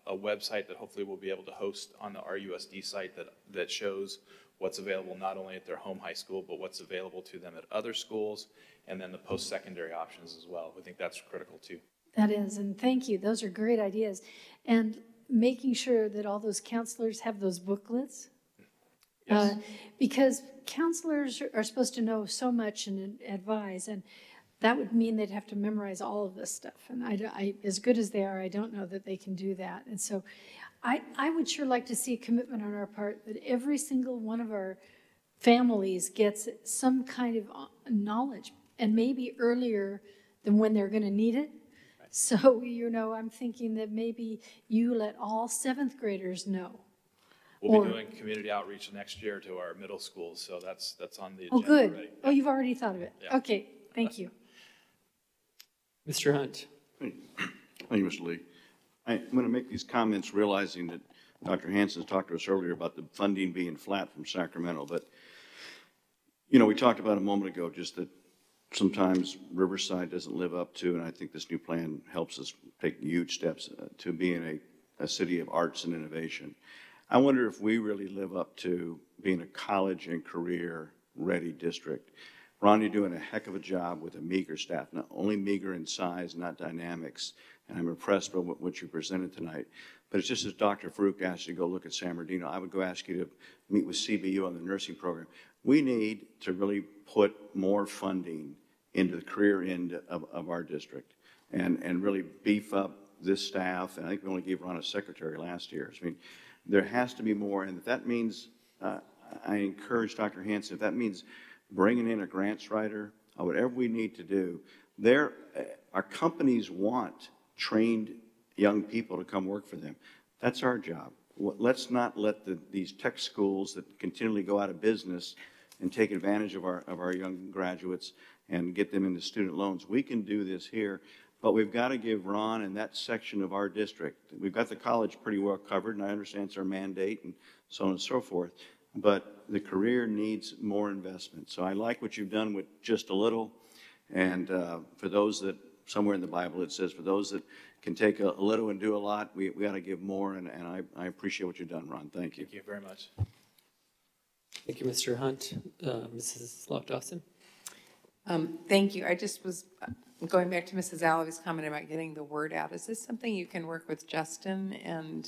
a website that hopefully we'll be able to host on the RUSD site that shows what's available not only at their home high school, but what's available to them at other schools, and then the post-secondary options as well. We think that's critical too. That is, and thank you. Those are great ideas. And making sure that all those counselors have those booklets. Yes. Because counselors are supposed to know so much and advise, and that would mean they'd have to memorize all of this stuff. And I, as good as they are, I don't know that they can do that. And so I would sure like to see a commitment on our part that every single one of our families gets some kind of knowledge, and maybe earlier than when they're going to need it. So, you know, I'm thinking that maybe you let all 7th graders know. We'll be doing community outreach next year to our middle schools, so that's on the agenda. Oh, good. Already. Oh, you've already thought of it. Yeah. Okay, thank you. Mr. Hunt. Thank you, Mr. Lee. I'm going to make these comments realizing that Dr. Hansen talked to us earlier about the funding being flat from Sacramento, but, you know, we talked about a moment ago just that sometimes Riverside doesn't live up to, and I think this new plan helps us take huge steps to being a city of arts and innovation. I wonder if we really live up to being a college and career ready district. Ron, you're doing a heck of a job with a meager staff, not only meager in size, not dynamics, and I'm impressed by what you presented tonight. But it's just as Dr. Farouk asked you to go look at San Bernardino, I would go ask you to meet with CBU on the nursing program. We need to really put more funding into the career end of our district and really beef up this staff. And I think we only gave Ron a secretary last year. I mean, there has to be more, and if that means, I encourage Dr. Hansen, if that means bringing in a grants writer, or whatever we need to do, our companies want trained young people to come work for them. That's our job. Let's not let these tech schools that continually go out of business and take advantage of our young graduates and get them into student loans. We can do this here, but we've got to give Ron and that section of our district, we've got the college pretty well covered, and I understand it's our mandate and so on and so forth, but the career needs more investment. So I like what you've done with just a little, and for those that, somewhere in the Bible it says, for those that can take a little and do a lot, we got to give more, and I appreciate what you've done, Ron. Thank you. Thank you very much. Thank you, Mr. Hunt. Mrs. Lofdawson. Thank you. I just was going back to Mrs. Alavi's comment about getting the word out. Is this something you can work with Justin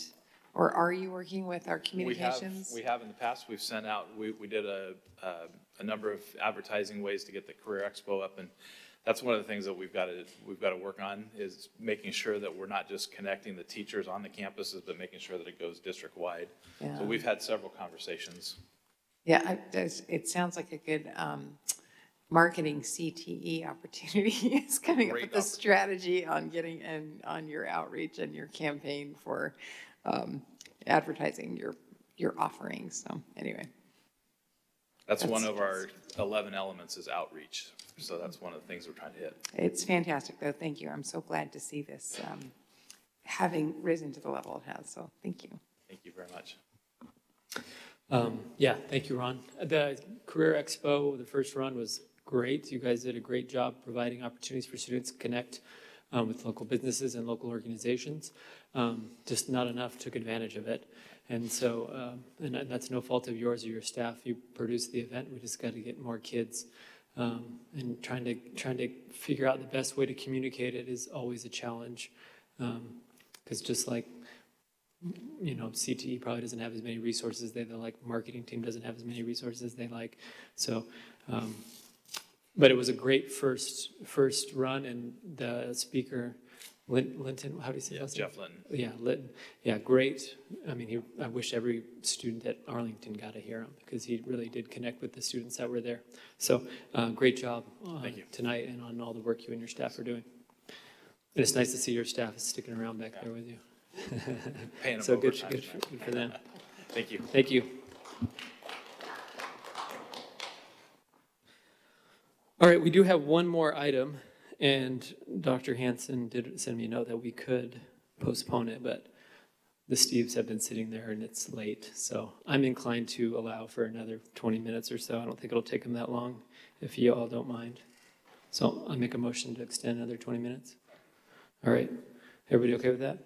or are you working with our communications? We have in the past. We've sent out, we did a number of advertising ways to get the Career Expo up, and that's one of the things that we've got to work on, is making sure that we're not just connecting the teachers on the campuses, but making sure that it goes district-wide. Yeah. So we've had several conversations. Yeah, it sounds like a good marketing CTE opportunity is coming up with the strategy on getting on your outreach and your campaign for advertising your offerings. So anyway. That's one of our 11 elements is outreach. So that's one of the things we're trying to hit. It's fantastic, though. Thank you. I'm so glad to see this having risen to the level it has. So thank you. Thank you very much. Yeah, thank you, Ron. The Career Expo, the first run was great. You guys did a great job providing opportunities for students to connect with local businesses and local organizations. Just not enough took advantage of it. And so, and that's no fault of yours or your staff. You produced the event. We just got to get more kids And trying to figure out the best way to communicate it is always a challenge. Because just like, you know, CTE probably doesn't have as many resources they like, marketing team doesn't have as many resources they like. So, but it was a great first run, and the speaker, Linton, how do you say that? Jeff Linton. Yeah, Linton. Yeah, great. I mean, I wish every student at Arlington got to hear him, because he really did connect with the students that were there. So, great job Thank you. tonight and on all the work you and your staff are doing. And it's nice to see your staff sticking around back there with you. Paying them So good overtime good for them. Thank you. Thank you. All right, we do have one more item, and Dr. Hansen did send me a note that we could postpone it, but the Steves have been sitting there and it's late, so I'm inclined to allow for another 20 minutes or so. I don't think it'll take them that long, if you all don't mind. So I'll make a motion to extend another 20 minutes. All right, everybody okay with that?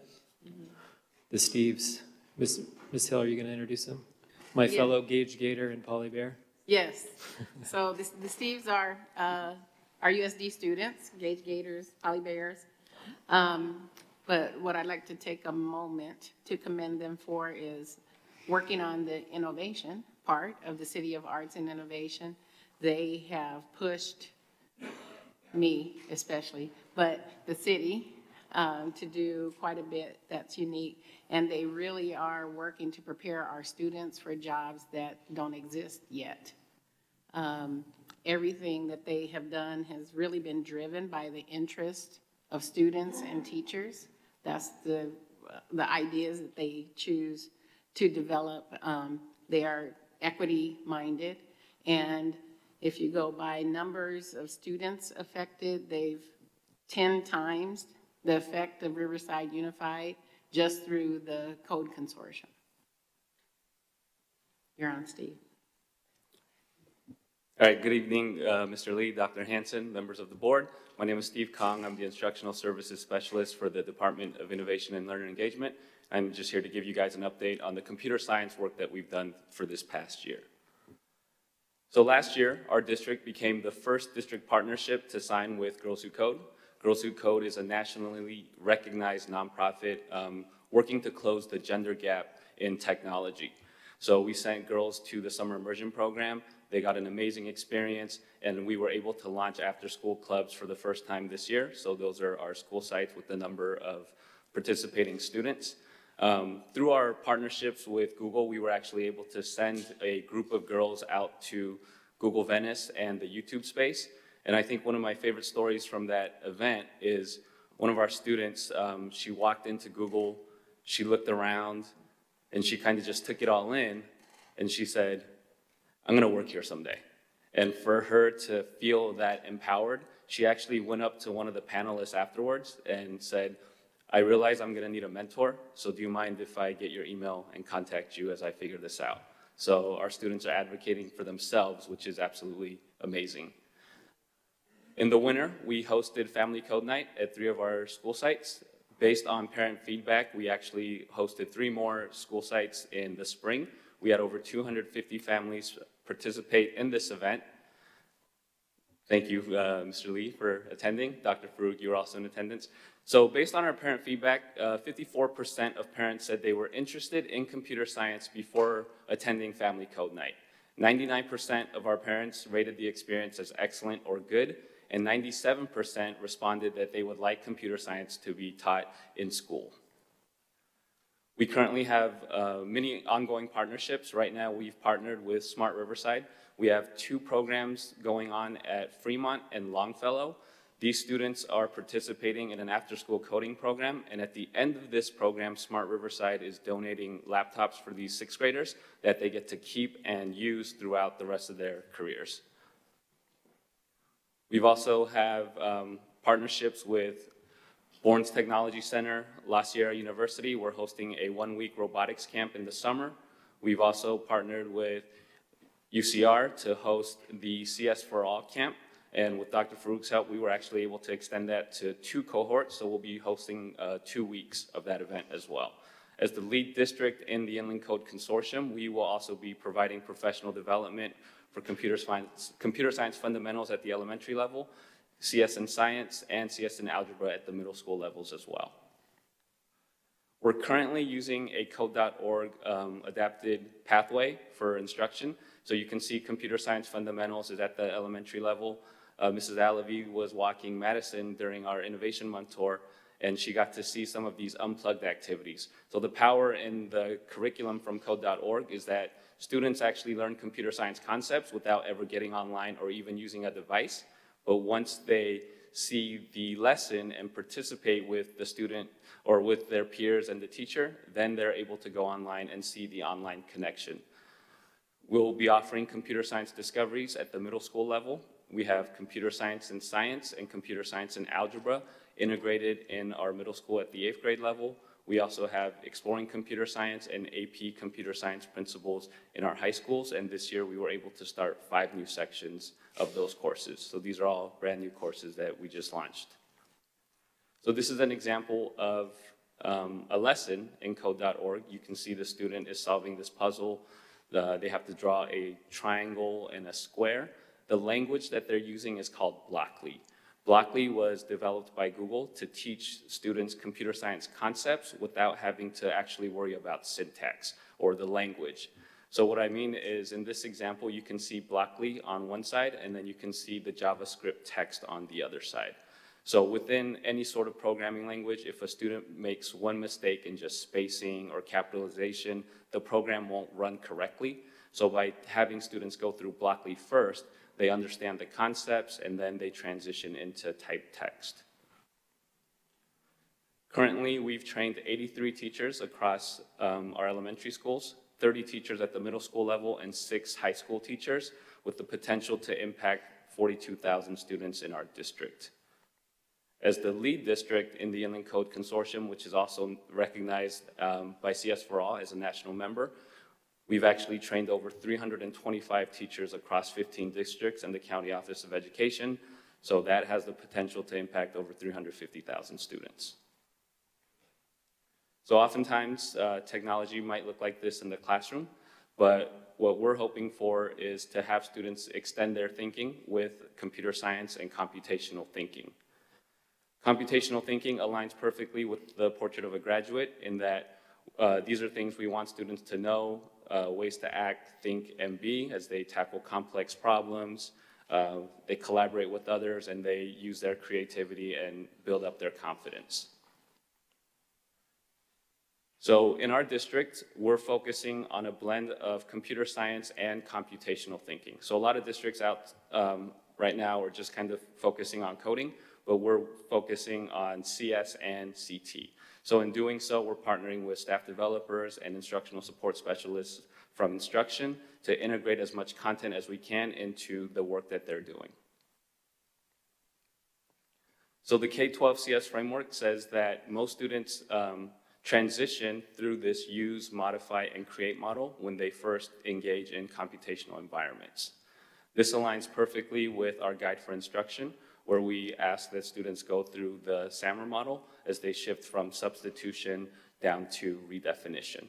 The Steves. Ms. Hill, are you going to introduce them? My Yeah. fellow Gage Gator and Polly Bear. Yes. So the Steves are RUSD students, Gage Gators, Poly Bears. But what I'd like to take a moment to commend them for is working on the innovation part of the City of Arts and Innovation. They have pushed me especially, but the city to do quite a bit that's unique. And they really are working to prepare our students for jobs that don't exist yet. Everything that they have done has really been driven by the interest of students and teachers. That's the ideas that they choose to develop. They are equity-minded, and if you go by numbers of students affected, they've 10 times the effect of Riverside Unified just through the Code Consortium. You're on, Steve. All right, good evening, Mr. Lee, Dr. Hansen, members of the board. My name is Steve Kong. I'm the Instructional Services Specialist for the Department of Innovation and Learner Engagement. I'm just here to give you guys an update on the computer science work that we've done for this past year. So last year, our district became the first district partnership to sign with Girls Who Code. Girls Who Code is a nationally recognized nonprofit working to close the gender gap in technology. So we sent girls to the summer immersion program. They got an amazing experience, and we were able to launch after-school clubs for the first time this year. So those are our school sites with the number of participating students. Through our partnerships with Google, we were actually able to send a group of girls out to Google Venice and the YouTube space. And I think one of my favorite stories from that event is one of our students, she walked into Google, she looked around, and she kind of just took it all in, and she said, I'm gonna work here someday. And for her to feel that empowered, she actually went up to one of the panelists afterwards and said, I realize I'm gonna need a mentor, so do you mind if I get your email and contact you as I figure this out? So our students are advocating for themselves, which is absolutely amazing. In the winter, we hosted Family Code Night at 3 of our school sites. Based on parent feedback, we actually hosted 3 more school sites in the spring. We had over 250 families participate in this event. Thank you, Mr. Lee, for attending. Dr. Farouk, you were also in attendance. So based on our parent feedback, 54% of parents said they were interested in computer science before attending Family Code Night. 99% of our parents rated the experience as excellent or good, and 97% responded that they would like computer science to be taught in school. We currently have many ongoing partnerships. Right now, we've partnered with Smart Riverside. We have 2 programs going on at Fremont and Longfellow. These students are participating in an after-school coding program, and at the end of this program, Smart Riverside is donating laptops for these 6th graders that they get to keep and use throughout the rest of their careers. We've also have partnerships with Bourne's Technology Center, La Sierra University. We're hosting a 1-week robotics camp in the summer. We've also partnered with UCR to host the CS for All camp. And with Dr. Farouk's help, we were actually able to extend that to 2 cohorts. So we'll be hosting 2 weeks of that event as well. As the lead district in the Inland Code Consortium, we will also be providing professional development for computer science fundamentals at the elementary level, CS in science, and CS in algebra at the middle school levels as well. We're currently using a code.org adapted pathway for instruction. So you can see computer science fundamentals is at the elementary level. Mrs. Alavi was walking Madison during our Innovation Month tour, and she got to see some of these unplugged activities. So the power in the curriculum from code.org is that students actually learn computer science concepts without ever getting online or even using a device. But once they see the lesson and participate with the student or with their peers and the teacher, then they're able to go online and see the online connection. We'll be offering computer science discoveries at the middle school level. We have computer science and science and computer science and algebra integrated in our middle school at the 8th grade level. We also have exploring computer science and AP computer science principles in our high schools, and this year we were able to start 5 new sections of those courses. So these are all brand new courses that we just launched. So this is an example of a lesson in code.org. You can see the student is solving this puzzle. They have to draw a triangle and a square. The language that they're using is called Blockly. Blockly was developed by Google to teach students computer science concepts without having to actually worry about syntax or the language. So what I mean is, in this example, you can see Blockly on one side, and then you can see the JavaScript text on the other side. So within any sort of programming language, if a student makes one mistake in just spacing or capitalization, the program won't run correctly. So by having students go through Blockly first, they understand the concepts, and then they transition into typed text. Currently, we've trained 83 teachers across our elementary schools, 30 teachers at the middle school level, and 6 high school teachers, with the potential to impact 42,000 students in our district. As the lead district in the Inland Code Consortium, which is also recognized by CS4All as a national member, we've actually trained over 325 teachers across 15 districts and the County Office of Education, so that has the potential to impact over 350,000 students. So oftentimes, technology might look like this in the classroom, but what we're hoping for is to have students extend their thinking with computer science and computational thinking. Computational thinking aligns perfectly with the portrait of a graduate in that these are things we want students to know, ways to act, think, and be as they tackle complex problems, they collaborate with others, and they use their creativity and build up their confidence. So in our district, we're focusing on a blend of computer science and computational thinking. So a lot of districts out right now are just kind of focusing on coding, but we're focusing on CS and CT. So in doing so, we're partnering with staff developers and instructional support specialists from instruction to integrate as much content as we can into the work that they're doing. So the K-12 CS framework says that most students transition through this use, modify, and create model when they first engage in computational environments. This aligns perfectly with our guide for instruction, where we ask that students go through the SAMR model as they shift from substitution down to redefinition.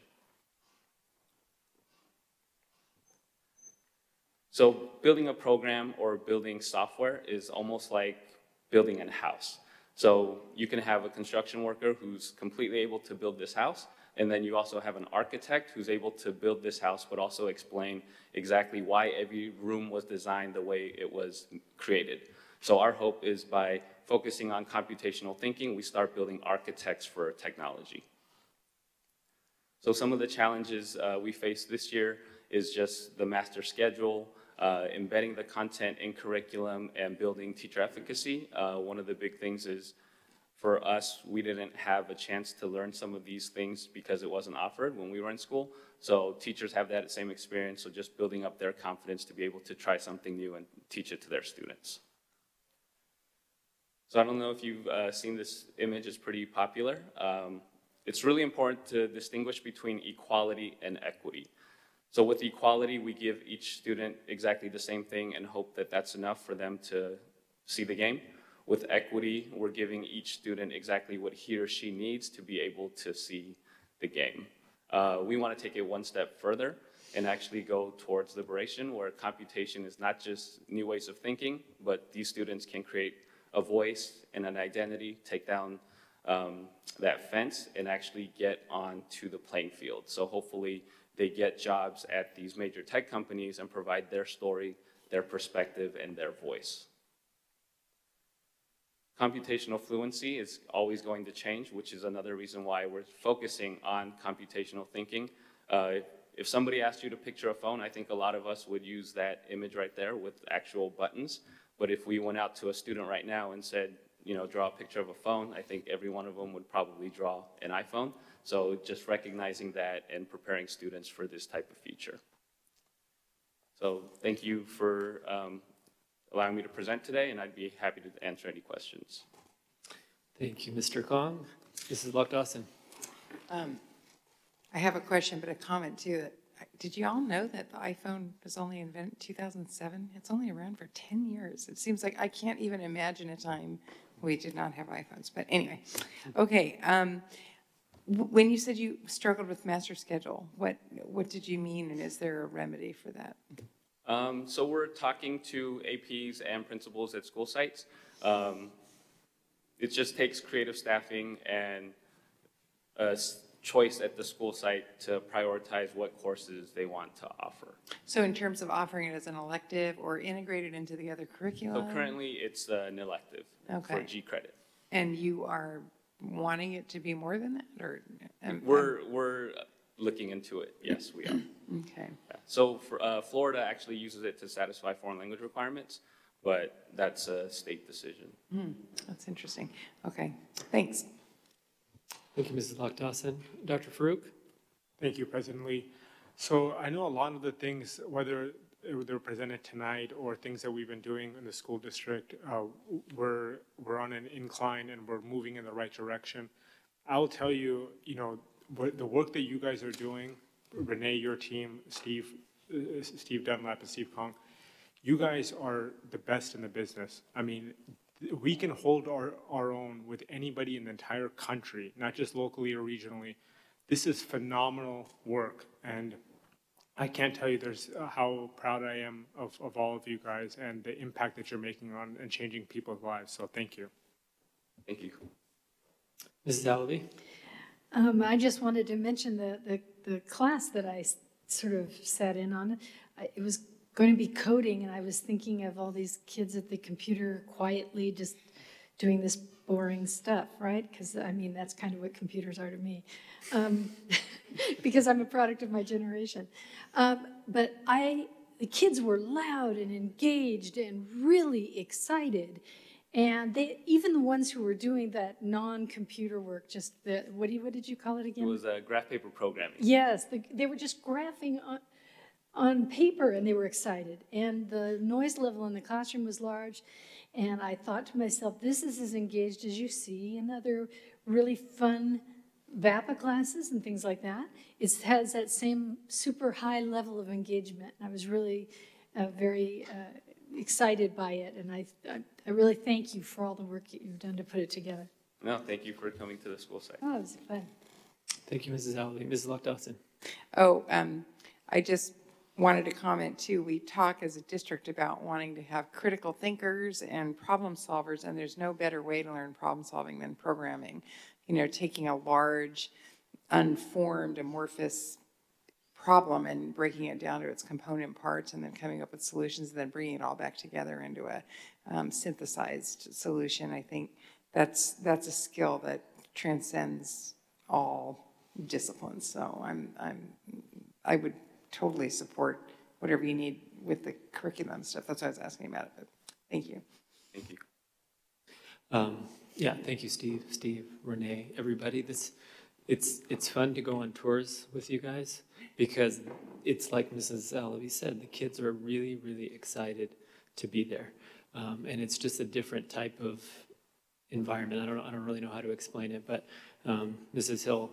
So building a program or building software is almost like building a house. So you can have a construction worker who's completely able to build this house, and then you also have an architect who's able to build this house but also explain exactly why every room was designed the way it was created. So our hope is by focusing on computational thinking, we start building architects for technology. So some of the challenges we faced this year is just the master schedule, embedding the content in curriculum, and building teacher efficacy. One of the big things is, for us, we didn't have a chance to learn some of these things because it wasn't offered when we were in school. So teachers have that same experience, so just building up their confidence to be able to try something new and teach it to their students. So I don't know if you've seen this image, it's pretty popular. It's really important to distinguish between equality and equity. So with equality, we give each student exactly the same thing and hope that that's enough for them to see the game. With equity, we're giving each student exactly what he or she needs to be able to see the game. We want to take it one step further and actually go towards liberation, where computation is not just new ways of thinking, but these students can create a voice and an identity, take down that fence, and actually get onto the playing field. So hopefully they get jobs at these major tech companies and provide their story, their perspective, and their voice. Computational fluency is always going to change, which is another reason why we're focusing on computational thinking. If somebody asked you to picture a phone, I think a lot of us would use that image right there with actual buttons. But if we went out to a student right now and said, you know, draw a picture of a phone, I think every one of them would probably draw an iPhone. So just recognizing that and preparing students for this type of future. So thank you for allowing me to present today, and I'd be happy to answer any questions. Thank you, Mr. Kong. Mrs. Luck-Dawson. I have a question, but a comment too. Did you all know that the iPhone was only invented in 2007? It's only around for 10 years. It seems like I can't even imagine a time we did not have iPhones. But anyway, okay. When you said you struggled with master schedule, what did you mean, and is there a remedy for that? So we're talking to APs and principals at school sites. It just takes creative staffing and choice at the school site to prioritize what courses they want to offer. So in terms of offering it as an elective or integrated into the other curriculum? So currently it's an elective for G credit. And you are wanting it to be more than that? Or we're looking into it. Yes, we are. Okay. Yeah. So for, Florida actually uses it to satisfy foreign language requirements, but that's a state decision. That's interesting. Okay, thanks. Thank you, Mrs. Luck-Dawson. Dr. Farouk? Thank you, President Lee. So I know a lot of the things, whether they're presented tonight or things that we've been doing in the school district, we're on an incline and we're moving in the right direction. I'll tell you, you know, the work that you guys are doing, Renee, your team, Steve Dunlap and Steve Kong, you guys are the best in the business. I mean, we can hold our own with anybody in the entire country, not just locally or regionally. This is phenomenal work, and I can't tell you how proud I am of all of you guys and the impact that you're making on and changing people's lives. So thank you. Thank you. Mrs. Alavi? I just wanted to mention the class that I sort of sat in on. It was going to be coding, and I was thinking of all these kids at the computer quietly just doing this boring stuff, right? Because, I mean, that's kind of what computers are to me, because I'm a product of my generation. But the kids were loud and engaged and really excited. And even the ones who were doing that non-computer work, just what did you call it again? It was graph paper programming. Yes, they were just graphing on paper, and they were excited. And the noise level in the classroom was large, and I thought to myself, this is as engaged as you see in other really fun VAPA classes and things like that. It has that same super high level of engagement. I was really very excited by it, and I really thank you for all the work that you've done to put it together. No, thank you for coming to the school site. Oh, it was fun. Thank you, Mrs. Alavi. Mrs. Luck-Dawson? Oh, I just wanted to comment too. We talk as a district about wanting to have critical thinkers and problem solvers, and there's no better way to learn problem solving than programming. You know, taking a large, unformed, amorphous problem and breaking it down to its component parts and then coming up with solutions and then bringing it all back together into a synthesized solution. I think that's a skill that transcends all disciplines. So I would totally support whatever you need with the curriculum stuff. That's why I was asking about it, but thank you. Thank you. Yeah, thank you, Steve, Renee, everybody. It's fun to go on tours with you guys because it's like Mrs. Alavi said, the kids are really, really excited to be there. And it's just a different type of environment. I don't really know how to explain it, but Mrs. Hill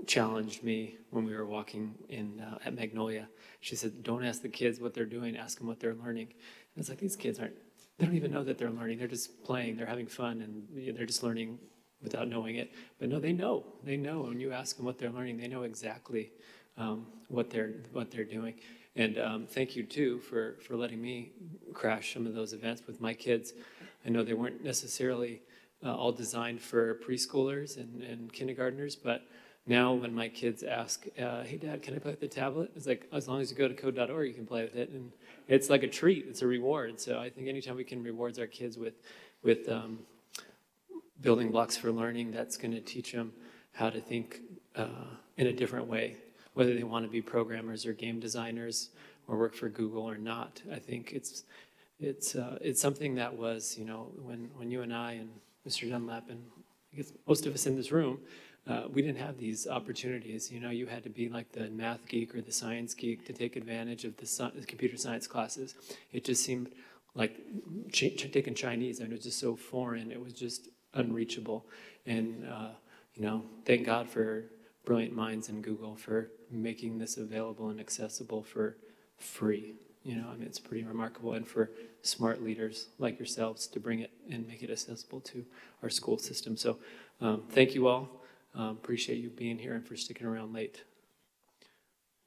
challenged me when we were walking in at Magnolia. She said, don't ask the kids what they're doing, ask them what they're learning. And it's like, these kids they don't even know that they're learning. They're just playing, they're having fun, and they're just learning without knowing it. But no, they know. They know. When you ask them what they're learning, they know exactly what they're doing. And thank you too for letting me crash some of those events with my kids. I know they weren't necessarily all designed for preschoolers and kindergartners, but now when my kids ask, hey Dad, can I play with the tablet? It's like, as long as you go to code.org, you can play with it. And it's like a treat, it's a reward. So I think anytime we can reward our kids with building blocks for learning, that's gonna teach them how to think in a different way, whether they want to be programmers or game designers or work for Google or not. I think it's something that was, you know, when you and I and Mr. Dunlap and I guess most of us in this room, we didn't have these opportunities. You know, you had to be like the math geek or the science geek to take advantage of the computer science classes. It just seemed like taking Chinese, and it was just so foreign. It was just unreachable. And, you know, thank God for brilliant minds in Google for making this available and accessible for free. You know, I mean, it's pretty remarkable. And for smart leaders like yourselves to bring it and make it accessible to our school system. So thank you all. Appreciate you being here and for sticking around late.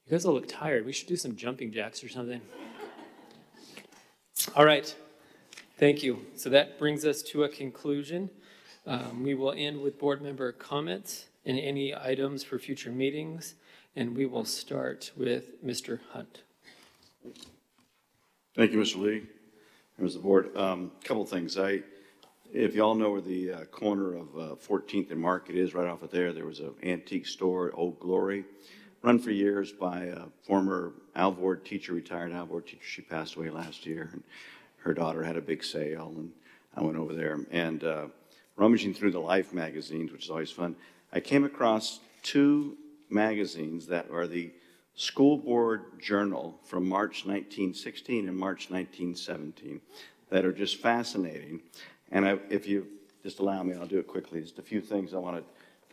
You guys all look tired. We should do some jumping jacks or something. All right. Thank you. So that brings us to a conclusion. We will end with board member comments and any items for future meetings. And we will start with Mr. Hunt. Thank you, Mr. Lee. Members of the board. Couple things. If y'all know where the corner of 14th and Market is, right off of there was an antique store, Old Glory, run for years by a former Alvord teacher, retired Alvord teacher. She passed away last year, and her daughter had a big sale, and I went over there. And rummaging through the Life magazines, which is always fun, I came across two magazines that are the School Board Journal from March 1916 and March 1917 that are just fascinating. And if you just allow me, I'll do it quickly. Just a few things I wanted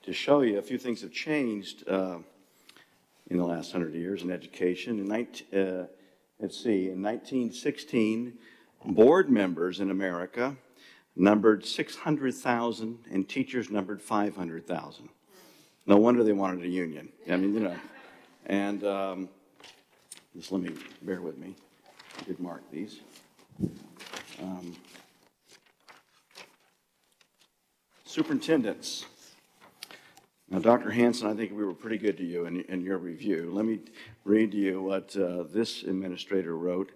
to show you. A few things have changed in the last 100 years in education. Let's see, in 1916, board members in America numbered 600,000 and teachers numbered 500,000. No wonder they wanted a union. I mean, you know. And just let me, bear with me. I did mark these. Superintendents. Now, Dr. Hanson, I think we were pretty good to you in your review. Let me read to you what this administrator wrote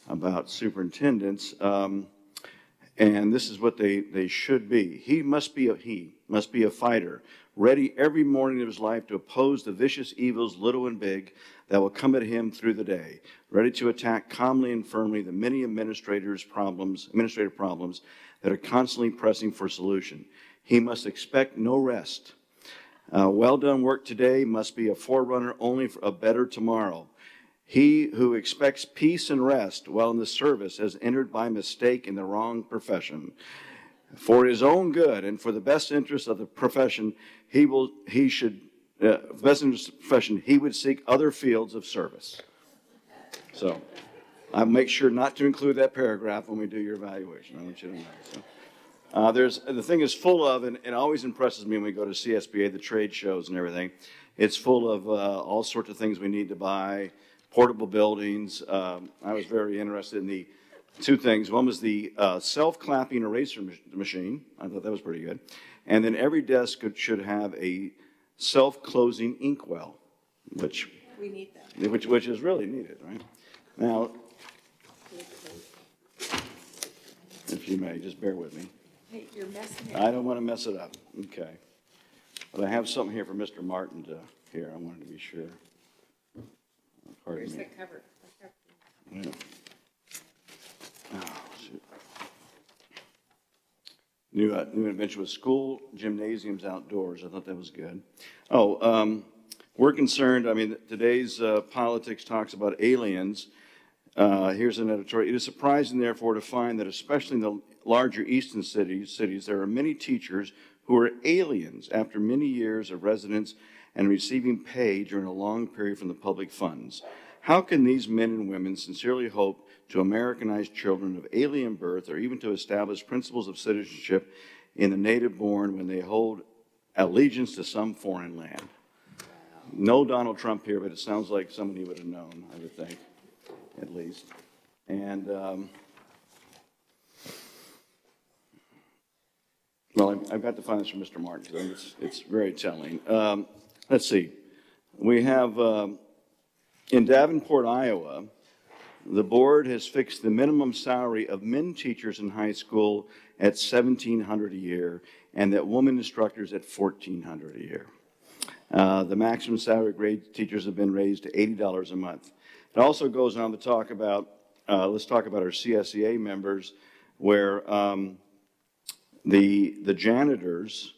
about superintendents. And this is what they should be. He must be a fighter, ready every morning of his life to oppose the vicious evils, little and big, that will come at him through the day, ready to attack calmly and firmly the many administrative problems that are constantly pressing for solution. He must expect no rest. Well done work today must be a forerunner only for a better tomorrow. He who expects peace and rest while in the service has entered by mistake in the wrong profession. For his own good and for the best interest of the profession, he would seek other fields of service. So I make sure not to include that paragraph when we do your evaluation. I want you to know. So, the thing is full of, and it always impresses me when we go to CSBA, the trade shows and everything. It's full of all sorts of things we need to buy, portable buildings. I was very interested in the two things. One was the self-clapping eraser machine. I thought that was pretty good. And then every desk should have a self-closing inkwell, which we need that. Which is really needed, right? Now, if you may, just bear with me. Hey, you're messing it up. I don't want to mess it up. Okay. But I have something here for Mr. Martin to hear. I wanted to be sure. Pardon Here's me. the cover. Yeah. Oh, shoot. New invention with school gymnasiums outdoors. I thought that was good. We're concerned. I mean, today's politics talks about aliens. Here's an editorial. It is surprising, therefore, to find that especially in the larger eastern cities, there are many teachers who are aliens after many years of residence and receiving pay during a long period from the public funds. How can these men and women sincerely hope to Americanize children of alien birth or even to establish principles of citizenship in the native born when they hold allegiance to some foreign land. No Donald Trump here, but it sounds like somebody would have known, I would think, at least. And, well, I've got to find this from Mr. Martin, because I think it's very telling. Let's see. We have, in Davenport, Iowa, the board has fixed the minimum salary of men teachers in high school at $1,700 a year, and that women instructors at $1,400 a year. The maximum salary grade teachers have been raised to $80 a month. It also goes on to talk about, let's talk about our CSEA members, where the janitors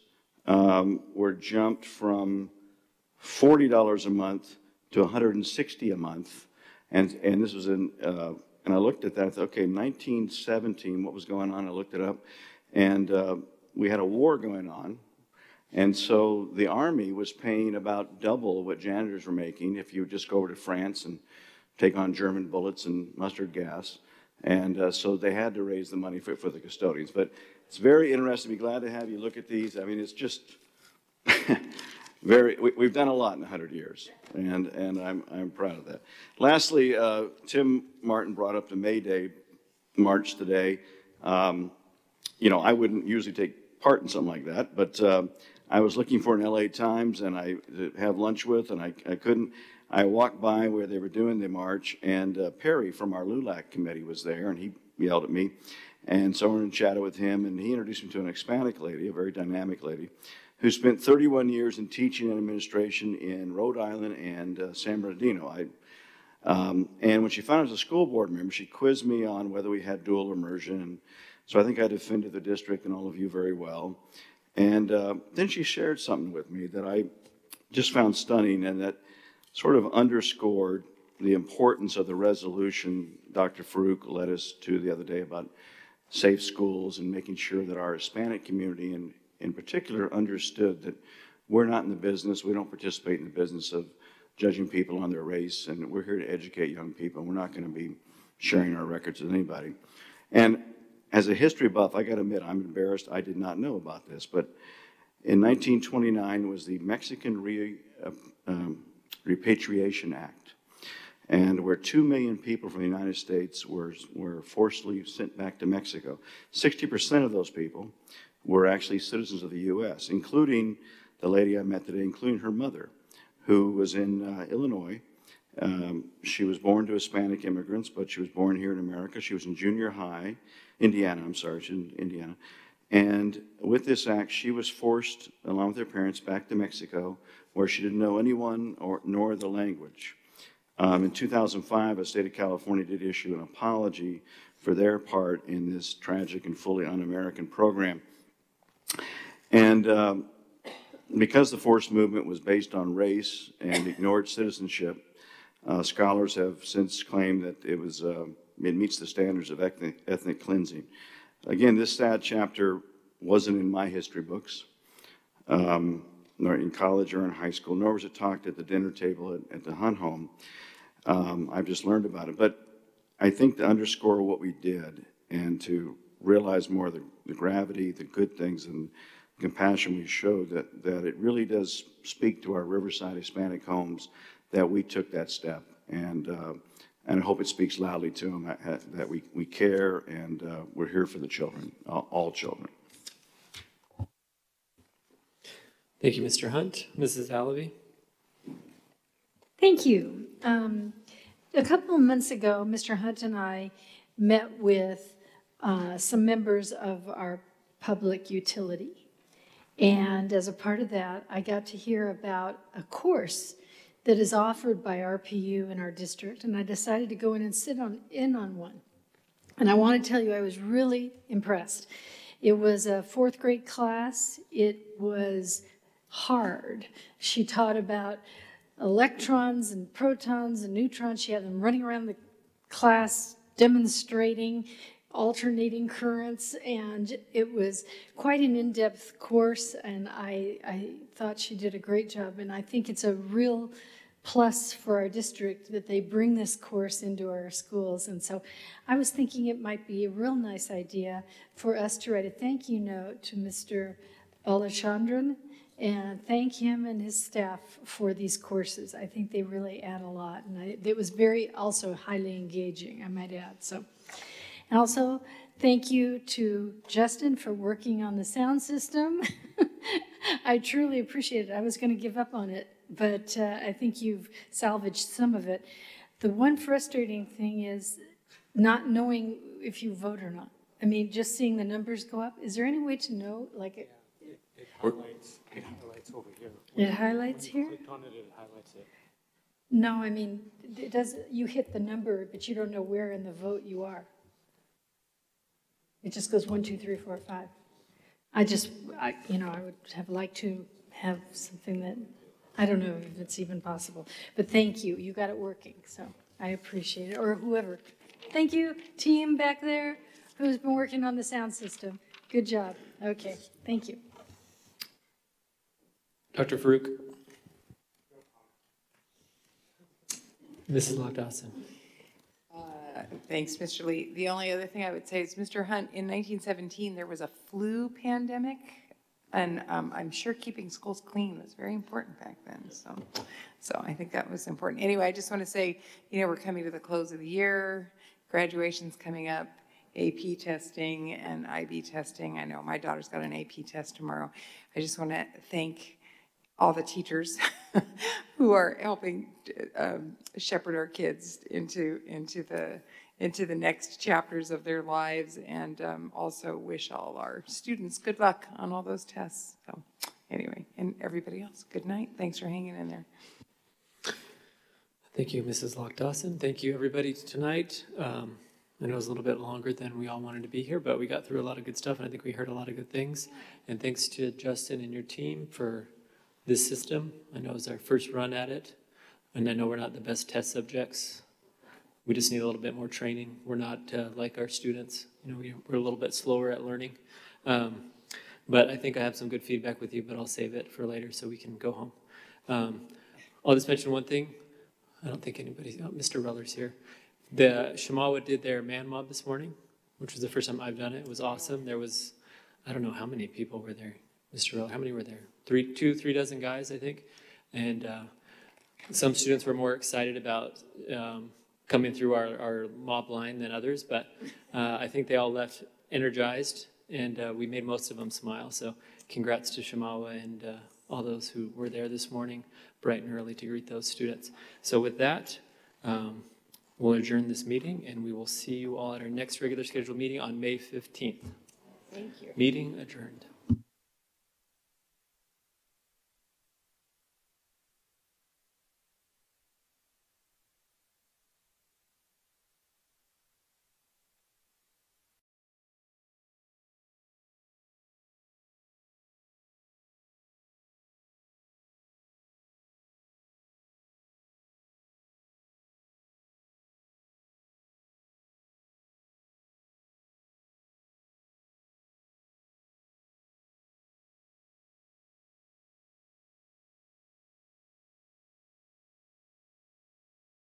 were jumped from $40 a month to $160 a month. And this was in, and I looked at that, I thought, okay, 1917, what was going on? I looked it up, and we had a war going on. And so the Army was paying about double what janitors were making if you would just go over to France and take on German bullets and mustard gas. And so they had to raise the money for the custodians. But it's very interesting. Be glad to have you look at these. I mean, it's just we've done a lot in 100 years, and I'm proud of that. Lastly, Tim Martin brought up the May Day march today. You know, I wouldn't usually take part in something like that, but I was looking for an LA Times and I have lunch with, and I couldn't. I walked by where they were doing the march, and Perry from our LULAC committee was there, and he yelled at me. And so I went and chatted with him, and he introduced me to an Hispanic lady, a very dynamic lady, who spent 31 years in teaching and administration in Rhode Island and San Bernardino. And when she found I was a school board member, she quizzed me on whether we had dual immersion. And so I think I defended the district and all of you very well. And then she shared something with me that I just found stunning, and that sort of underscored the importance of the resolution Dr. Farouk led us to the other day about safe schools and making sure that our Hispanic community in particular understood that we're not in the business, we don't participate in the business of judging people on their race, and we're here to educate young people. We're not going to be sharing our records with anybody. And as a history buff, I got to admit, I'm embarrassed. I did not know about this, but in 1929 was the Mexican Repatriation Act, and where 2 million people from the United States were forcibly sent back to Mexico. 60% of those people were actually citizens of the U.S., including the lady I met today, including her mother, who was in Illinois. She was born to Hispanic immigrants, but she was born here in America. She was in junior high, Indiana, I'm sorry, she's in Indiana. And with this act, she was forced, along with her parents, back to Mexico, where she didn't know anyone nor the language. In 2005, the state of California did issue an apology for their part in this tragic and fully un-American program. And because the forced movement was based on race and ignored citizenship, scholars have since claimed that it meets the standards of ethnic cleansing. Again, this sad chapter wasn't in my history books, nor in college or in high school, nor was it talked at the dinner table at the Hunt home. I've just learned about it. But I think to underscore what we did and to realize more of the gravity, the good things, and compassion we showed, that it really does speak to our Riverside Hispanic homes that we took that step. And I hope it speaks loudly to them that we care, and we're here for the children, all children. Thank you, Mr. Hunt. Mrs. Allaby? Thank you. A couple of months ago, Mr. Hunt and I met with some members of our public utility. And as a part of that, I got to hear about a course that is offered by RPU in our district, and I decided to go in and sit in on one. And I want to tell you, I was really impressed. It was a 4th grade class. It was hard. She taught about electrons and protons and neutrons. She had them running around the class demonstrating alternating currents, and it was quite an in-depth course, and I thought she did a great job, and I think it's a real plus for our district that they bring this course into our schools. And so I was thinking it might be a real nice idea for us to write a thank you note to Mr. Alachandran and thank him and his staff for these courses. I think they really add a lot. And it was very also highly engaging, I might add. So, and also thank you to Justin for working on the sound system. I truly appreciate it. I was going to give up on it, but I think you've salvaged some of it. The one frustrating thing is not knowing if you vote or not. I mean, just seeing the numbers go up. Is there any way to know, like it highlights over here. It highlights here? When you click on it, it highlights it. No, I mean, it does. You hit the number, but you don't know where in the vote you are. It just goes 1, 2, 3, 4, 5. I would have liked to have something that, I don't know if it's even possible, but thank you. You got it working, so I appreciate it, or whoever. Thank you, team back there who's been working on the sound system. Good job. Okay, thank you. Dr. Farouk. Mrs. Lock-Dawson. Thanks, Mr. Lee. The only other thing I would say is, Mr. Hunt, in 1917, there was a flu pandemic, and I'm sure keeping schools clean was very important back then. So I think that was important. Anyway, I just want to say, we're coming to the close of the year. Graduation's coming up, AP testing and IB testing. I know my daughter's got an AP test tomorrow. I just want to thank all the teachers who are helping shepherd our kids into the next chapters of their lives, and also wish all our students good luck on all those tests. So anyway, and everybody else, good night. Thanks for hanging in there. Thank you, Mrs. Lock-Dawson. Thank you, everybody, tonight. I know it was a little bit longer than we all wanted to be here, but we got through a lot of good stuff, and I think we heard a lot of good things. And thanks to Justin and your team for this system. I know it was our first run at it, and I know we're not the best test subjects. We just need a little bit more training. We're not like our students. We're a little bit slower at learning. But I think I have some good feedback with you, but I'll save it for later so we can go home. I'll just mention one thing. I don't think Mr. Reller's here. The Shamawa did their man mob this morning, which was the first time I've done it. It was awesome. There was, I don't know how many people were there. Mr. Reller, how many were there? 3 dozen guys, I think. And some students were more excited about coming through our mob line than others, but I think they all left energized, and we made most of them smile. So congrats to Shamawa and all those who were there this morning, bright and early, to greet those students. So with that, we'll adjourn this meeting, and we will see you all at our next regular scheduled meeting on May 15th. Thank you. Meeting adjourned.